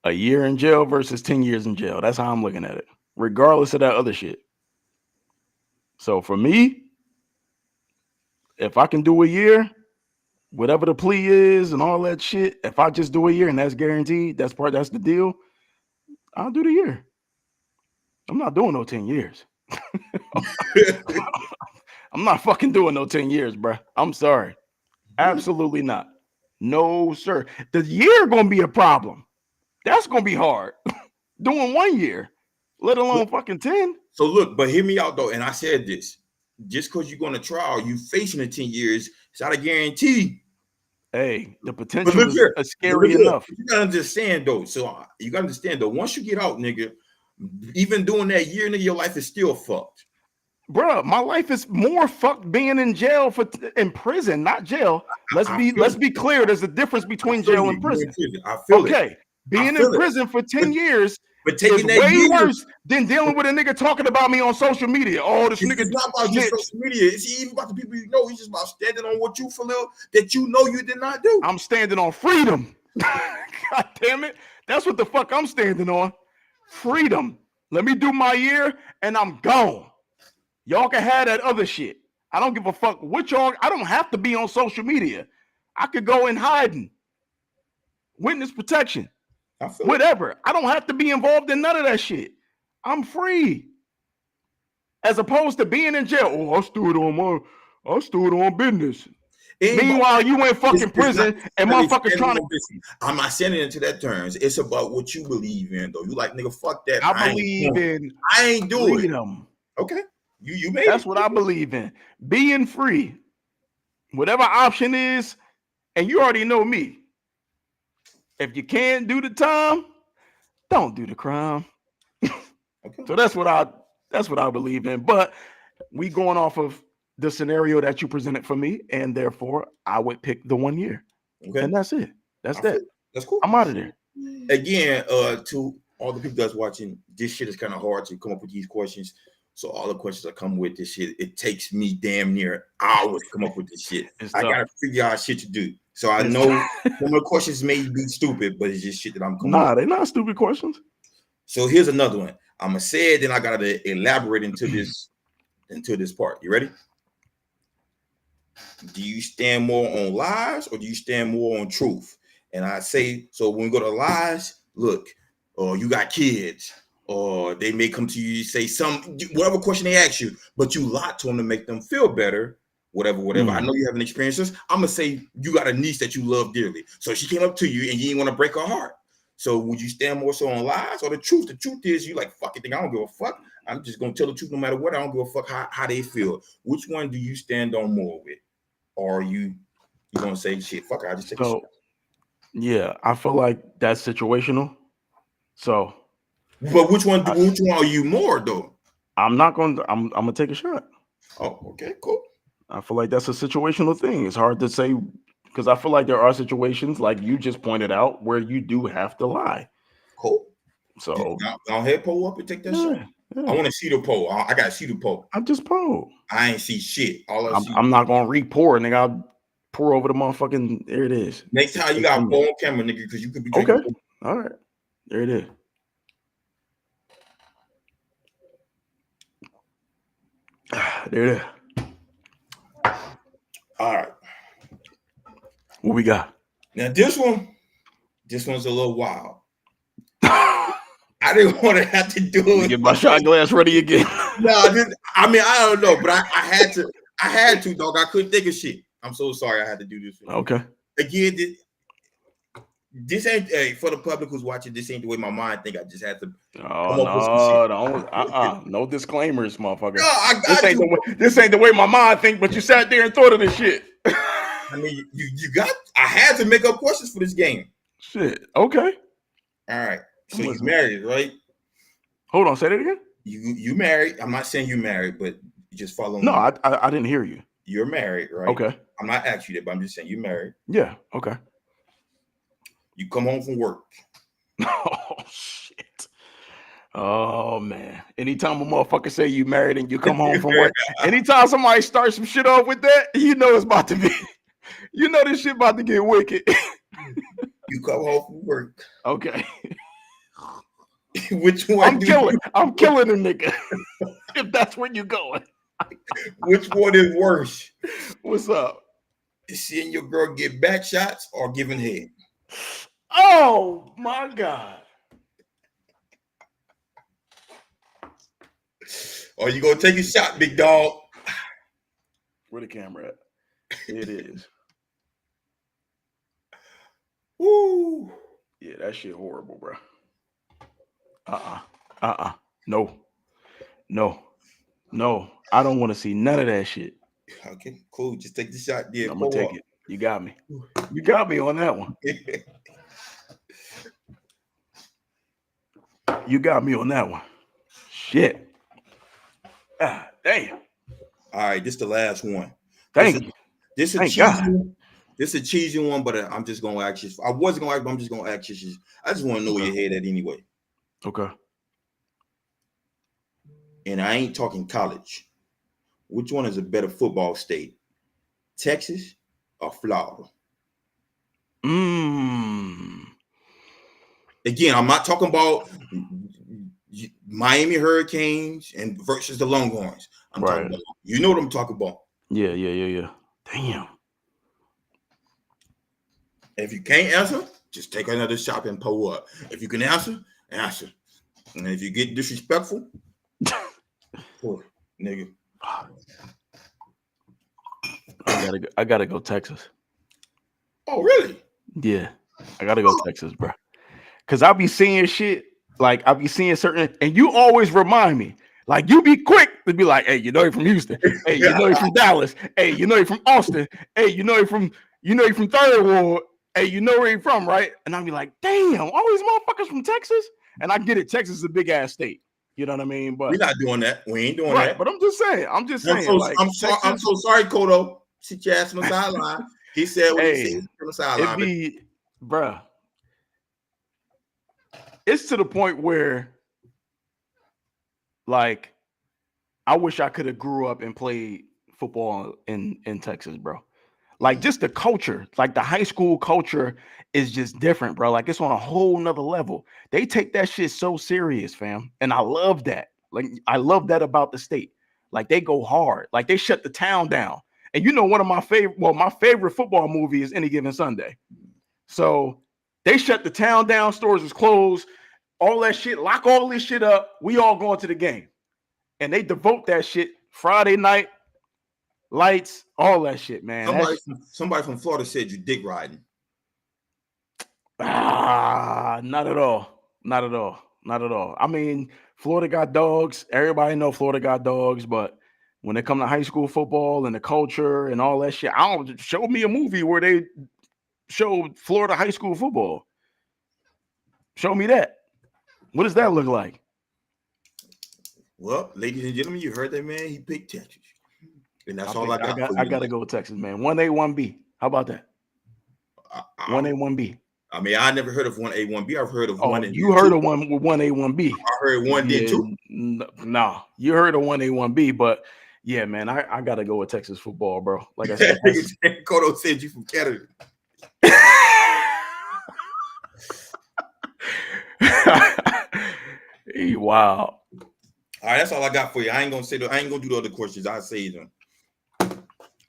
A year in jail versus 10 years in jail. That's how I'm looking at it, regardless of that other shit. So for me, if I can do a year, whatever the plea is and all that shit, if I just do a year and that's guaranteed, that's the deal, I'll do the year. I'm not doing no 10 years. I'm not fucking doing no 10 years, bro. I'm sorry. Absolutely not. No, sir. The year gonna be a problem. That's gonna be hard. Doing 1 year, let alone fucking 10. So look, but hear me out though, and I said this. Just because you're going to trial, you facing the 10 years, it's not a guarantee. Hey, the potential is scary enough. You gotta understand though. So you gotta understand though. Once you get out, nigga, even doing that year, nigga, your life is still fucked. Bro, my life is more fucked being in jail in prison, not jail. Let's be clear. There's a difference between jail and prison. I feel it. Okay, being in prison for 10 years. But taking is way worse than dealing with a nigga talking about me on social media. Oh, this nigga. It's not about just social media. It's even about the people you know. It's just about standing on what you feel that you know you did not do. I'm standing on freedom. God damn it. That's what the fuck I'm standing on. Freedom. Let me do my year and I'm gone. Y'all can have that other shit. I don't give a fuck what y'all. I don't have to be on social media. I could go in hiding. Witness protection. Whatever. I don't have to be involved in none of that shit. I'm free. As opposed to being in jail. Oh, I stood on business. Meanwhile, you in fucking prison and motherfuckers trying to. I'm not sending it to that terms. It's about what you believe in, though. You like, nigga, fuck that. I believe in. I ain't doing freedom. Okay. You made That's what I believe in. Being free. Whatever option is, and you already know me. If you can't do the time, don't do the crime. Okay. So that's what I believe in. But we going off of the scenario that you presented for me, and therefore I would pick the 1 year. Okay. And that's it. That's cool. I'm out of there. Again, to all the people that's watching, this shit is kind of hard to come up with these questions. So all the questions that come with this shit, it takes me damn near hours to come up with this shit. I gotta figure out shit to do. So I know some of the questions may be stupid, but it's just shit that I'm coming up with. They're not stupid questions. So here's another one. I'm gonna say it, then I gotta elaborate into this part. You ready? Do you stand more on lies or do you stand more on truth? And I say, so when we go to lies, look, you got kids. Or they may come to you, say whatever question they ask you, but you lie to them to make them feel better, whatever. I know you haven't experienced this. I'm gonna say you got a niece that you love dearly. So she came up to you and you didn't want to break her heart. So would you stand more so on lies or the truth? The truth is you like, fuck it, I don't give a fuck. I'm just gonna tell the truth no matter what. I don't give a fuck how they feel. Which one do you stand on more with? Or you gonna say shit, fuck it, I just take shit. Yeah, I feel like that's situational. So but which one are you more though? I'm gonna take a shot. Oh, okay, cool. I feel like that's a situational thing. It's hard to say because I feel like there are situations like you just pointed out where you do have to lie. Cool. So go ahead, pull up and take that shot. Yeah. I want to see the poll. I gotta see the poll. I just polled. I ain't see shit. I'm not gonna re-pour, nigga. I'll pour over the motherfucking. There it is. Next time you got poll on camera, nigga, because you could be okay. All right, there it is. There it is. All right. What we got? Now this one's a little wild. I didn't want to have to do it. Get my shot glass ready again. No, I don't know, but I had to, dog. I couldn't think of shit. I'm so sorry I had to do this. Okay. Again, This ain't for the public who's watching. This ain't the way my mind think. I just had to Oh come up with some shit. no, no disclaimers, motherfucker. No, I This got ain't to. the way. This ain't the way my mind think. But you sat there and thought of this shit. I mean, you got. I had to make up questions for this game. Shit. Okay. All right. So I'm you listening. married, right? Hold on. Say that again. You married. I'm not saying you married, but you just following. No, I didn't hear you. You're married, right? Okay. I'm not asking you that, but I'm just saying you married. Yeah. Okay. You come home from work. Oh shit. Oh man. Anytime a motherfucker say you married and you come home from work, anytime somebody starts some shit off with that, you know it's about to be. You know this shit about to get wicked. You come home from work. Okay. Which one? I'm killing a nigga. If that's where you going. Which one is worse? What's up? Seeing your girl get back shots or giving head? Oh my God. Or you gonna take a shot, big dog? Where the camera at? It is. Woo. Yeah, that shit horrible, bro. No. I don't want to see none of that shit. Okay, cool. Just take the shot, dear. I'm gonna take it. You got me. You got me on that one. You got me on that one. Shit. Ah, damn. All right, this is the last one. Thank you. This is a Thank cheesy God. one. This is a cheesy one, but I'm just gonna ask you. I wasn't gonna ask, but I'm just gonna ask you. I just want to know where your head at anyway. Okay. And I ain't talking college. Which one is a better football state? Texas or Florida? Again, I'm not talking about Miami Hurricanes and versus the Longhorns. I'm talking about, you know what I'm talking about. Yeah. Damn. If you can't answer, just take another shot and pull up. If you can answer, answer. And if you get disrespectful, nigga. I gotta go Texas. Oh, really? Yeah. I gotta go Texas, bro. Cause I'll be seeing shit, like I'll be seeing certain, and you always remind me, like you be quick to be like, hey, you know you from Houston, hey, you know you from Dallas, hey, you know you from Austin, hey, you know you from Third Ward, hey, you know where you from, right? And I'll be like, damn, all these motherfuckers from Texas. And I get it, Texas is a big ass state. You know what I mean? But we're not doing that. We ain't doing right, that. but I'm just saying. I'm so sorry, Kodo. Sit your ass on the sideline. He said what he said on the sideline. Bruh. It's to the point where, like, I wish I could have grew up and played football in Texas, bro. Like, just the culture, like the high school culture is just different, bro. Like, it's on a whole nother level. They take that shit so serious, fam. And I love that. Like, I love that about the state. Like, they go hard. Like, they shut the town down. And you know, one of my favorite football movie is Any Given Sunday. So they shut the town down, stores was closed, all that shit, lock all this shit up. We all going to the game. And they devote that shit Friday night, lights, all that shit, man. Somebody from Florida said you dick riding. Not at all. I mean, Florida got dogs. Everybody know Florida got dogs, but when it comes to high school football and the culture and all that shit, I don't show me a movie where they showed Florida high school football. Show me that. What does that look like? Well, ladies and gentlemen, you heard that man. He picked Texas. And that's all I got. I got to go with Texas, man. 1A, 1B. How about that? 1A, 1B. I mean, I never heard of 1A, 1B. I've heard of one. And you heard of one with 1A, 1B. I heard one, then two. No, you heard of 1A, 1B, but yeah, man, I got to go with Texas football, bro. Like I said, Kodo said you from Canada. Wow. All right, that's all I got for you. I ain't gonna do the other questions. I'll say them.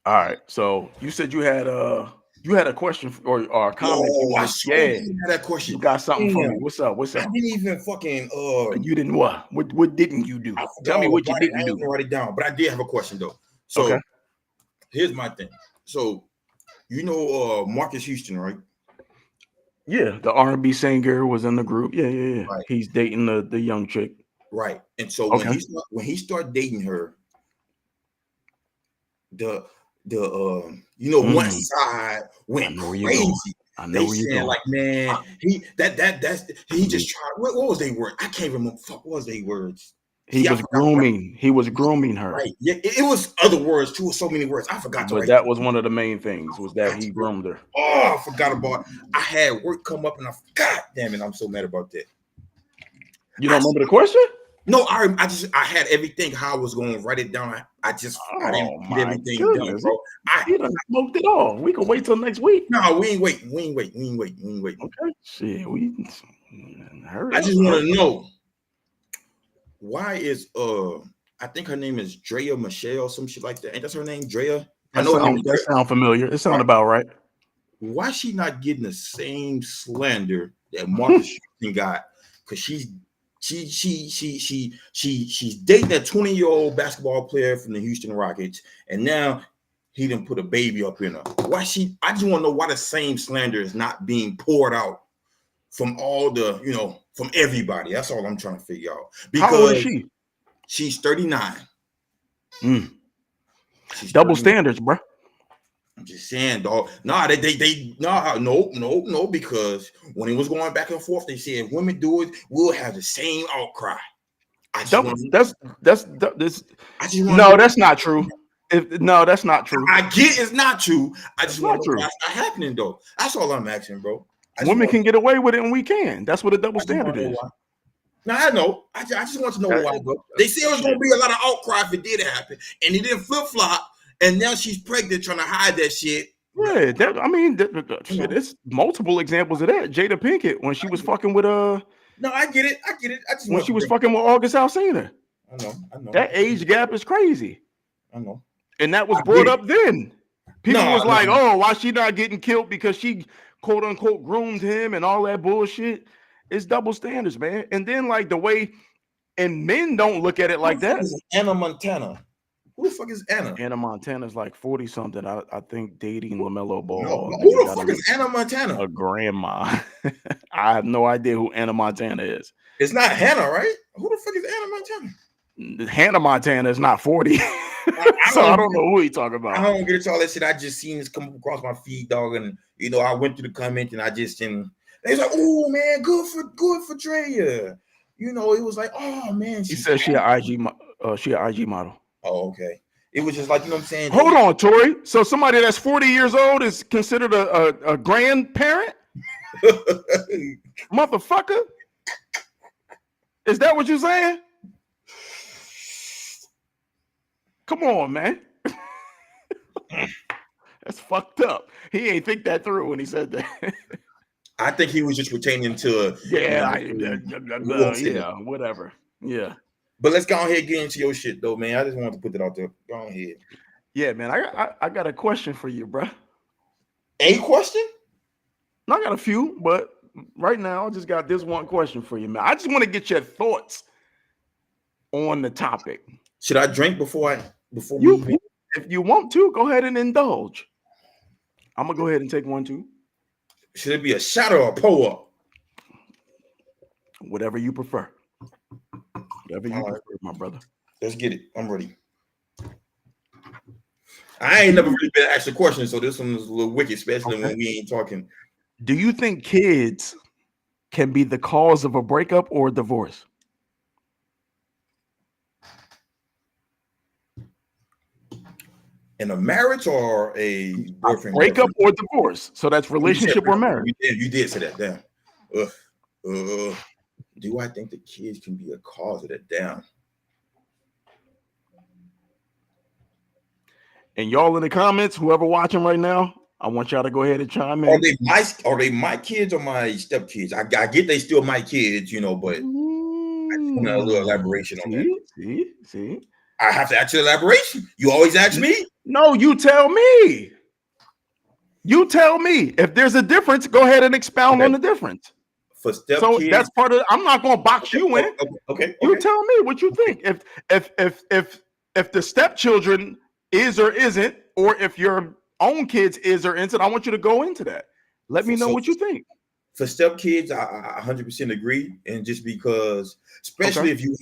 All right. So you said you had a question or a comment. I had that question. You got something for me. What's up? I didn't even fucking you didn't what? What didn't you do? Tell me what you didn't do. I didn't write it down, but I did have a question though. So here's my thing. So you know Marcus Houston, right? Yeah, the R&B singer was in the group. Yeah. Right. He's dating the young chick. Right. And so Okay. when he started dating her, the one side I went know where you're going. crazy. I know They where you're saying going. like, man, he just tried. What was they word? I can't remember. Fuck, what was they words? He was grooming. He was grooming her. Right. Yeah, it was other words too. So many words. I forgot to But write. that was one of the main things, was that he groomed her. Oh, I forgot about it. I had work come up and I forgot. Damn it, I'm so mad about that. You don't remember the question? No, I had everything how I was going to write it down. I didn't get everything done, bro. He done smoked it all. We can wait till next week. No, we ain't waiting. Okay. Shit, hurry I up. just want to know, why is I think her name is Draya Michele, some shit like that. Ain't that her name, Draya? That sound familiar. It sound about right. Why she not getting the same slander that Marcus Houston got? Because she's dating a 20-year-old basketball player from the Houston Rockets, and now he done put a baby up in her. I just want to know why the same slander is not being poured out from all the, from everybody. That's all I'm trying to figure out. Because how old is she? She's 39. She's double 39. Standards, bro. I'm just saying, dog. No, because when it was going back and forth, they said if women do it, we'll have the same outcry. That's not true. That's not true. I get it's not true. I just want to know why it's not happening, though. That's all I'm asking, bro. Women can get away with it, and we can. That's what a double standard is. No, I know. I just want to know why, bro. They said it was going to be a lot of outcry if it did happen, and it didn't flip flop. And now she's pregnant, trying to hide that shit. Yeah, there's multiple examples of that. Jada Pinkett, when she was fucking with No, I get it. When she was fucking with August Alsina. I know. That age gap is crazy. I know. And that was brought up then. People was like, oh, why she not getting killed because she quote unquote groomed him and all that bullshit. It's double standards, man. And then like the way, and men don't look at it like that. Anna Montana. Who the fuck is Anna? Anna Montana's like 40 something. I think dating LaMelo Ball. No, who the fuck is Anna Montana? A grandma. I have no idea who Anna Montana is. It's not Hannah, right? Who the fuck is Anna Montana? Hannah Montana is not 40. So I don't know who he talking about. I don't get into all that shit. I just seen this come across my feed, dog, and I went through the comment and I just they was like, oh man, good for Draya. It was like, oh man. He said she an IG model. Oh, okay. It was just like, you know what I'm saying? Hold on, Tori. So somebody that's 40 years old is considered a grandparent? Motherfucker? Is that what you're saying? Come on, man. That's fucked up. He ain't think that through when he said that. I think he was just pertaining to whatever. Yeah. But let's go ahead and get into your shit, though, man. I just wanted to put that out there. Go ahead. Yeah, man. I got a question for you, bro. A question? No, I got a few, but right now I just got this one question for you, man. I just want to get your thoughts on the topic. Should I drink before if you want to, go ahead and indulge. I'm gonna go ahead and take one too. Should it be a shot or a pour-up? Whatever you prefer. Whatever you prefer, my brother. Let's get it. I'm ready. I ain't never really been asked a question, so this one is a little wicked, especially when we ain't talking. Do you think kids can be the cause of a breakup or a divorce? In a marriage or a boyfriend? Breakup or divorce. So that's relationship or marriage. You did say that. Damn. Do I think the kids can be a cause of that? Damn. And y'all in the comments, whoever watching right now, I want y'all to go ahead and chime in. Are they my kids or my stepkids? I get they still my kids, but I just want a little elaboration on that. See. I have to ask you elaboration. You always ask me. No, you tell me. You tell me. If there's a difference, go ahead and expound on the difference. For stepkids, so that's part of. I'm not going to box you in. Okay. You tell me what you think. If the stepchildren is or isn't, or if your own kids is or isn't, I want you to go into that. Let me know what you think. for stepkids, I 100% agree, and just because, especially if you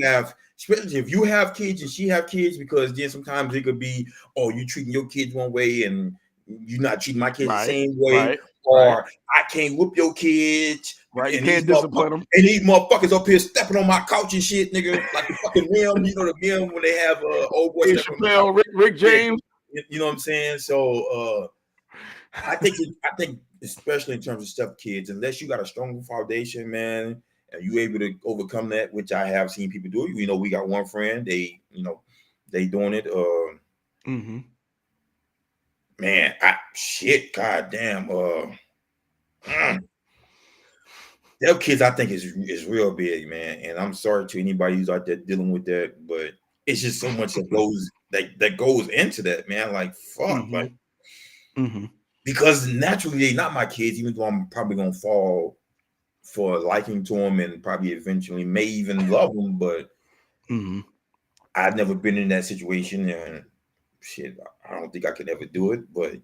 have kids and she have kids, because then sometimes it could be, oh, you treating your kids one way and you're not treating my kids the same way, or I can't whoop your kids, right? You can't discipline them, and these motherfuckers up here stepping on my couch and shit, nigga, like the fucking meme, you know, the meme when they have old boy stepping on the couch. Rick James, you know what I'm saying? So I think especially in terms of stepkids, unless you got a strong foundation, man, and you able to overcome that, which I have seen people do. You know, we got one friend, they doing it. Man, goddamn. Their kids, I think, is real big, man. And I'm sorry to anybody who's out there dealing with that, but it's just so much that goes into that, man. Like, fuck, like. Because naturally they're not my kids, even though I'm probably gonna fall for liking to them and probably eventually may even love them, but I've never been in that situation, and shit, I don't think I could ever do it. But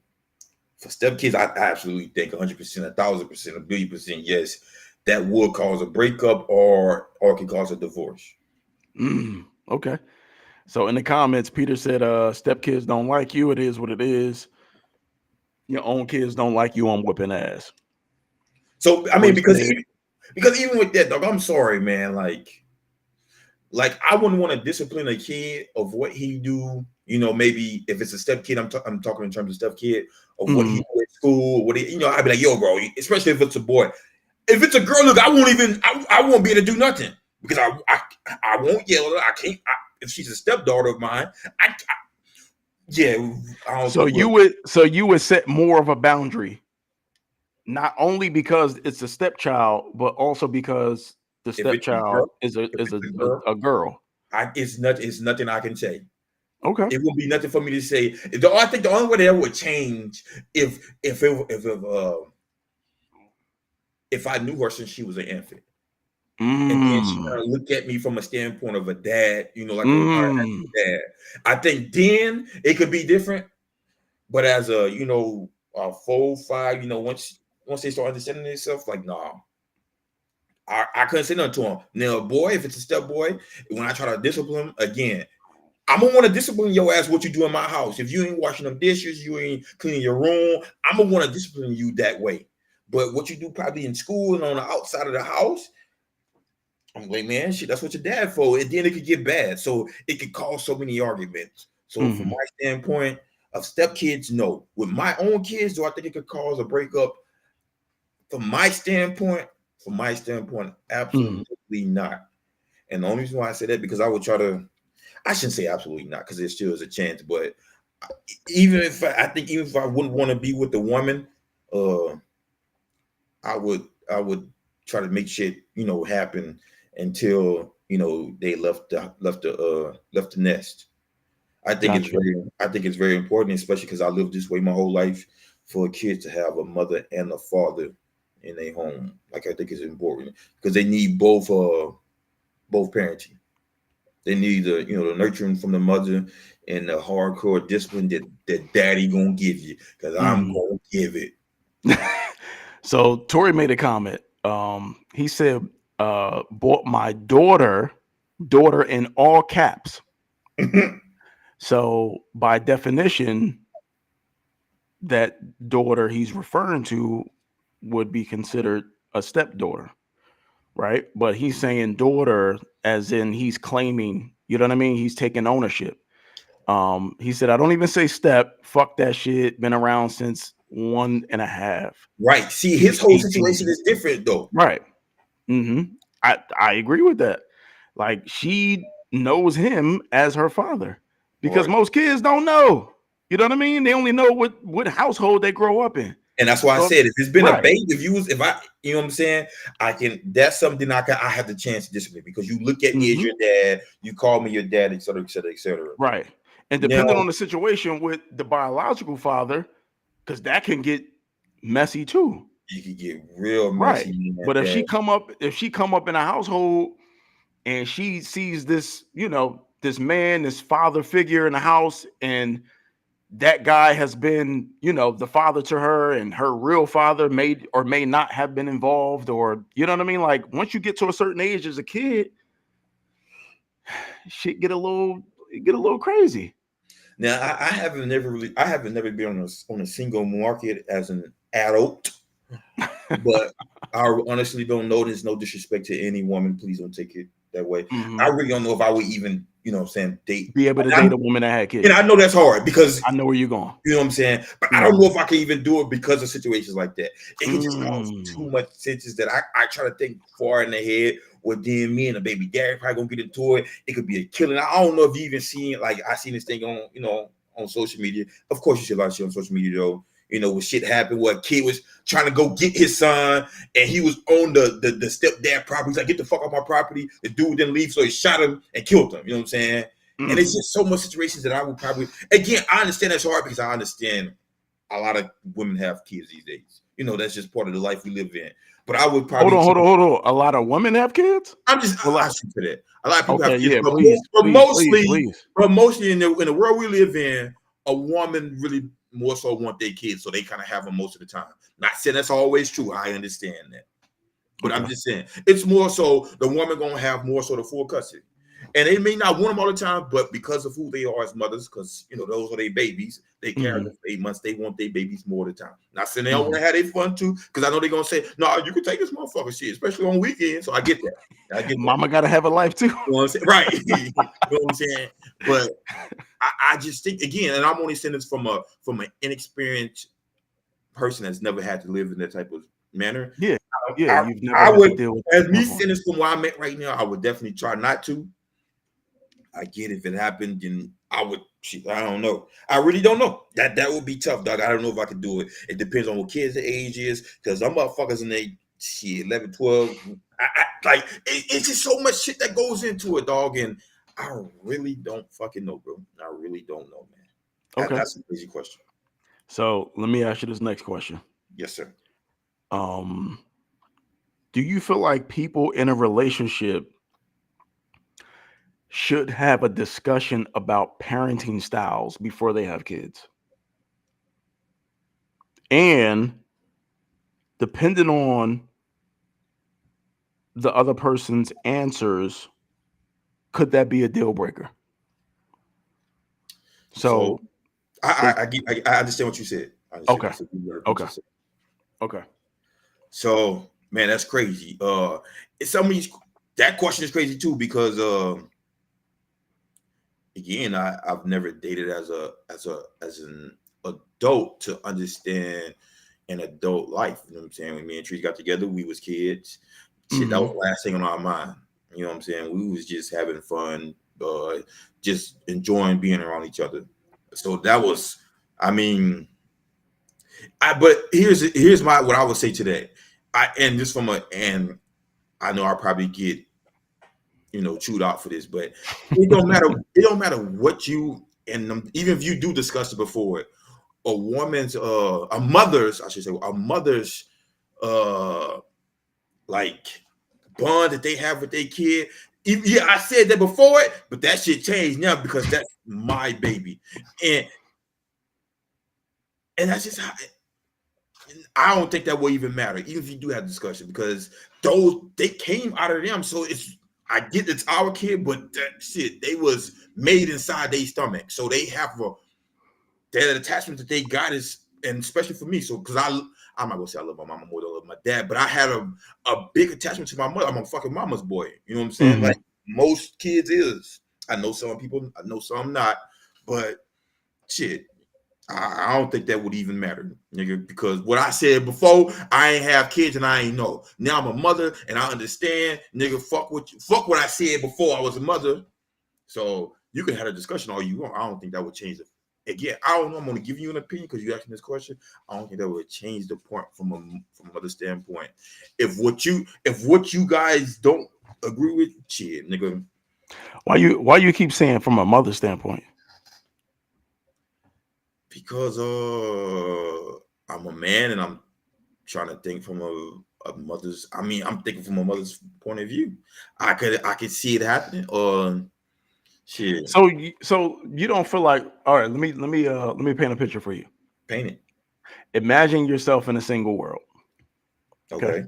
for stepkids, I absolutely think 100%, 1,000%, 1,000,000,000%, yes, that would cause a breakup or can cause a divorce. Okay. So in the comments, Peter said, stepkids don't like you. It is what it is. Your own kids don't like you on whooping ass. So I mean, because even with that, dog, I'm sorry, man. Like I wouldn't want to discipline a kid of what he do. You know, maybe if it's a step kid, I'm talking in terms of step kid of what he do at school. What he, I'd be like, yo, bro. Especially if it's a boy. If it's a girl, look, I won't be able to do nothing because I won't yell at her. I can't. If she's a stepdaughter of mine, So you would set more of a boundary, not only because it's a stepchild, but also because the stepchild is a girl. It's nothing I can say. Okay, it would be nothing for me to say. I think the only way that would change if I knew her since she was an infant. And then she kind of looked at me from a standpoint of a dad, like a dad. I think then it could be different. But as a 4, 5, once they start understanding themselves, like, nah, I couldn't say nothing to him. Now, boy, if it's a step boy, when I try to discipline him again, I'm gonna want to discipline your ass what you do in my house. If you ain't washing them dishes, you ain't cleaning your room, I'm gonna want to discipline you that way. But what you do probably in school and on the outside of the house, I'm like, man, shit, that's what your dad for. And then it could get bad. So it could cause so many arguments. So from my standpoint of stepkids, no. With my own kids, do I think it could cause a breakup? From my standpoint, absolutely not. And the only reason why I say that because I shouldn't say absolutely not because there still is a chance. But even if I wouldn't want to be with the woman, I would try to make shit happen until they left the nest. I think it's very important, especially because I lived this way my whole life, for kids to have a mother and a father in their home. Like, I think it's important because they need both parenting. They need the nurturing from the mother and the hardcore discipline that daddy gonna give you, because I'm gonna give it. So Tori made a comment. He said, bought my daughter in all caps. So by definition, that daughter he's referring to would be considered a stepdaughter, right? But he's saying daughter as in he's claiming, you know what I mean? He's taking ownership. He said, I don't even say step. Fuck that shit. Been around since 1.5. Right. See, his whole situation is different though. Right. I agree with that. Like, she knows him as her father because most kids don't know. You know what I mean? They only know what household they grow up in. And that's why I said, if it's been a baby, you know what I'm saying? That's something I have the chance to discipline, because you look at me as your dad, you call me your dad, et cetera, et cetera, et cetera. Right. And depending on the situation with the biological father, because that can get messy too. You can get real messy. Right. But if she come up in a household and she sees this, this man, this father figure in the house, and that guy has been, the father to her, and her real father may or may not have been involved, or you know what I mean? Like once you get to a certain age as a kid, shit get a little crazy. Now, I haven't never been on a single market as an adult, but I honestly don't know. There's no disrespect to any woman. Please don't take it that way. I really don't know if I would even, date. Be able to date a woman that had kids. And I know that's hard because I know where you're going. you know what I'm saying, but I don't know if I can even do it because of situations like that. It can just cause too much senses that I try to think far in the head. Well, then me and the baby daddy probably gonna get into it. It could be a killing. I don't know if you even seen, like, I seen this thing on social media. Of course, you see a lot of shit on social media though. When shit happened, where a kid was trying to go get his son, and he was on the stepdad property. He's like, "Get the fuck off my property." The dude didn't leave, so he shot him and killed him. You know what I'm saying? And it's just so much situations that I would probably, again, I understand that's hard because I understand a lot of women have kids these days. That's just part of the life we live in. But I would probably hold on. A lot of women have kids. I shoot for that. A lot of people have kids, yeah, but mostly in the world we live in, a woman really more so want their kids, so they kind of have them most of the time. Not saying that's always true. I understand that, but I'm just saying it's more so the woman gonna have more so the full custody. And they may not want them all the time, but because of who they are as mothers, because those are their babies, they carry them for 8 months. They want their babies more of the time. Not saying they don't want to have their fun too, because I know they're gonna say, "No, you can take this motherfucker shit, especially on weekends." So I get that. Mama gotta have a life too. You know what I'm saying? Right. You know what I'm saying? But I just think, again, and I'm only saying this from an inexperienced person that's never had to live in that type of manner. Yeah. You've never had to deal with as me saying this from where I'm at right now, I would definitely try not to. I get if it happened, then I would. I don't know. I really don't know. That would be tough, dog. I don't know if I could do it. It depends on what kids' age is, because some motherfuckers in their 11, 12. It's just so much shit that goes into it, dog. And I really don't fucking know, bro. I really don't know, man. Okay, that's a crazy question. So let me ask you this next question. Yes, sir. Do you feel like people in a relationship should have a discussion about parenting styles before they have kids? And depending on the other person's answers, could that be a deal breaker? So I understand what you said. Okay. So, man, that's crazy. That question is crazy too, because again, I've never dated as an adult to understand an adult life. You know what I'm saying? When me and Trees got together, we was kids. Shit, that was the last thing on our mind. You know what I'm saying? We was just having fun, just enjoying being around each other. So that was, but here's what I would say today. And I know I'll probably get chewed out for this, but it don't matter. It don't matter what you, and even if you do discuss it before, a mother's like bond that they have with their kid. Yeah, I said that before it, but that shit changed now because that's my baby, and that's just how. I don't think that will even matter, even if you do have discussion, because they came out of them. So I get it's our kid, but that shit, they was made inside their stomach, so they have that attachment that they got and especially for me. So because I'm not gonna say I love my mama more than I love my dad, but I had a big attachment to my mother. I'm a fucking mama's boy. You know what I'm saying? Like most kids is. I know some people, I know some not, but shit, I don't think that would even matter, nigga, because what I said before, I ain't have kids and I ain't know. Now I'm a mother and I understand, nigga, fuck what I said before I was a mother. So you can have a discussion all you want. I don't think that would change it. Again, I don't know. I'm going to give you an opinion because you asked me this question. I don't think that would change the point from another standpoint. If what you guys don't agree with, shit, nigga. Why you keep saying from a mother standpoint? Because I'm a man and I'm trying to think from a mother's. I'm thinking from a mother's point of view. I could see it happening. Shit. So you don't feel like, all right, let me paint a picture for you. Paint it. Imagine yourself in a single world. Okay.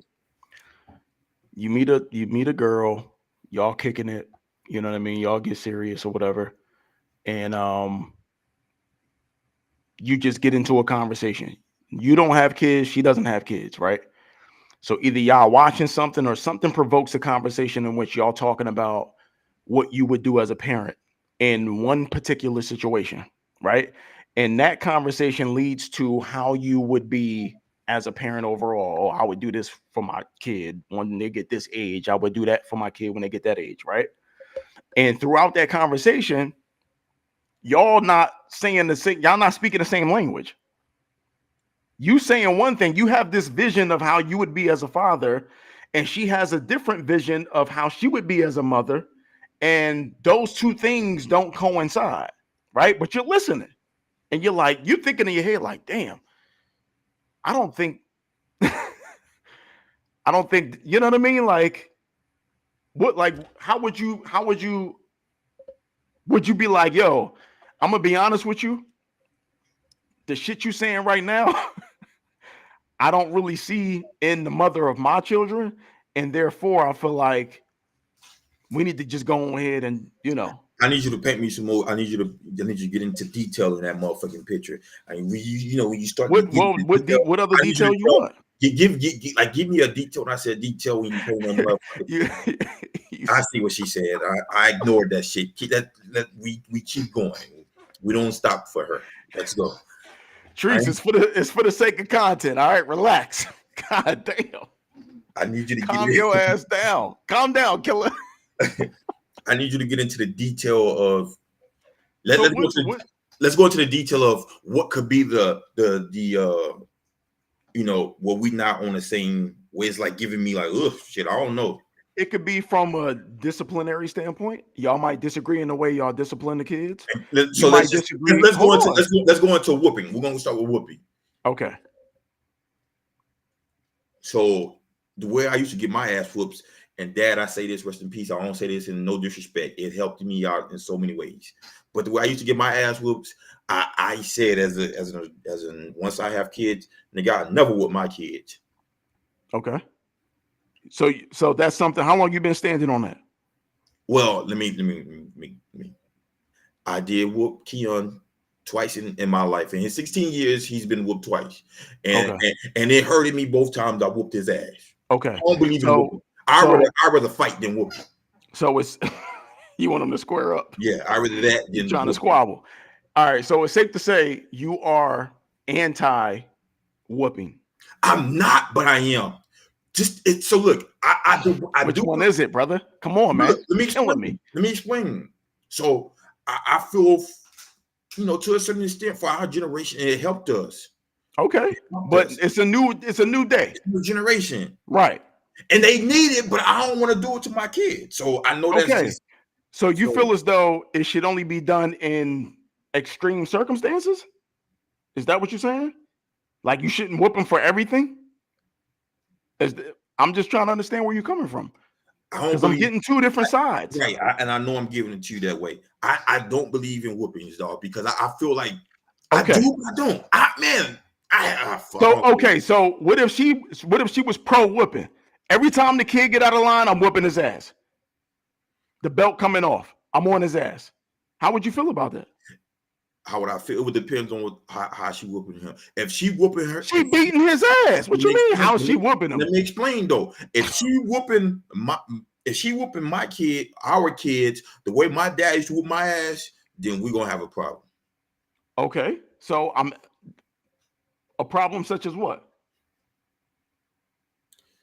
You meet a girl, y'all kicking it, you know what I mean? Y'all get serious or whatever. And you just get into a conversation. You don't have kids, she doesn't have kids, right? So either y'all watching something or something provokes a conversation in which y'all talking about what you would do as a parent in one particular situation, right? And that conversation leads to how you would be as a parent overall. Oh, I would do this for my kid when they get this age. I would do that for my kid when they get that age, right? And throughout that conversation, y'all not saying the same, y'all not speaking the same language. You saying one thing, you have this vision of how you would be as a father, and she has a different vision of how she would be as a mother, and those two things don't coincide, right? But you're listening, and you're thinking in your head like, damn, I don't think, you know what I mean? Like, how would you be like, yo, I'm gonna be honest with you, the shit you saying right now, I don't really see in the mother of my children, and therefore I feel like we need to just go ahead and, I need you to paint me some more. I need you to get into detail in that motherfucking picture. I mean, when you start what to get what other detail you want? Give me a detail. When I said detail, when you paint that motherfucker, I see what she said. I ignored that shit. We keep going. We don't stop for her. Let's go. Trees, it's for the sake of content. All right, relax. God damn. I need you to calm your ass down. Calm down, killer. I need you to get into the detail of let's go into the detail of what could be the what we not on the same way. It's like giving me like, ugh, shit, I don't know. It could be from a disciplinary standpoint. Y'all might disagree in the way y'all discipline the kids. Let's go into whooping. We're gonna start with whooping. Okay. So the way I used to get my ass whoops, and Dad, I say this, rest in peace. I don't say this in no disrespect. It helped me out in so many ways. But the way I used to get my ass whoops, I said once I have kids, nigga, I never whoop my kids. Okay. So that's something. How long you been standing on that? Well, let me. I did whoop Keon twice in my life. In his 16 years, he's been whooped twice, and it hurted me both times. I whooped his ass. Okay. I don't believe in whooping. I'd rather fight than whoop. So it's you want them to square up. Yeah, I rather that than trying to squabble. All right, so it's safe to say you are anti-whooping. I'm not, but I am. So look, I do. Which one is it, brother? Come on, man. Let me explain. So I feel, to a certain extent, for our generation, it helped us. Okay, but it's a new day. It's a new generation, right? And they need it, but I don't want to do it to my kids. So I know that's okay. So you feel as though it should only be done in extreme circumstances? Is that what you're saying? Like you shouldn't whoop them for everything? I'm just trying to understand where you're coming from. Because I'm getting two different sides. Right, and I know I'm giving it to you that way. I don't believe in whoopings, dog, because I feel like I do, but I don't. So what if she was pro whooping? Every time the kid get out of line, I'm whooping his ass. The belt coming off, I'm on his ass. How would you feel about that? How would I feel? It would depend on how she whooping him. If she whooping her, she beating his ass. What you mean? How she whooping him? Let me explain though. If she whooping my kid, our kids, the way my dad used to whoop my ass, then we're gonna have a problem. Okay, so I'm a problem such as what?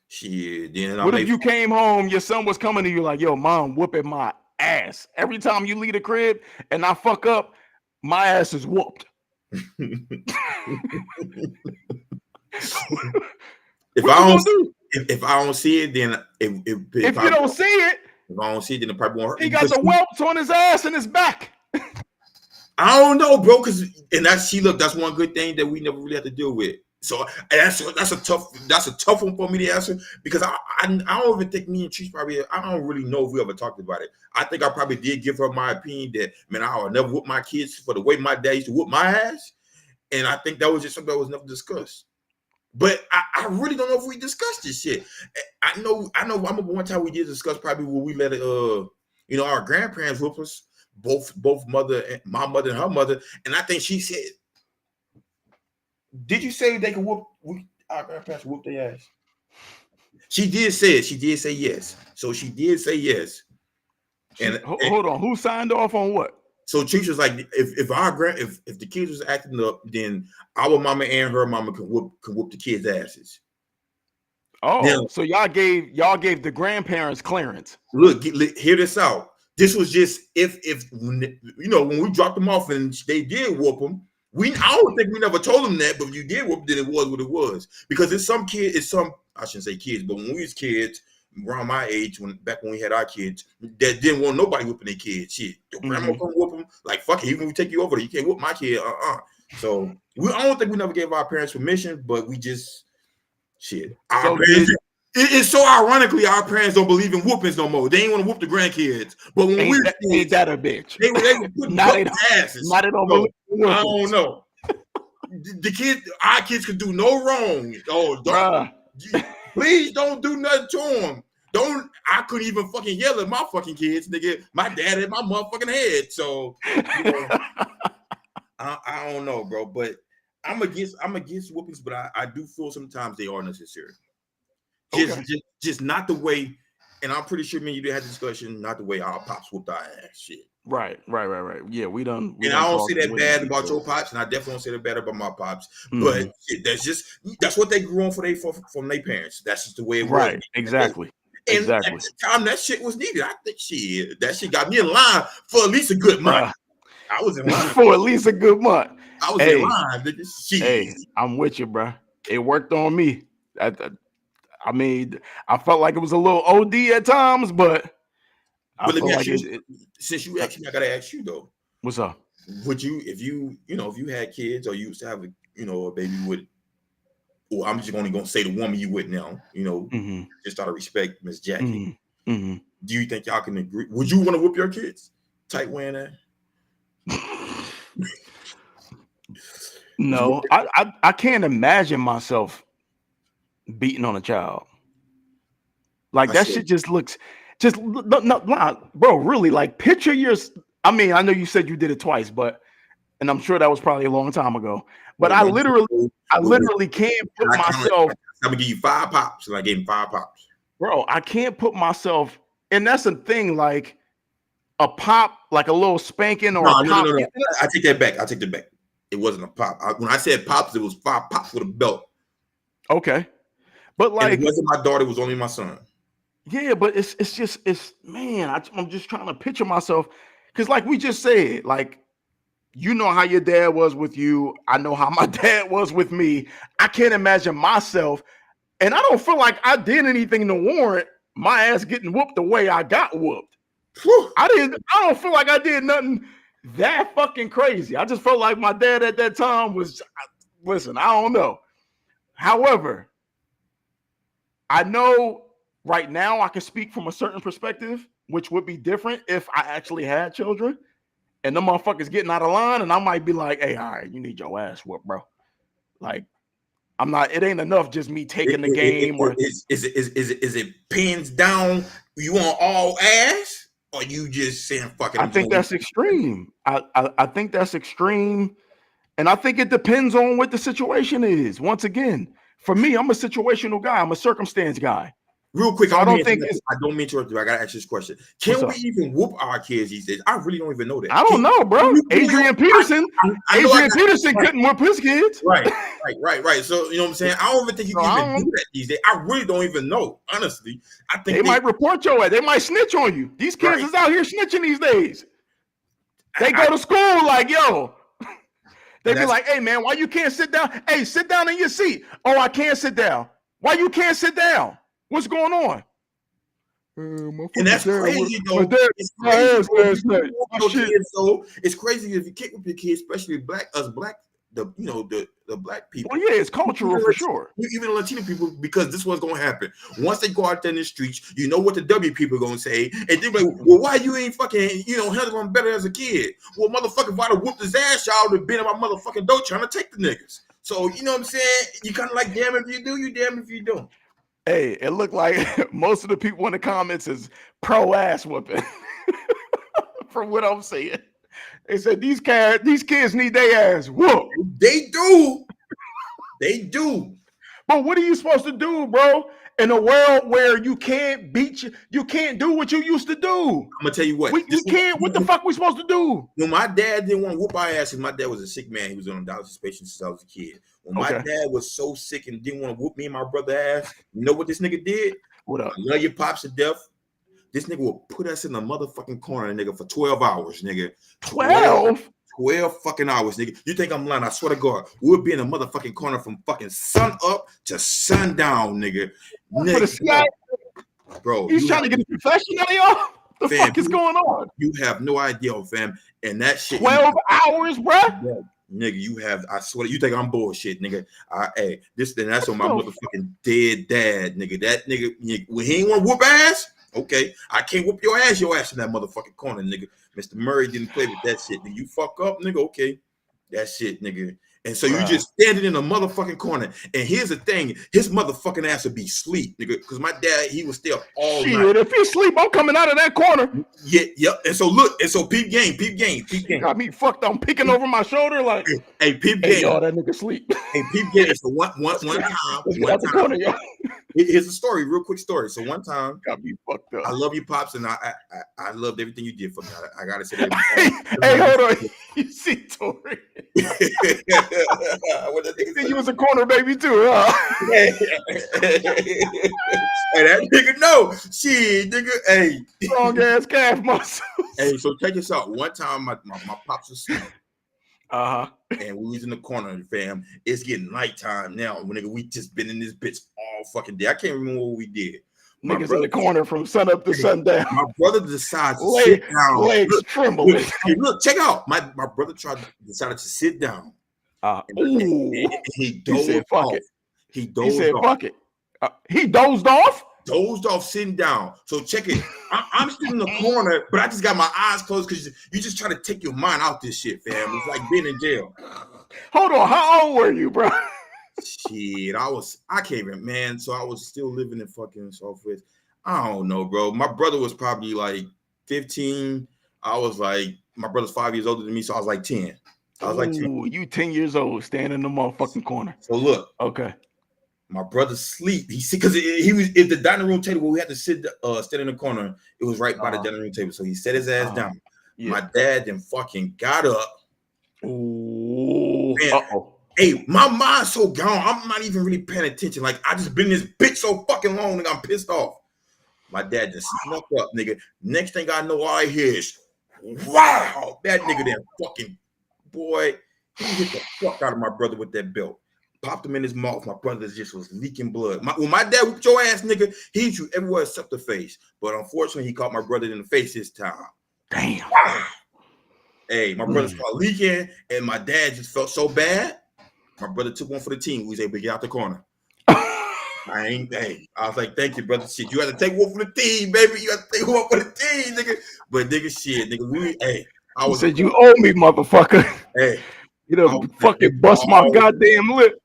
Shit. Then what if you came home, your son was coming to you like, yo, mom whooping my ass. Every time you leave the crib and I fuck up, my ass is whooped. If I don't see it, then if you don't see it, if I don't see it, then it probably won't hurt. He got the whelps on his ass and his back. I don't know, bro, that's one good thing that we never really have to deal with. So that's a tough one for me to answer because I don't even think me and Cheese probably, I don't really know if we ever talked about it. I think I probably did give her my opinion that, man, I would never whoop my kids for the way my dad used to whoop my ass. And I think that was just something that was never discussed. But I really don't know if we discussed this shit. I know. I remember one time we did discuss probably where we let our grandparents whoop us, both my mother and her mother. And I think she said, "Did you say they could whoop our grandparents whoop their ass?" She did say it. She did say yes. So she did say yes. Hold on, who signed off on what? So Cheech was like, if the kids was acting up, then our mama and her mama can whoop the kids' asses. Oh, now, so y'all gave the grandparents clearance. Look, hear this out. This was just if when we dropped them off and they did whoop them. I don't think we never told them that, but if you did whoop, then it was what it was. Because I shouldn't say kids, but when we was kids, around my age, back when we had our kids, that didn't want nobody whooping their kids. Shit, your grandma come whoop them. Like, fuck it, even when we take you over there, you can't whoop my kid. So I don't think we never gave our parents permission, but we just shit. It's so ironically our parents don't believe in whoopings no more. They ain't want to whoop the grandkids. But when we ain't that a bitch? They were putting asses. Not at all. I don't know. Our kids could do no wrong. Please don't do nothing to them. I couldn't even fucking yell at my fucking kids, nigga. My dad had my motherfucking head. So I don't know, bro. But I'm against whoopings, but I do feel sometimes they are necessary. Just not the way, and I'm pretty sure me and you had a discussion, not the way our pops whooped our ass. Shit. Right. Yeah, we done. And I don't say that bad about your pops, and I definitely don't say that bad about my pops. But that's what they grew on from their parents. That's just the way it was. Right. Exactly. And at the time that shit was needed. I think that shit got me in line for at least a good month. I was in line for at least a good month. I was in line. Nigga. Hey, I'm with you, bro. It worked on me. I mean, I felt like it was a little OD at times, but let me ask you, since you asked me, I gotta ask you though. What's up? Would you, if you had kids or you used to have a baby with, or I'm just only gonna say the woman you with now, just out of respect, Miss Jackie. Do you think y'all can agree? Would you want to whoop your kids? Tight wearing that? No, I can't imagine myself beating on a child. Like that shit just looks no, bro, really, like picture I mean, I know you said you did it twice, and I'm sure that was probably a long time ago, but I literally can't put myself. I'm gonna give you 5 pops, and I gave him 5 pops. Bro, I can't put myself, and that's the thing, like a pop, like a little spanking or a pop. No. I take that back. It wasn't a pop. When I said pops, it was 5 pops with a belt. Okay. But like, and it wasn't my daughter, it was only my son. Yeah, but it's man, I'm just trying to picture myself, because like we just said, like, you know how your dad was with you. I know how my dad was with me. I can't imagine myself, and I don't feel like I did anything to warrant my ass getting whooped the way I got whooped. I don't feel like I did nothing that fucking crazy. I just felt like my dad at that time was, listen, I don't know. However, I know right now I can speak from a certain perspective, which would be different if I actually had children and the motherfuckers getting out of line, and I might be like, hey, all right, you need your ass whooped, bro. Like, it ain't enough just me taking the game. Is it pins down, you on all ass, or you just saying fucking? I think that's extreme. I think that's extreme. And I think it depends on what the situation is. Once again, for me, I'm a situational guy. I'm a circumstance guy. Real quick, so I don't mean to interrupt you. I gotta ask you this question. Can we even whoop our kids these days? I really don't even know that. I don't know, bro. Adrian Peterson couldn't whoop his kids. Right. So you know what I'm saying? I don't even think you can even do that these days. I really don't even know. Honestly, I think they might report your ass. They might snitch on you. These kids is out here snitching these days. They go to school like, yo. They be like, hey, man, why you can't sit down? Hey, sit down in your seat. Oh, I can't sit down. Why you can't sit down? What's going on? And that's crazy, though. It's crazy if you kick with your kids, especially the the black people. Well, yeah, it's cultural for sure. Even the Latino people, because this was going to happen. Once they go out there in the streets, you know what the W people are going to say. And they're like, well, why you ain't fucking, handling them better as a kid? Well, motherfucker, if I'd have whooped his ass, y'all would have been in my motherfucking door trying to take the niggas. So, you know what I'm saying? You kind of like, damn if you do, you damn if you don't. Hey, it looked like most of the people in the comments is pro ass whooping. From what I'm saying. They said these kids need their ass whooped. They do. They do. But what are you supposed to do, bro? In a world where you can't you can't do what you used to do. I'm gonna tell you what. We can't. What the fuck we supposed to do? When my dad didn't want to whoop our ass, because my dad was a sick man. He was on dialysis patient since I was a kid. When my dad was so sick and didn't want to whoop me and my brother ass, you know what this nigga did? What up? I love your pops to death. This nigga will put us in the motherfucking corner, nigga, for 12 hours, nigga. 12 fucking hours, nigga. You think I'm lying? I swear to God, we'll be in a motherfucking corner from fucking sun up to sundown, nigga. Bro, he's trying to get a confession out of y'all? The fuck is going on? You have no idea, fam. And that shit. 12 hours, bro? Nigga, you have, I swear, you think I'm bullshit, nigga. That's on my motherfucking dead dad, nigga. That nigga, when he ain't want to whoop ass, okay, I can't whoop your ass in that motherfucking corner, nigga. Mr. Murray didn't play with that shit. Nigga, you fuck up, nigga, okay. That shit, nigga. And so you just standing in a motherfucking corner. And here's the thing, his motherfucking ass would be asleep, nigga. Because my dad, he was still all night. If he sleep, I'm coming out of that corner. Yeah, yep. And so look, peep game. Got me fucked. I'm peeking over my shoulder like, hey, peep game. Y'all, that nigga sleep. Hey, peep game. So one time. Here's a story, real quick story. So one time, got me fucked up. I love you, pops, and I loved everything you did for me. I gotta say that. Hey, hold on. You see, Tori. You was a corner baby too, huh? Hey, that nigga no shit, nigga. Hey, strong ass calf muscles. Hey, so check this out. One time, my pops was asleep. And we was in the corner, fam. It's getting nighttime now. Nigga, we just been in this bitch all fucking day. I can't remember what we did. Niggas in the corner from sun up to sundown. My brother decides to sit down. Legs trembling. Look, check out. My brother decided to sit down. He dozed off. He said, fuck it. He dozed off? Dozed off sitting down. So check it. I'm sitting in the corner, but I just got my eyes closed because you just try to take your mind out this shit, fam. It's like being in jail. Hold on. How old were you, bro? Shit, I can't even, man. So I was still living in fucking Southwest. I don't know, bro. My brother was probably like 15. I was like, my brother's 5 years older than me, so I was like 10. I was like 10. You 10 years old, standing in the motherfucking corner. So look. Okay. My brother sleep. He see because he was at the dining room table where we had to stand in the corner. It was right by the dining room table. So he set his ass down. Yeah. My dad then fucking got up. Ooh. Hey, my mind's so gone. I'm not even really paying attention. Like, I just been in this bitch so fucking long and I'm pissed off. My dad just snuck up, nigga. Next thing I know, all I hear is, wow, that nigga there fucking, boy, he hit the fuck out of my brother with that belt. Popped him in his mouth. My brother just was leaking blood. When my dad whooped your ass, nigga, he hit you everywhere except the face. But unfortunately, he caught my brother in the face this time. Damn. Wow. Hey, my brother started leaking, and my dad just felt so bad. My brother took one for the team. We was able to get out the corner. I was like, thank you, brother. Shit, you had to take one for the team, baby. You had to take one for the team, nigga. But nigga, shit, nigga, I said you owe me, motherfucker. Hey, you know, fucking bust my goddamn lip.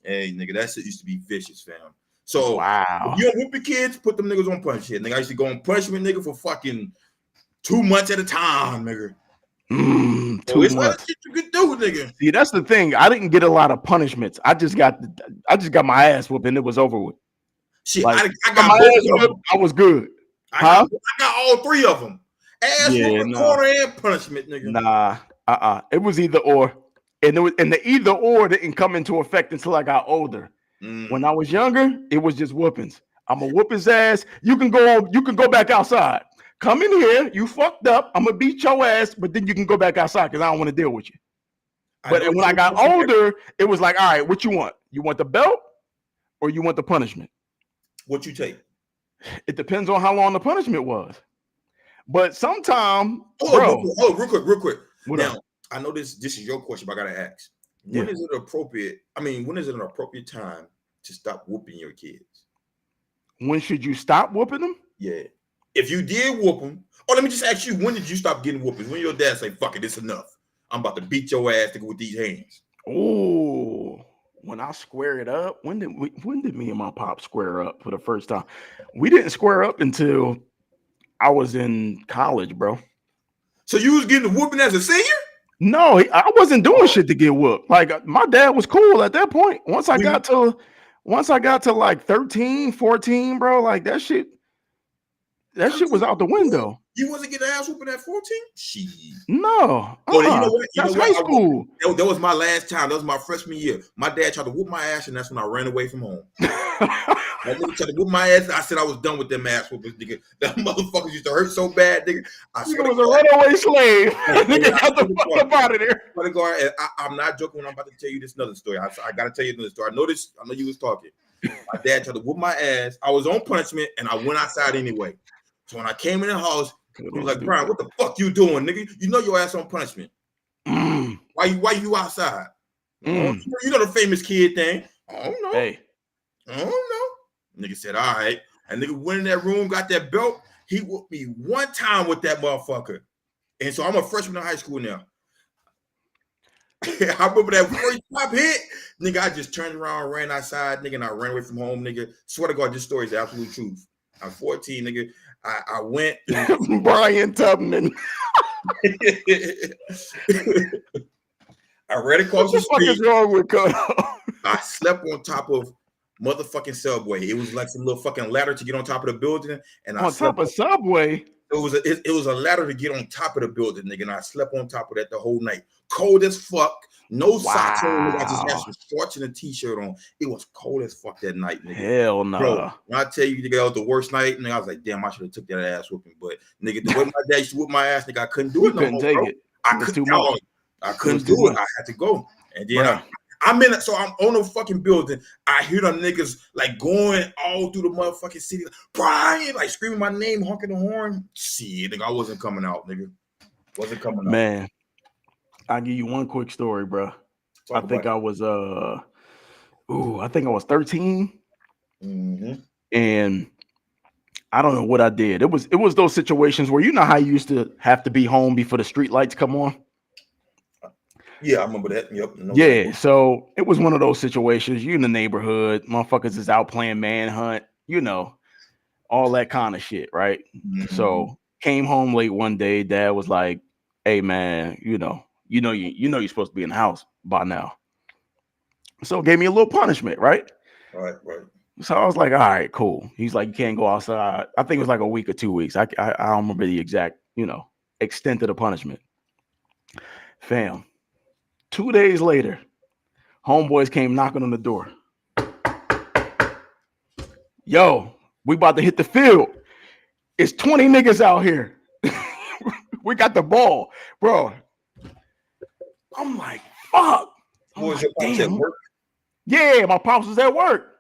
Hey, nigga, that shit used to be vicious, fam. So, wow. If you don't whoop your kids, put them niggas on punishment. Nigga, I used to go on punishment, nigga, for fucking 2 months at a time, nigga. 2 months. Shit you could do, nigga. See, that's the thing. I didn't get a lot of punishments. I just got my ass whooped and it was over with. Shit, like, I got my ass whooped. I was good. I got all three of them. Ass whooping, corner, and punishment, nigga. Nah, it was either or, and the either or didn't come into effect until I got older. When I was younger, it was just whoopings. I'm gonna whoop his ass. You can go back outside. Come in here. You fucked up. I'm gonna beat your ass, but then you can go back outside because I don't want to deal with you. But when I got older, it was like, all right, what you want? You want the belt or you want the punishment? What you take? It depends on how long the punishment was. But sometimes, real quick. What now, up? I know this is your question, but I gotta ask. when is it appropriate? I mean, when is it an appropriate time to stop whooping your kids? When should you stop whooping them? Yeah. If you did whoop them, or let me just ask you, when did you stop getting whoopings? When your dad say, fuck it, it's enough. I'm about to beat your ass with these hands. Oh, when I square it up, when did me and my pop square up for the first time? We didn't square up until I was in college, bro. So you was getting the whooping as a senior? No, I wasn't doing shit to get whooped. Like my dad was cool at that point. Once I got to like 13, 14, bro, like that shit was out the window. You wasn't getting ass whooping at 14? Shit. No. You know what? That's high school. That was my last time. That was my freshman year. My dad tried to whoop my ass, and that's when I ran away from home. That nigga tried to whoop my ass. I said I was done with them ass whoopers, nigga. That motherfuckers used to hurt so bad, nigga. I was a runaway slave. Nigga got the fuck up out of there. I'm not joking when I'm about to tell you this another story. I gotta tell you another story. I know you was talking. My dad tried to whoop my ass. I was on punishment, and I went outside anyway. So when I came in the house, he was like, Brian, what the fuck you doing, nigga? You know your ass on punishment. Why you outside? You know the famous kid thing. I don't know. Hey. I don't know. Nigga said, all right. And nigga went in that room, got that belt. He whooped me one time with that motherfucker. And so I'm a freshman in high school now. I remember that first pop hit. Nigga, I just turned around, ran outside, nigga, and I ran away from home, nigga. Swear to God, this story is the absolute truth. I'm 14, nigga. I went. Brian Tubman. I ran across the street. What the fuck is wrong with Cody? I slept on top of motherfucking Subway. It was like some little fucking ladder to get on top of the building. And on top of Subway? It was a ladder to get on top of the building, nigga. And I slept on top of that the whole night. Cold as fuck. No socks on. I just had some shorts and a t-shirt on. It was cold as fuck that night, nigga. Hell no. Bro, when I tell you, nigga, that was the worst night, nigga, I was like, damn, I should have took that ass whooping. But nigga, the way my dad used to whoop my ass, nigga, I couldn't do it no more, bro. I couldn't do it. I had to go. And then I'm on the fucking building. I hear them niggas like going all through the motherfucking city, like, Brian, like screaming my name, honking the horn. Shit, nigga, I wasn't coming out, nigga. Wasn't coming out. Man, I'll give you one quick story, bro. I think I was 13. And I don't know what I did. It was those situations where you know how you used to have to be home before the street lights come on. Yeah, I remember that. Yep. Yeah, so it was one of those situations. You in the neighborhood, motherfuckers is out playing manhunt, you know, all that kind of shit, right? So came home late one day. Dad was like, "Hey, man, you know you're supposed to be in the house by now." So gave me a little punishment, right? Right. So I was like, "All right, cool." He's like, "You can't go outside." I think it was like a week or 2 weeks. I don't remember the exact, extent of the punishment. Fam. 2 days later, homeboys came knocking on the door. Yo, we about to hit the field. It's 20 niggas out here. We got the ball, bro. I'm like, fuck. Was your pops at work? Yeah, my pops was at work.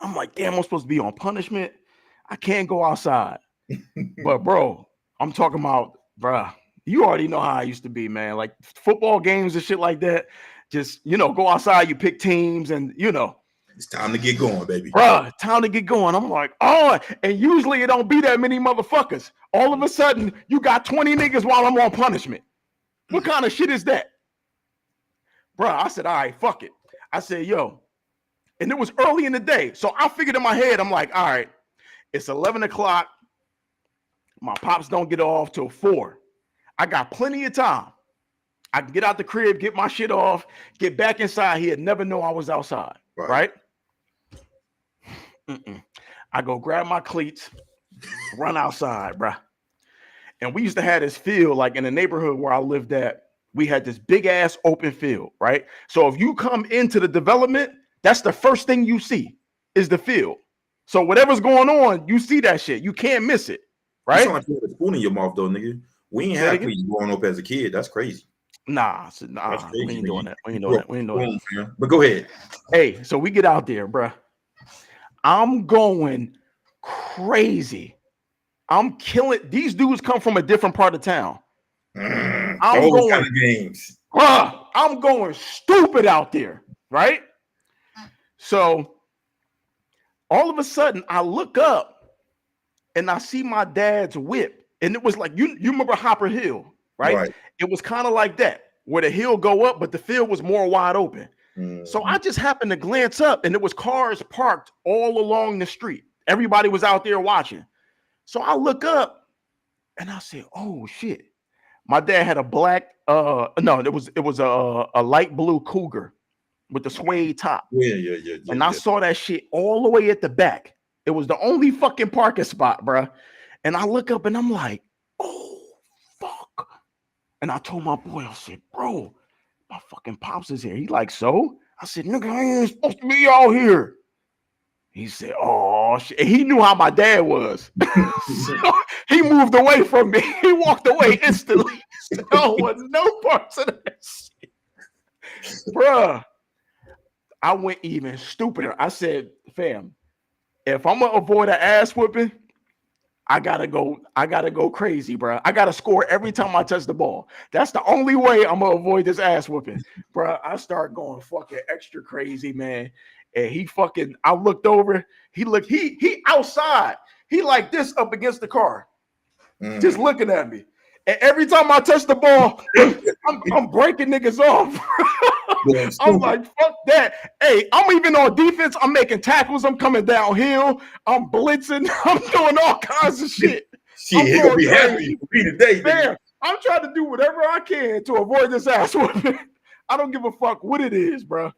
I'm like, damn, I'm supposed to be on punishment. I can't go outside. But bro, I'm talking about, bro. You already know how I used to be, man. Like football games and shit like that. Just, go outside, you pick teams and, It's time to get going, baby. Bruh, time to get going. I'm like, oh, and usually it don't be that many motherfuckers. All of a sudden, you got 20 niggas while I'm on punishment. What kind of shit is that? Bruh, I said, all right, fuck it. I said, yo. And it was early in the day. So I figured in my head, I'm like, all right, it's 11 o'clock. My pops don't get off till 4. I got plenty of time. I can get out the crib, get my shit off, get back inside. He'd never know I was outside, right? I go grab my cleats, run outside, bruh. And we used to have this field, like in the neighborhood where I lived at, we had this big ass open field, right? So if you come into the development, that's the first thing you see is the field. So whatever's going on, you see that shit. You can't miss it, right? You sound like you had a spoon in your mouth, though, nigga. We ain't have cleats growing up as a kid. That's crazy. Nah, That's crazy, we ain't doing that. We ain't doing that. But go ahead. Hey, so we get out there, bruh. I'm going crazy. I'm killing. These dudes come from a different part of town. I'm going kind of games. Bruh, I'm going stupid out there, right? So all of a sudden, I look up and I see my dad's whip. And it was like, you remember Hopper Hill, right? Right. It was kind of like that, where the hill go up, but the field was more wide open. So I just happened to glance up, and it was cars parked all along the street. Everybody was out there watching. So I look up, and I said, "Oh shit!" My dad had a black, no, it was a light blue Cougar with the suede top, Yeah. and I saw that shit all the way at the back. It was the only fucking parking spot, bro. And I look up, and I'm like, "Oh fuck!" And I told my boy, I said, "Bro, my fucking pops is here." He like, "So?" I said, "Nigga, I ain't supposed to be out here." He said, "Oh shit." And he knew how my dad was. So he moved away from me. He walked away instantly. He said, "Oh, wasn't no parts of that shit." Bruh. I went even stupider. I said, "Fam, if I'm gonna avoid an ass whooping, I gotta go crazy, bro. I gotta score every time I touch the ball. That's the only way I'm gonna avoid this ass whooping, bro." I start going fucking extra crazy, man. And I looked over. He outside. He like this up against the car, just looking at me. And every time I touch the ball, I'm breaking niggas off. I'm like, fuck that. Hey, I'm even on defense. I'm making tackles. I'm coming downhill. I'm blitzing. I'm doing all kinds of shit. Shit, he gonna be happy for me today. Man, I'm trying to do whatever I can to avoid this ass whooping. I don't give a fuck what it is, bro.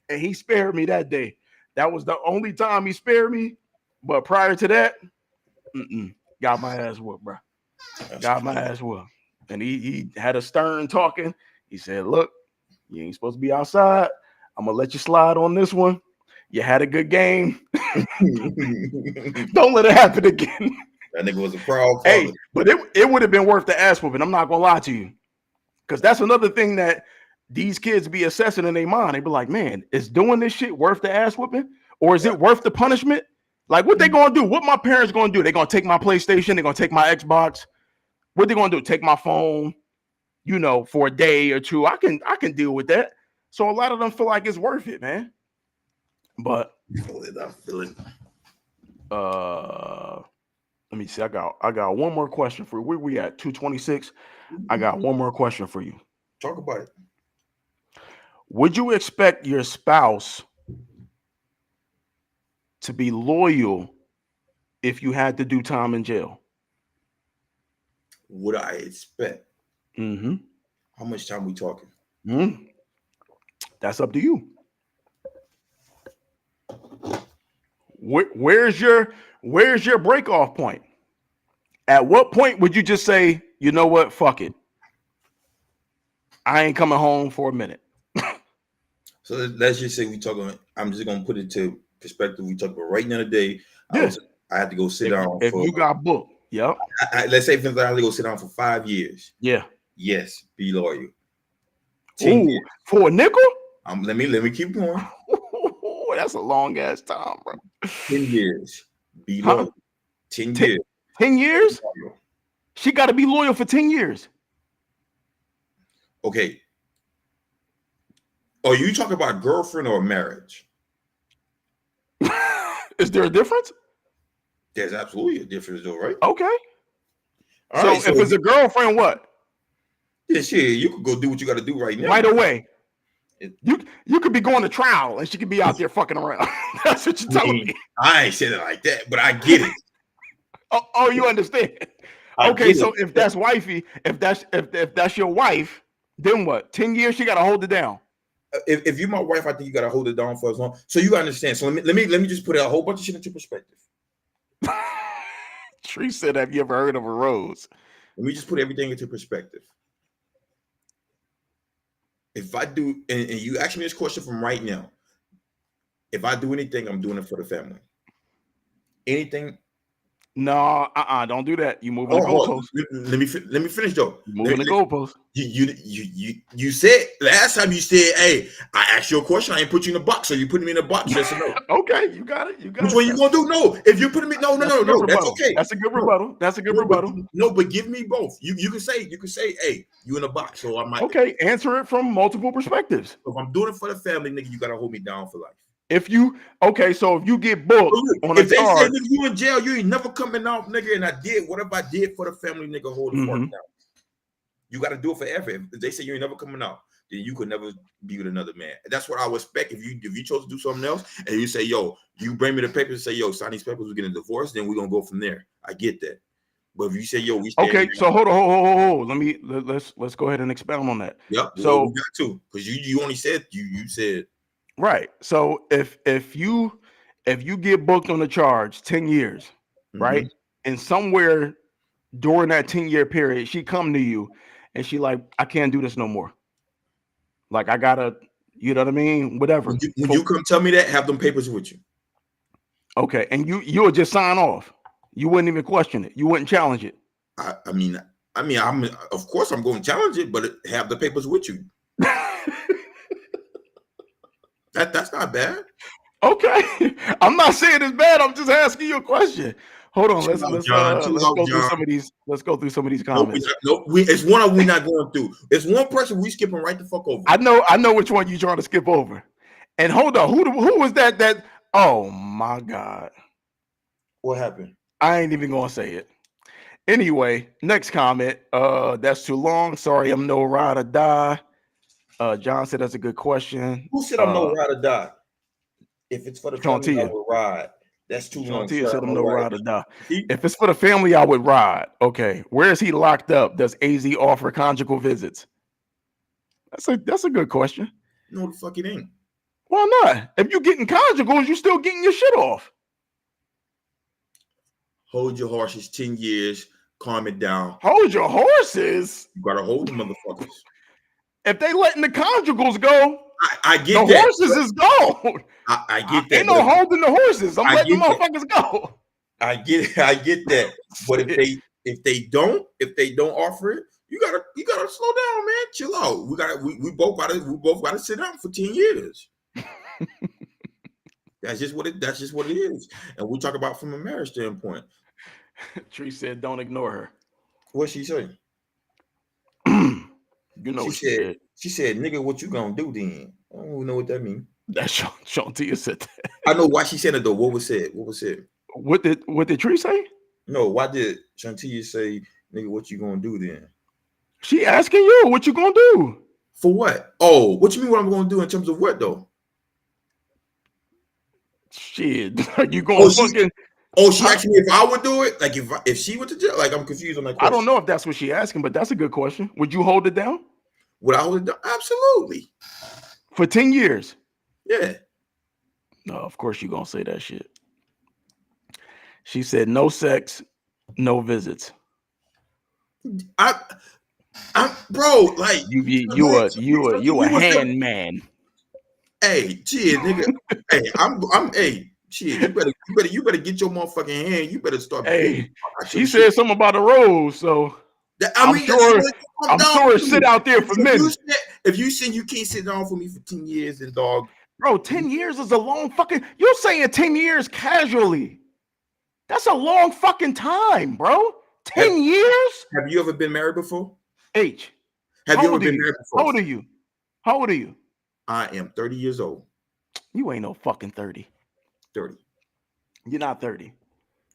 And he spared me that day. That was the only time he spared me. But prior to that, got my ass whooped, bro. Got my ass whooped. And he had a stern talking. He said, "Look, you ain't supposed to be outside. I'm gonna let you slide on this one. You had a good game. Don't let it happen again." That nigga was a proud father. Hey, but it would have been worth the ass whooping. I'm not gonna lie to you. Because that's another thing that these kids be assessing in their mind. They be like, "Man, is doing this shit worth the ass whooping? Or is it worth the punishment? Like, what they gonna do? What my parents gonna do? They gonna take my PlayStation, they gonna take my Xbox. What they gonna do? Take my phone, for a day or two. I can deal with that." So a lot of them feel like it's worth it, man. But I feel it. Let me see. I got one more question for you. Where we at? 226. I got one more question for you. Talk about it. Would you expect your spouse to be loyal if you had to do time in jail? Would I expect? Mm-hmm. How much time we talking? That's up to you. Where's your break off point? At what point would you just say, "You know what? Fuck it. I ain't coming home for a minute"? So let's just say we talking. I'm just gonna put it to perspective. We talk about right now today. Yes. I had to go sit down. If you got booked, yep. Let's say for instance, I had to go sit down for 5 years. Yeah. Yes, be loyal. Ooh, for a nickel? Let me keep going. That's a long ass time, bro. 10 years. Be loyal. 10 years. 10 years? She got to be loyal for 10 years. Okay. Are you talking about girlfriend or marriage? Is there a difference? There's absolutely a difference, though, right? Okay. So if it's a girlfriend, what? Yeah, shit. You could go do what you got to do right now. Right away. You could be going to trial and she could be out there fucking around. That's what you're telling me. I ain't said it like that, but I get it. Oh, you understand? Okay, so if that's wifey, if that's your wife, then what? 10 years she got to hold it down. If you're my wife, I think you got to hold it down for as long. So you understand. So let me just put a whole bunch of shit into perspective. Tree said, "Have you ever heard of a rose?" Let me just put everything into perspective. If I do, and you ask me this question from right now, if I do anything, I'm doing it for the family. Anything, No, don't do that. You moving the Oh, goalpost. let me finish though. You moving the goalpost. You said last time you said, hey, I asked you a question. I ain't put you in a box. So you putting me in a box? Yes or no? Okay, you got it. You got Which it. one you gonna do? No, if you put me, no. That's okay. That's a good rebuttal. That's a good No, rebuttal. but give me both. You can say, hey, you in a box. So I might. Okay, answer it from multiple perspectives. If I'm doing it for the family, nigga, you gotta hold me down for life. So if you get booked on a if they charge, say, nigga, you in jail, you ain't never coming out, nigga, and I did whatever I did for the family, nigga, hold the fuck down. You got to do it forever. If they say you ain't never coming out, then you could never be with another man. That's what I would expect if you chose to do something else and you say, yo, you bring me the papers and say, yo, sign these papers, we're getting a divorce, then we're gonna go from there. I get that. But if you say, yo, we stay okay, so hold on. Let's go ahead and expound on that. Yep. So we got to, because you only said you said right. So if you get booked on a charge 10 years, right? And somewhere during that 10-year period, she come to you and she like, I can't do this no more. Like I gotta, you know what I mean? Whatever. When you come tell me that, have them papers with you. Okay, and you would just sign off. You wouldn't even question it. You wouldn't challenge it. I mean, I'm of course I'm going to challenge it, but have the papers with you. That's not bad. Okay, I'm not saying it's bad. I'm just asking you a question. Hold on, let's go through some of these. Let's go through some of these comments. It's one of we not going through. It's one person we skipping right the fuck over. I know which one you trying to skip over. And hold on, who was that? That oh my god, what happened? I ain't even gonna say it. Anyway, next comment. That's too long. Sorry, I'm no ride or die. John said that's a good question. Who said I'm no ride or die? If it's for the family, I would ride. That's too long. Said I'm no ride or die. If it's for the family, I would ride. Okay, where is he locked up? Does AZ offer conjugal visits? That's a good question. No, the fuck it ain't. Why not? If you're getting conjugals, you're still getting your shit off. Hold your horses 10 years. Calm it down. Hold your horses? You gotta hold the motherfuckers. If they letting the conjugals go, I get the that. Horses is gone. I get that. Ain't no holding the horses. I'm letting the motherfuckers go. I get that. But if they don't offer it, you gotta slow down, man. Chill out. We both gotta sit down for 10 years. That's just what it is. And we talk about from a marriage standpoint. Tree said, "Don't ignore her." What'd she say? You know, she said, "Nigga, what you gonna do then?" I don't even know what that means. That's Shantia said that. I know why she said it though. What was said? What did Tree say? No, why did Shantia say, "Nigga, what you gonna do then"? She asking you, what you gonna do? For what? Oh, what you mean? What I'm gonna do in terms of what though? Shit, you going fucking? She asked me if I would do it. Like if she went to jail. Like I'm confused on that question. I don't know if that's what she asking, but that's a good question. Would you hold it down? Would I hold it down? Absolutely. For 10 years? Yeah. No, of course you're gonna say that shit. She said no sex, no visits. I'm bro, like you a hand man. Hey, shit, nigga. Hey, hey, shit, you better get your motherfucking hand. You better start. Hey, she said something about a rose, so I'm sure sit out there for minutes. If you say you can't sit down for me for 10 years, then dog. Bro, 10 years is a long fucking. You're saying 10 years casually. That's a long fucking time, bro. 10 years? Have you ever been married before? H. Have you ever been married before? How old are you? How old are you? I am 30 years old. You ain't no fucking 30. 30. You're not 30.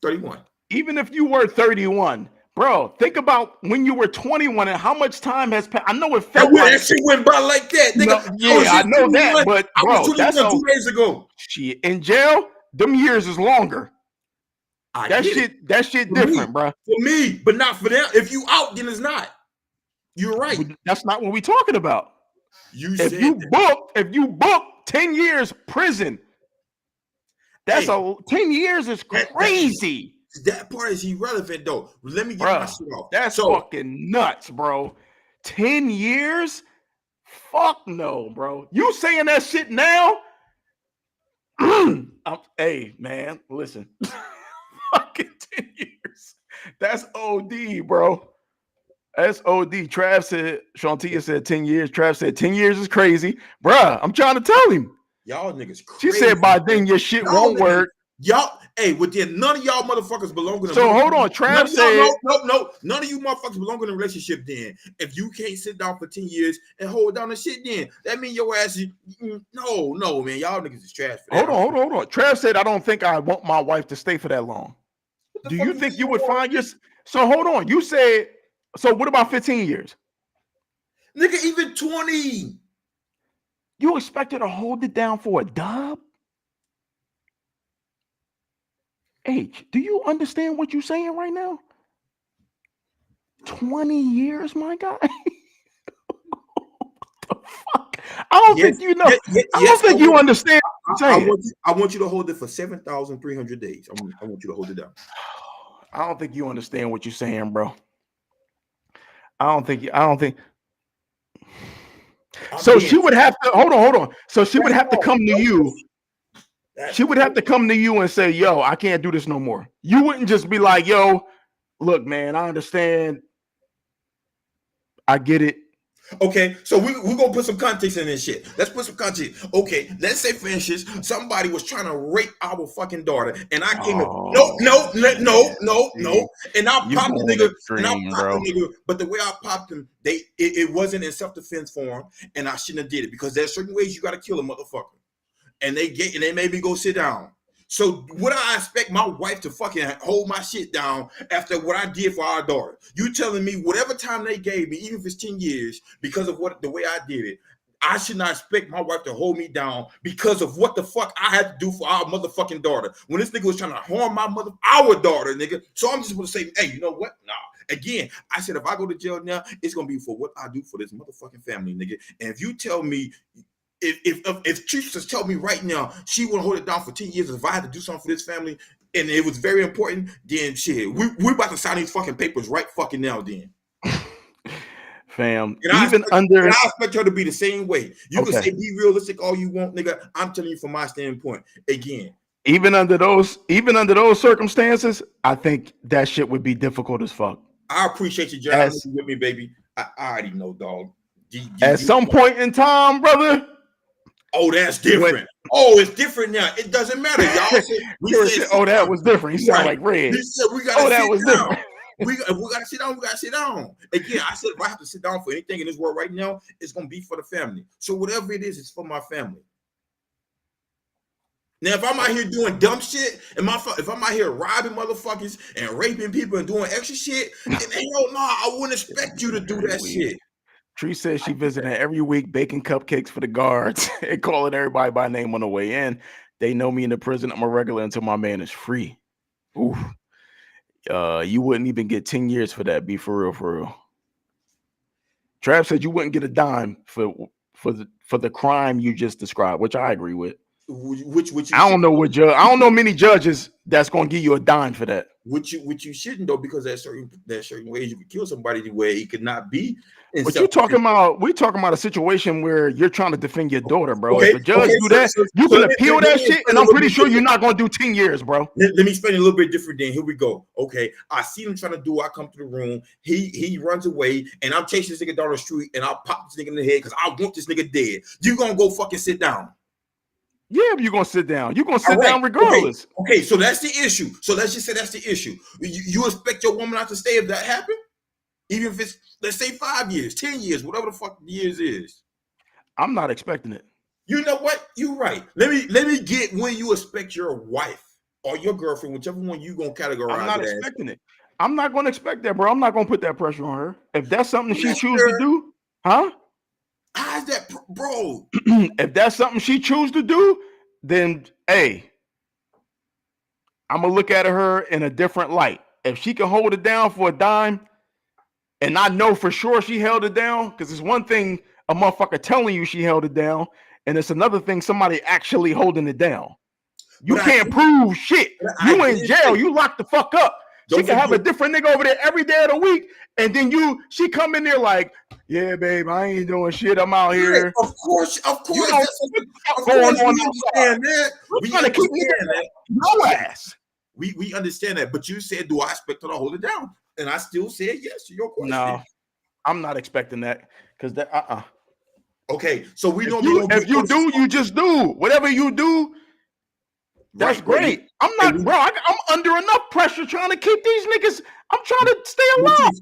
31. Even if you were 31, bro, think about when you were 21 and how much time has passed. I know it felt like that shit went by like that. Nigga, yeah, I know that, but bro, I was 21 2 days ago. Shit, in jail, them years is longer. That shit different, bro. For me, but not for them. If you out, then it's not. You're right. But that's not what we're talking about. If you book 10 years prison, that's 10 years is crazy. That part is irrelevant though. Let me get my shit off. That's fucking nuts, bro. 10 years? Fuck no, bro. You saying that shit now? Hey, man, listen. Fucking 10 years. That's OD, bro. That's OD. Trav said, Shantia said 10 years. Trav said 10 years is crazy. Bruh, I'm trying to tell him. Y'all niggas crazy. She said by then your shit won't work. Y'all, hey, but then none of y'all motherfuckers belong in a So hold on, Trav said no, none of you motherfuckers belong in a relationship then. If you can't sit down for 10 years and hold down the shit then, that means your ass is no, man. Y'all niggas is trash for that. Hold on. Trav said, I don't think I want my wife to stay for that long. Do you think you would find your so hold on? You said so what about 15 years? Nigga, even 20. You expected to hold it down for a dub? H, do you understand what you're saying right now? 20 years, my guy. What the fuck? I don't think you know. I don't think you understand what I'm saying. I want you to hold it for 7,300 days. I want you to hold it down. I don't think you understand what you're saying, bro. I don't think. So she would have to hold on. So she would have to come to you. She would have to come to you and say, yo, I can't do this no more. You wouldn't just be like, yo, look, man, I understand. I get it. Okay, so we're going to put some context in this shit. Let's put some context. Okay, let's say, for instance, somebody was trying to rape our fucking daughter, and I came in, no. And I popped the nigga, but the way I popped him, it wasn't in self-defense form, and I shouldn't have did it, because there's certain ways you got to kill a motherfucker. And they made me go sit down. So would I expect my wife to fucking hold my shit down after what I did for our daughter? You telling me whatever time they gave me, even if it's 10 years, because of the way I did it, I should not expect my wife to hold me down because of what the fuck I had to do for our motherfucking daughter. When this nigga was trying to harm our daughter, nigga. So I'm just gonna say, hey, you know what? Nah. Again, I said if I go to jail now, it's gonna be for what I do for this motherfucking family, nigga. And if you tell me if Chief just tell me right now she would hold it down for 10 years, if I had to do something for this family and it was very important, then shit, we're about to sign these fucking papers right fucking now then. Fam, I expect her to be the same way. You can say be realistic all you want, nigga. I'm telling you from my standpoint. Again, even under those circumstances, I think that shit would be difficult as fuck. I appreciate you, John. With me, baby. I already know, dog. At some point in time, brother. Oh, that's different. It's different now. It doesn't matter, y'all. That was different. You sound like Red. He said we gotta sit down. We gotta sit down. We gotta sit down. Again, I said if I have to sit down for anything in this world right now, it's gonna be for the family. So whatever it is, it's for my family. Now, if I'm out here doing dumb shit, and if I'm out here robbing motherfuckers and raping people and doing extra shit, then hell no, I wouldn't expect you to do that shit. Tree says she visiting every week, baking cupcakes for the guards and calling everybody by name on the way in. They know me in the prison. I'm a regular until my man is free. Ooh. You wouldn't even get 10 years for that. Be for real. Trav said you wouldn't get a dime for the crime you just described, which I agree with. Which I don't know what judge. I don't know many judges that's gonna give you a dime for that. Which you shouldn't though, because there's certain ways you could kill somebody where he could not be. But we're talking about a situation where you're trying to defend your daughter, bro. If a judge do that, you can appeal that shit, and I'm pretty sure you're not gonna do 10 years, bro. Let me explain a little bit different. Then here we go. Okay, I see him trying to do. I come to the room. He runs away, and I'm chasing this nigga down the street, and I'll pop this nigga in the head because I want this nigga dead. You gonna go fucking sit down? Yeah, but you're gonna sit down. You're gonna sit down regardless. Okay, so that's the issue. So let's just say that's the issue. You expect your woman not to stay if that happened? Even if it's, let's say, 5 years, 10 years, whatever the fuck the years is. I'm not expecting it. You know what? You're right. Let me get when you expect your wife or your girlfriend, whichever one you gonna categorize. I'm not expecting it. I'm not gonna expect that, bro. I'm not gonna put that pressure on her. If that's something she chooses to do, huh? How's that, bro? If that's something she chooses to do, then hey, I'm gonna look at her in a different light. If she can hold it down for a dime, and I know for sure she held it down, because it's one thing a motherfucker telling you she held it down, and it's another thing somebody actually holding it down. You can't prove shit. You in jail. You locked the fuck up. She can have a different nigga over there every day of the week, and then she come in there like, yeah, babe, I ain't doing shit. I'm out here. Of course. You know what's going on outside. We're trying to keep your ass. We understand that. But you said, do I expect her to hold it down? And I still said yes to your question. No, I'm not expecting that because that Okay, so we If normally you don't if get you questions. do, you just do whatever you do. That's Right, great. I'm not, bro. I'm under enough pressure trying to keep these niggas. I'm trying to stay alive.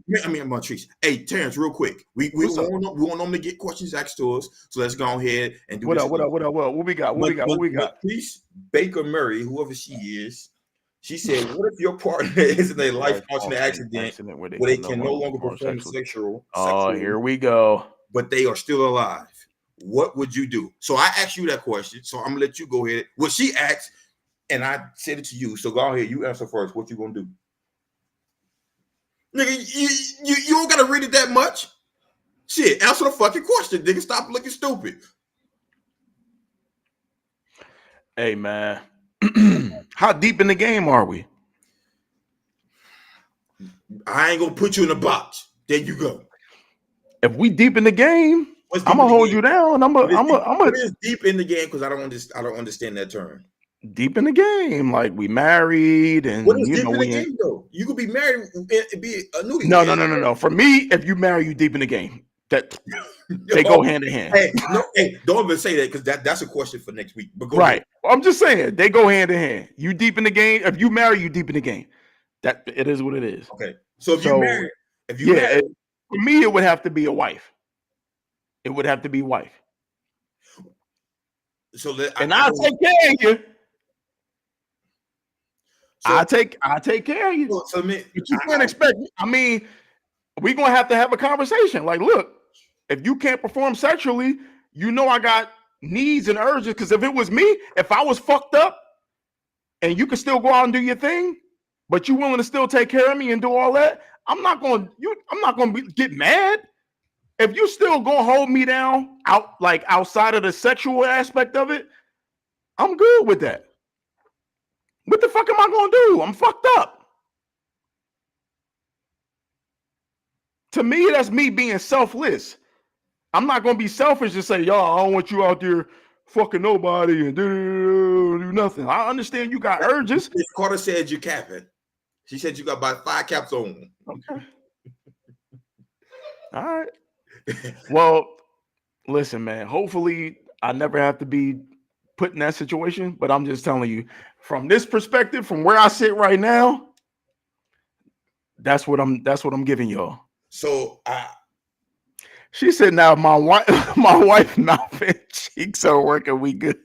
Montrese. Hey, Terrence, real quick. We won't normally get questions asked to us, so let's go ahead and do What this. up? What we got? What we got? Montrese Baker Murray, whoever she is, she said, "What if your partner is in a life-altering accident where they can no longer perform sexually? Oh, here we go. But they are still alive. What would you do?" So I asked you that question. So I'm gonna let you go ahead. Well, she asked, and I said it to you. So go ahead. You answer first. What you gonna do? Nigga, you don't gotta read it that much. Shit, answer the fucking question, nigga. Stop looking stupid. Hey, man. How deep in the game are we? I ain't gonna put you in a box. There you go. If we deep in the game, I'm gonna hold you down. What is deep in the game? Because I don't understand that term. Deep in the game, like we married, and what is deep in the game though? You could be married and be a newlywed. No. For me, if you marry, you deep in the game. That they go hand in hand. Hey, don't even say that because that's a question for next week. But go right. ahead. I'm just saying they go hand in hand. You deep in the game. If you marry, you deep in the game. That it is what it is. Okay. So if you marry, for me, it would have to be a wife. It would have to be wife. So I'll take care of you. I take care of you. So but you can't expect. I mean, we're gonna have to have a conversation. Like, look, if you can't perform sexually, you know I got needs and urges. Because if it was me, if I was fucked up, and you can still go out and do your thing, but you willing to still take care of me and do all that, I'm not gonna get mad. If you still gonna hold me down outside of the sexual aspect of it, I'm good with that. What the fuck am I gonna do? I'm fucked up. To me, that's me being selfless. I'm not gonna be selfish and say, y'all, I don't want you out there fucking nobody and do nothing. I understand you got urges. Carter said you capping. She said you got about 5 caps on. Okay. All right. Well, listen, man. Hopefully, I never have to be put in that situation. But I'm just telling you, from this perspective, from where I sit right now, that's what I'm giving y'all. So she said, "Now my wife mouth and cheeks are working. We good."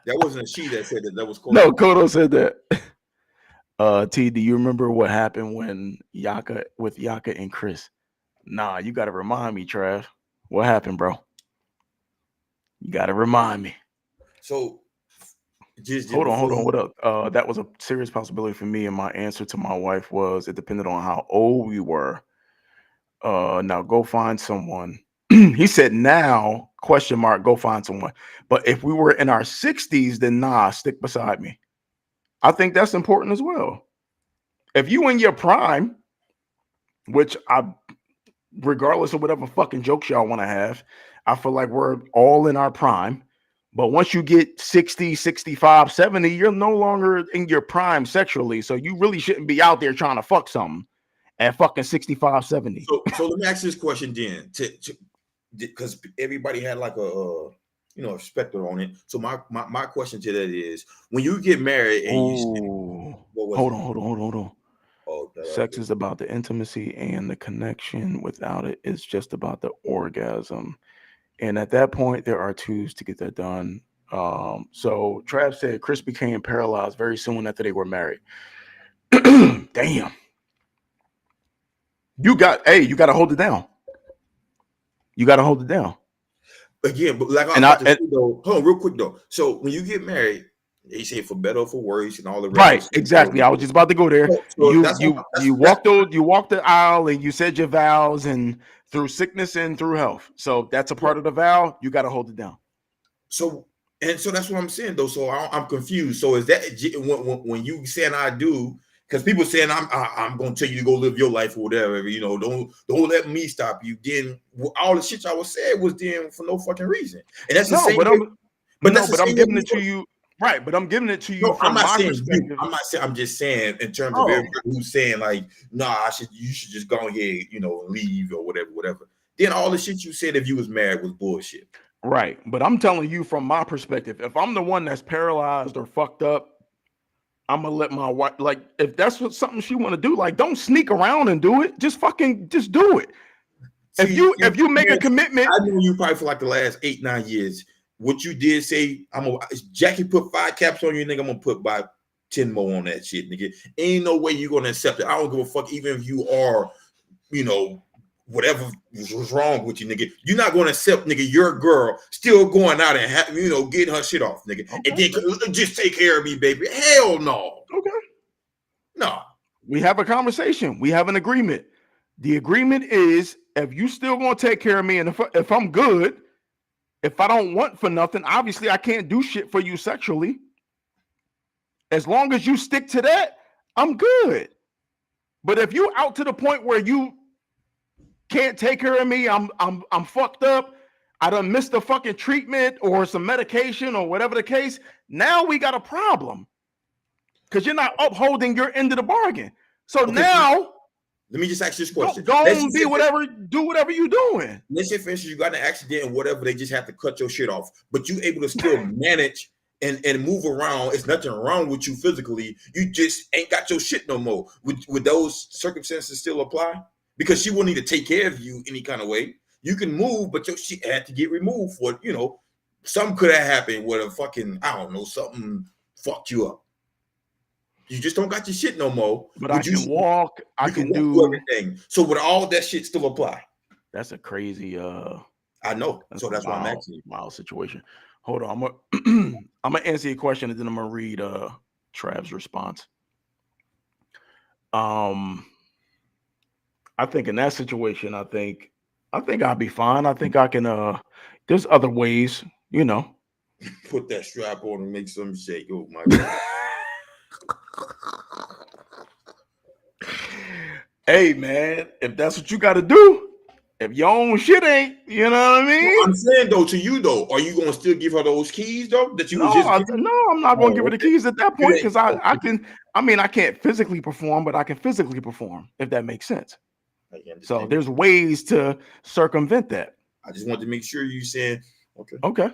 That wasn't a she that said that. That was Kodo. No, Kodo said that. T, do you remember what happened when Yaka and Chris? Nah, you got to remind me, Trav. What happened, bro? You got to remind me. So, hold on. What up? That was a serious possibility for me, and my answer to my wife was it depended on how old we were. Now go find someone. He said, "Now, ? Go find someone." But if we were in our 60s, then nah, stick beside me. I think that's important as well. If you in your prime, which regardless of whatever fucking jokes y'all want to have, I feel like we're all in our prime. But once you get 60, 65, 70, you're no longer in your prime sexually. So you really shouldn't be out there trying to fuck something at fucking 65, 70. So let me ask this question then, because everybody had like a specter on it. So my question to that is, when you get married and hold on. Oh, sex is about the intimacy and the connection. Without it, it's just about the orgasm. And at that point, there are tools to get that done. So Trav said Chris became paralyzed very soon after they were married. Damn. You got to hold it down. You got to hold it down. Again, but like I'm about to say though, hold on real quick though. So when you get married, they say for better or for worse and all the rest. Right, exactly. I was just about to go there. You walked the aisle and you said your vows, and through sickness and through health. So that's a part of the vow. You got to hold it down. So that's what I'm saying though. So I'm confused. So is that when you saying I do? Because people saying I'm going to tell you to go live your life or whatever. Don't let me stop you. Then all the shit y'all was said was then for no fucking reason. And that's the same. But I'm giving it to you. Right, but I'm giving it to you No, I'm from not my saying you. perspective. I'm not saying. I'm just saying in terms of Oh, everybody who's saying like, nah, you should just go ahead, leave or whatever. Then all the shit you said if you was married was bullshit. right. But I'm telling you from my perspective, if I'm the one that's paralyzed or fucked up, I'm gonna let my wife, like, if that's something she want to do, like, don't sneak around and do it. Just do it. See, If you make a commitment, I know you probably for like the last 8-9 years. What you did say, Jackie put 5 caps on you, nigga. I'm gonna put by 10 more on that shit, nigga. Ain't no way you're gonna accept it. I don't give a fuck, even if you are, whatever was wrong with you, nigga. You're not gonna accept, nigga, your girl still going out and getting her shit off, nigga. Okay. And then just take care of me, baby. Hell no. Okay. No. We have a conversation. We have an agreement. The agreement is if you still gonna take care of me, and if I'm good, if I don't want for nothing, obviously I can't do shit for you sexually. As long as you stick to that, I'm good. But if you out to the point where you can't take care of me, I'm fucked up, I done missed a fucking treatment or some medication or whatever the case, now we got a problem. Because you're not upholding your end of the bargain. So okay, now let me just ask you this question. Go and do whatever you're doing. Let's say, for instance, you got an accident and whatever, they just have to cut your shit off, but you able to still manage and move around. It's nothing wrong with you physically. You just ain't got your shit no more. Would those circumstances still apply? Because she wouldn't need to take care of you any kind of way. You can move, but your shit had to get removed for, something could have happened where something fucked you up. You just don't got your shit no more. But I can walk. I can do everything. So would all that shit still apply? That's a crazy. I know. So that's why I'm asking you. Wild situation. Hold on. I'm gonna answer your question and then I'm gonna read Trav's response. I think in that situation, I think I'll be fine. I think I can. There's other ways, Put that strap on and make some shake. Oh my God. Hey man, if that's what you got to do, if your own shit ain't, you know what I mean? Well, I'm saying though, to you though, are you gonna still give her those keys though? That you I'm not gonna give her the keys at that point because I can. I mean, I can't physically perform, but I can physically perform if that makes sense. So there's ways to circumvent that. I just want to make sure you saying okay. Okay.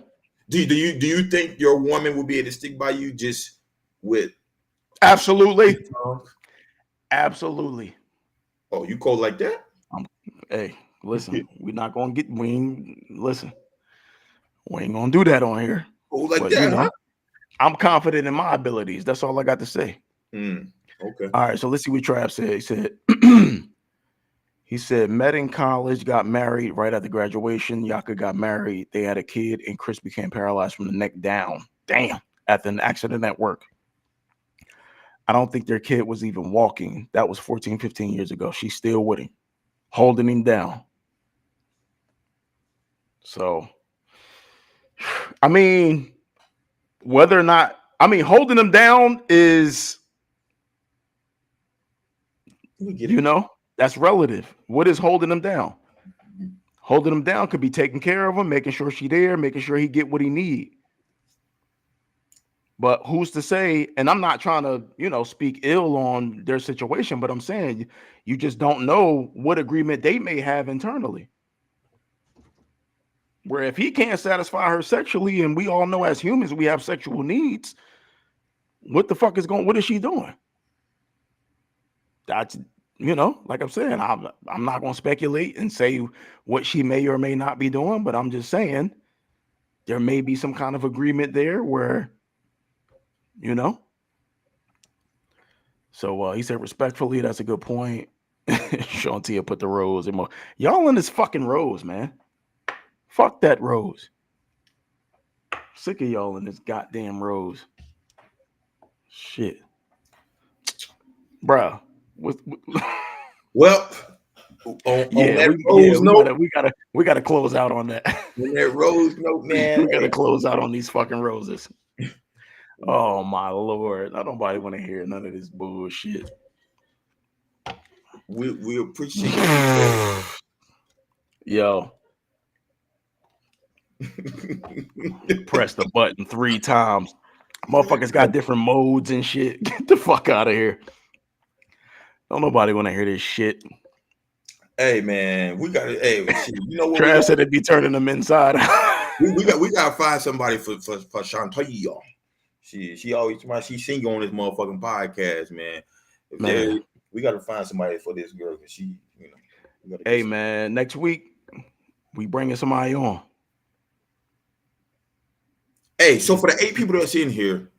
Do you think your woman will be able to stick by you just with? Absolutely. Absolutely. Oh, you cold like that? Hey, listen, we're not gonna get. We ain't gonna do that on here. Cold like that? Huh? I'm confident in my abilities. That's all I got to say. Okay. All right. So let's see what Trav said. He said. He said, met in college, got married right after graduation. Yaka got married. They had a kid, and Chris became paralyzed from the neck down. Damn. After an accident at work. I don't think their kid was even walking. That was 14, 15 years ago. She's still with him, holding him down. So, I mean, whether or not, holding him down is, that's relative. What is holding him down? Holding him down could be taking care of him, making sure she's there, making sure he get what he need. But who's to say? And I'm not trying to, speak ill on their situation, but I'm saying you just don't know what agreement they may have internally. Where if he can't satisfy her sexually, and we all know as humans we have sexual needs, what is she doing? That's like I'm saying, I'm not going to speculate and say what she may or may not be doing, but I'm just saying there may be some kind of agreement there where, So he said respectfully, that's a good point. Shantia put the rose in. Y'all in this fucking rose, man. Fuck that rose. Sick of y'all in this goddamn rose. Shit. Bruh. Well, we gotta close out on that. On that rose note, man. We gotta close out on these fucking roses. Oh my Lord. I don't want to hear none of this bullshit. We appreciate it. Yo. Press the button 3 times. Motherfuckers got different modes and shit. Get the fuck out of here. Don't nobody want to hear this shit. Hey man, we got it. Hey, shit, you know what? Trav said it'd be turning them inside. we got to find somebody for Chantal. She always she sing on this motherfucking podcast, man. We got to find somebody for this girl because she, you know. Hey man, next week we bringing somebody on. Hey, so for the 8 people that's in here,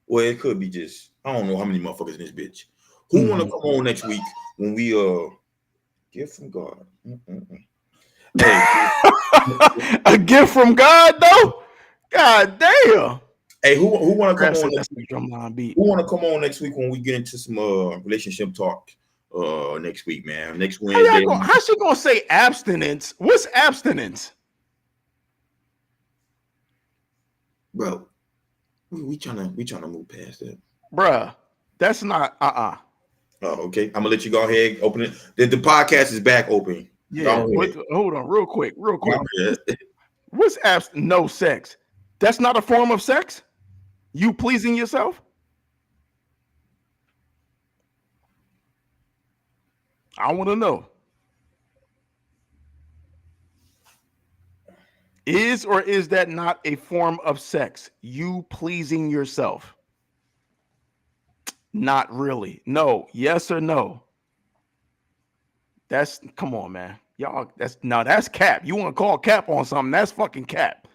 well, it could be just I don't know how many motherfuckers in this bitch. Who want to come on next week when we gift from God? Hey, a gift from God though? God damn. Hey, who want to come on next week? Who want to come on next week when we get into some relationship talk? Next week, man. Next Wednesday. How's she gonna say abstinence? What's abstinence? Bro, we trying to move past that. Bruh, that's not Oh, okay. I'm gonna let you go ahead, open it. The podcast is back open. Yeah, hold on, real quick. What's no sex? That's not a form of sex? You pleasing yourself? I want to know. Is or is that not a form of sex? You pleasing yourself? Not really. No. Yes or no? Come on, man. Y'all, that's cap. You want to call cap on something? That's fucking cap.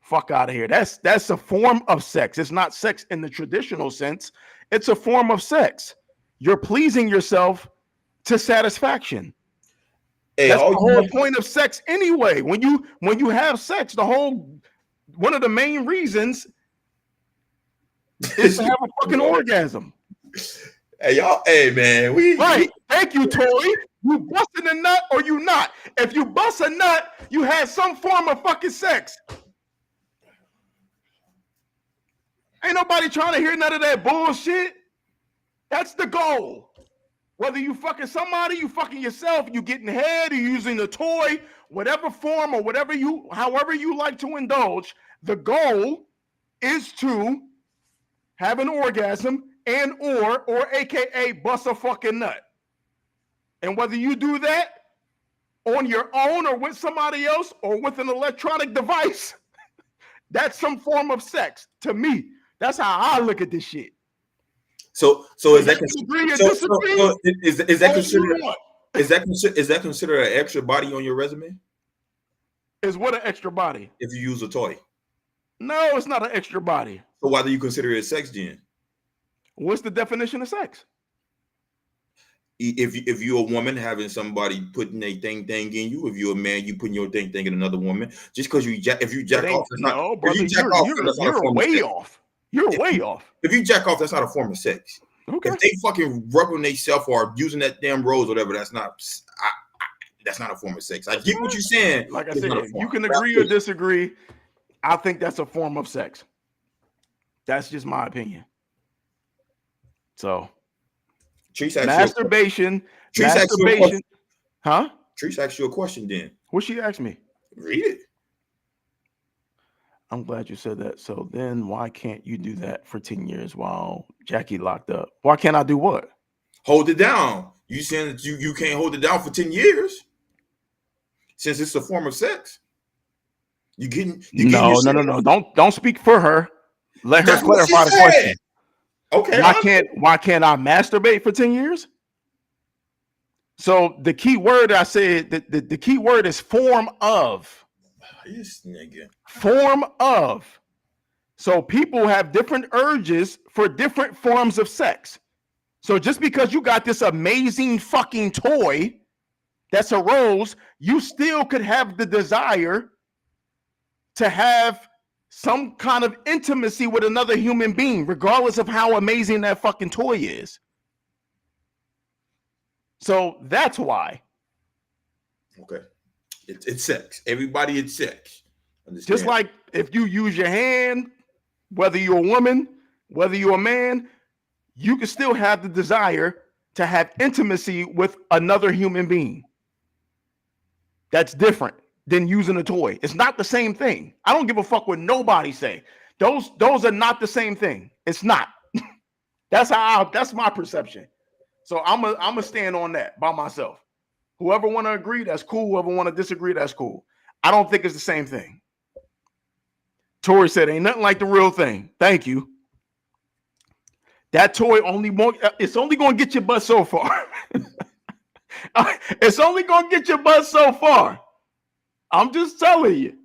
Fuck out of here. That's a form of sex. It's not sex in the traditional sense. It's a form of sex. You're pleasing yourself to satisfaction. Hey, that's the whole point of sex anyway. When you have sex, one of the main reasons is to have a fucking orgasm. Hey y'all, man, right. Thank you, Tori. You busting a nut or you not? If you bust a nut, you had some form of fucking sex. Ain't nobody trying to hear none of that bullshit. That's the goal. Whether you fucking somebody, you fucking yourself, you getting head, you using a toy, whatever form or however you like to indulge, the goal is to have an orgasm and or AKA bust a fucking nut. And whether you do that on your own or with somebody else or with an electronic device, that's some form of sex to me. That's how I look at this shit. So is that considered an extra body on your resume? Is what an extra body? If you use a toy. No, it's not an extra body. So why do you consider it sex then? What's the definition of sex? If you're a woman having somebody putting a thing in you, if you're a man, you putting your thing in another woman, just because if you jack off, no, brother, you're way off. You're way off. If you jack off, that's not a form of sex. Okay. If they fucking rubbing themselves or using that damn rose or whatever, that's not a form of sex. I get what you're saying. Like I said, you can agree or disagree. I think that's a form of sex. That's just my opinion. So, masturbation. Huh? Treese asked you a question then. What she asked me? Read it. I'm glad you said that. So then why can't you do that for 10 years while Jackie locked up? Why can't I do what? Hold it down. You saying that you can't hold it down for 10 years? Since it's a form of sex. No. Don't speak for her. Let her clarify the question. Okay. Why can't I masturbate for 10 years? So the key word I said, the key word is form of. This nigga. Form of. So people have different urges for different forms of sex. So just because you got this amazing fucking toy that's a rose, you still could have the desire to have some kind of intimacy with another human being, regardless of how amazing that fucking toy is. So that's why. Okay. It's sex. Everybody, it's sex. Understand? Just like if you use your hand, whether you're a woman, whether you're a man, you can still have the desire to have intimacy with another human being. That's different than using a toy. It's not the same thing. I don't give a fuck what nobody say. Those are not the same thing. It's not. That's my perception. So I'm a stand on that by myself. Whoever want to agree, that's cool. Whoever want to disagree, that's cool. I don't think it's the same thing. Tori said, ain't nothing like the real thing. Thank you. That toy it's only going to get your butt so far. It's only going to get your butt so far. I'm just telling you.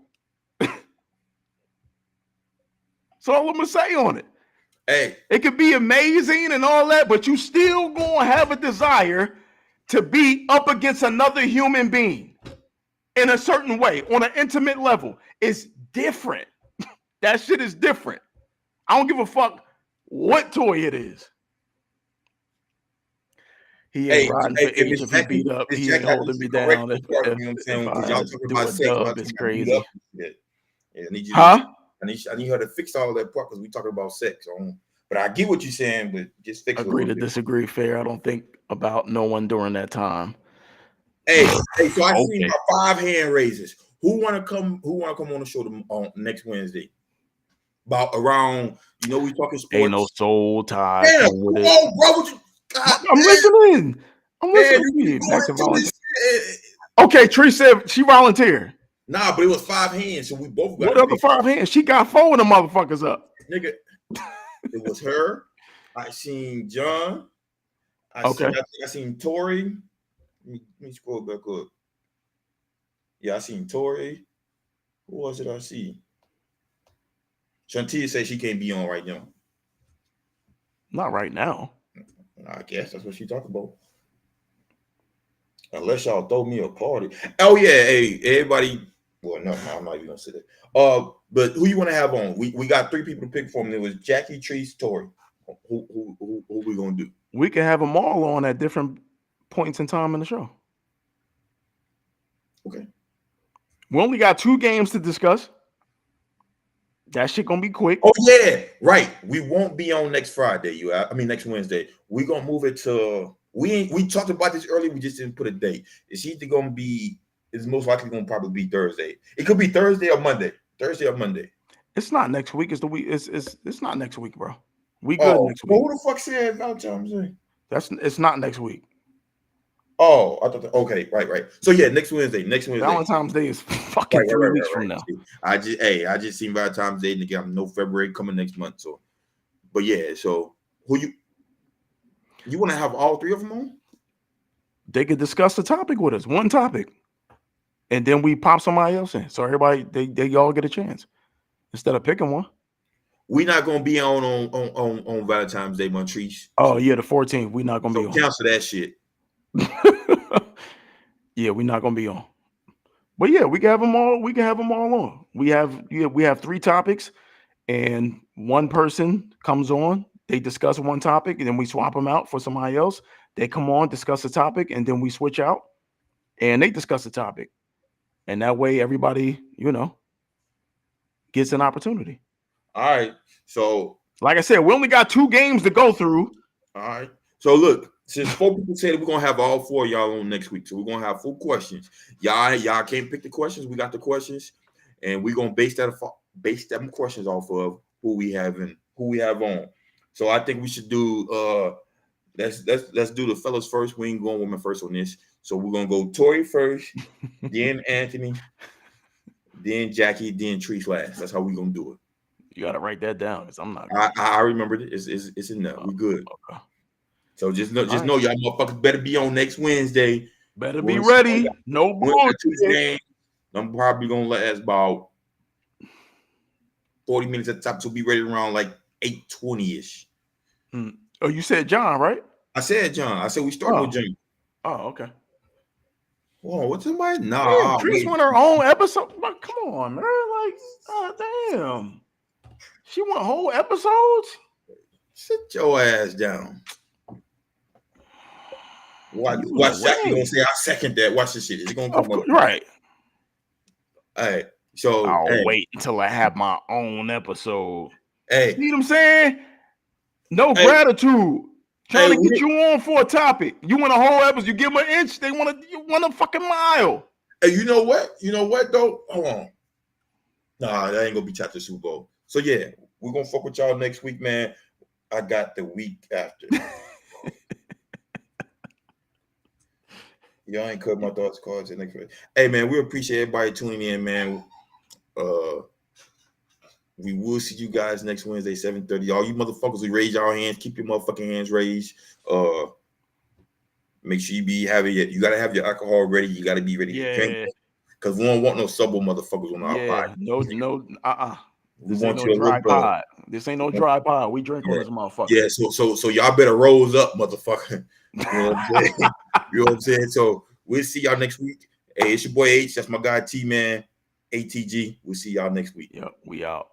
That's all I'm going to say on it. Hey, it could be amazing and all that, but you still going to have a desire to be up against another human being in a certain way on an intimate level. It's different. That shit is different. I don't give a fuck what toy it is. He ain't riding for H if he beat up. He ain't holding me down. If I do a dub, it's crazy. Yeah, I need you. Huh? I need her to fix all that part because we talking about sex. But I get what you're saying, but just fix it. Agree to disagree. Fair. I don't think about no one during that time. Hey, so I seen about 5 hand raises. Who wanna come on the show on next Wednesday? About around, we talking sports. Ain't no soul tie. Damn, come on, bro. I'm listening. I'm listening. Back to volunteer. Okay, Tree said she volunteered. Nah, but it was 5 hands, so we both got. What other 5 hands? She got 4 of them motherfuckers up. Nigga, it was her. I seen John. I seen Tori. Let me scroll back up. Yeah, I seen Tori. Who was it I see? Shantia said she can't be on right now. Not right now. I guess that's what she talking about. Unless y'all throw me a party. Oh yeah, hey, everybody. Well, no, I'm not even gonna say that. But who you want to have on? We got 3 people to pick from. It was Jackie, Treese, Tori. Who we gonna do? We can have them all on at different points in time in the show. Okay. We only got 2 games to discuss. That shit gonna be quick. Oh yeah, right. We won't be on next Friday. Next Wednesday. We gonna move it to. We talked about this earlier. We just didn't put a date. It's either gonna be. It's most likely gonna probably be Thursday. It could be Thursday or Monday. It's not next week. It's the week. It's not next week, bro. We good next week. Well, who the fuck said Valentine's Day? It's not next week. Oh, I thought. Okay, right. So yeah, next Wednesday. Valentine's Day is fucking 3 weeks from now. I just seen Valentine's Day, and I know February coming next month. So, but yeah. So who you want to have all 3 of them on? They could discuss the topic with us, one topic, and then we pop somebody else in. So everybody, they all get a chance instead of picking one. We're not gonna be on Valentine's Day, Montrese. Oh yeah, the 14th. We're not gonna be on. Cancel that shit. Yeah, we're not gonna be on. But yeah, we can have them all. We can have them all on. We have 3 topics, and one person comes on. They discuss one topic, and then we swap them out for somebody else. They come on, discuss the topic, and then we switch out, and they discuss the topic, and that way everybody, gets an opportunity. All right. So, like I said, we only got 2 games to go through. All right. So look. Since 4 people said we're gonna have all 4 of y'all on next week, so we're gonna have 4 questions. Y'all can't pick the questions. We got the questions, and we're gonna base them questions off of who we have on. So I think we should do let's do the fellas first. We ain't going women first on this. So we're gonna go Tori first, then Anthony, then Jackie, then Treese last. That's how we're gonna do it. You gotta write that down because I'm not. I remembered it. It's in there. We good. Okay. So just know y'all motherfuckers better be on next Wednesday. Better be ready. No bullshit. I'm probably gonna last about 40 minutes at the top, so be ready around like 8:20ish. Oh, you said John, right? I said John. I said we started with John. Oh, okay. Whoa, what's somebody? Nah, Treese want her own episode. But come on, man. Like, damn. She want whole episodes? Sit your ass down. Watch Jackie gonna say I second that. Watch this shit. It's gonna come up. Right. All right. So I'll wait until I have my own episode. Hey. See what I'm saying? No gratitude. Trying to get you on for a topic. You want a whole episode. You give them an inch. They want a fucking mile. Hey, you know what? Though? Hold on. Nah, that ain't gonna be chapter Super Bowl. So yeah, we're gonna fuck with y'all next week, man. I got the week after. Y'all ain't cut my thoughts cards next week. Hey man, we appreciate everybody tuning in, man. We will see you guys next Wednesday, 7:30. All you motherfuckers who raise y'all hands, keep your motherfucking hands raised. Make sure you gotta have your alcohol ready. You gotta be ready to drink. Because we don't want no subway motherfuckers on our pod. This ain't no dry pod. This ain't no dry pod. We drink on this motherfucker. Yeah, so y'all better rose up, motherfucker. You know what I'm saying? You know what I'm saying? So we'll see y'all next week. Hey, it's your boy H. That's my guy T, man. ATG. We'll see y'all next week. Yep, we out.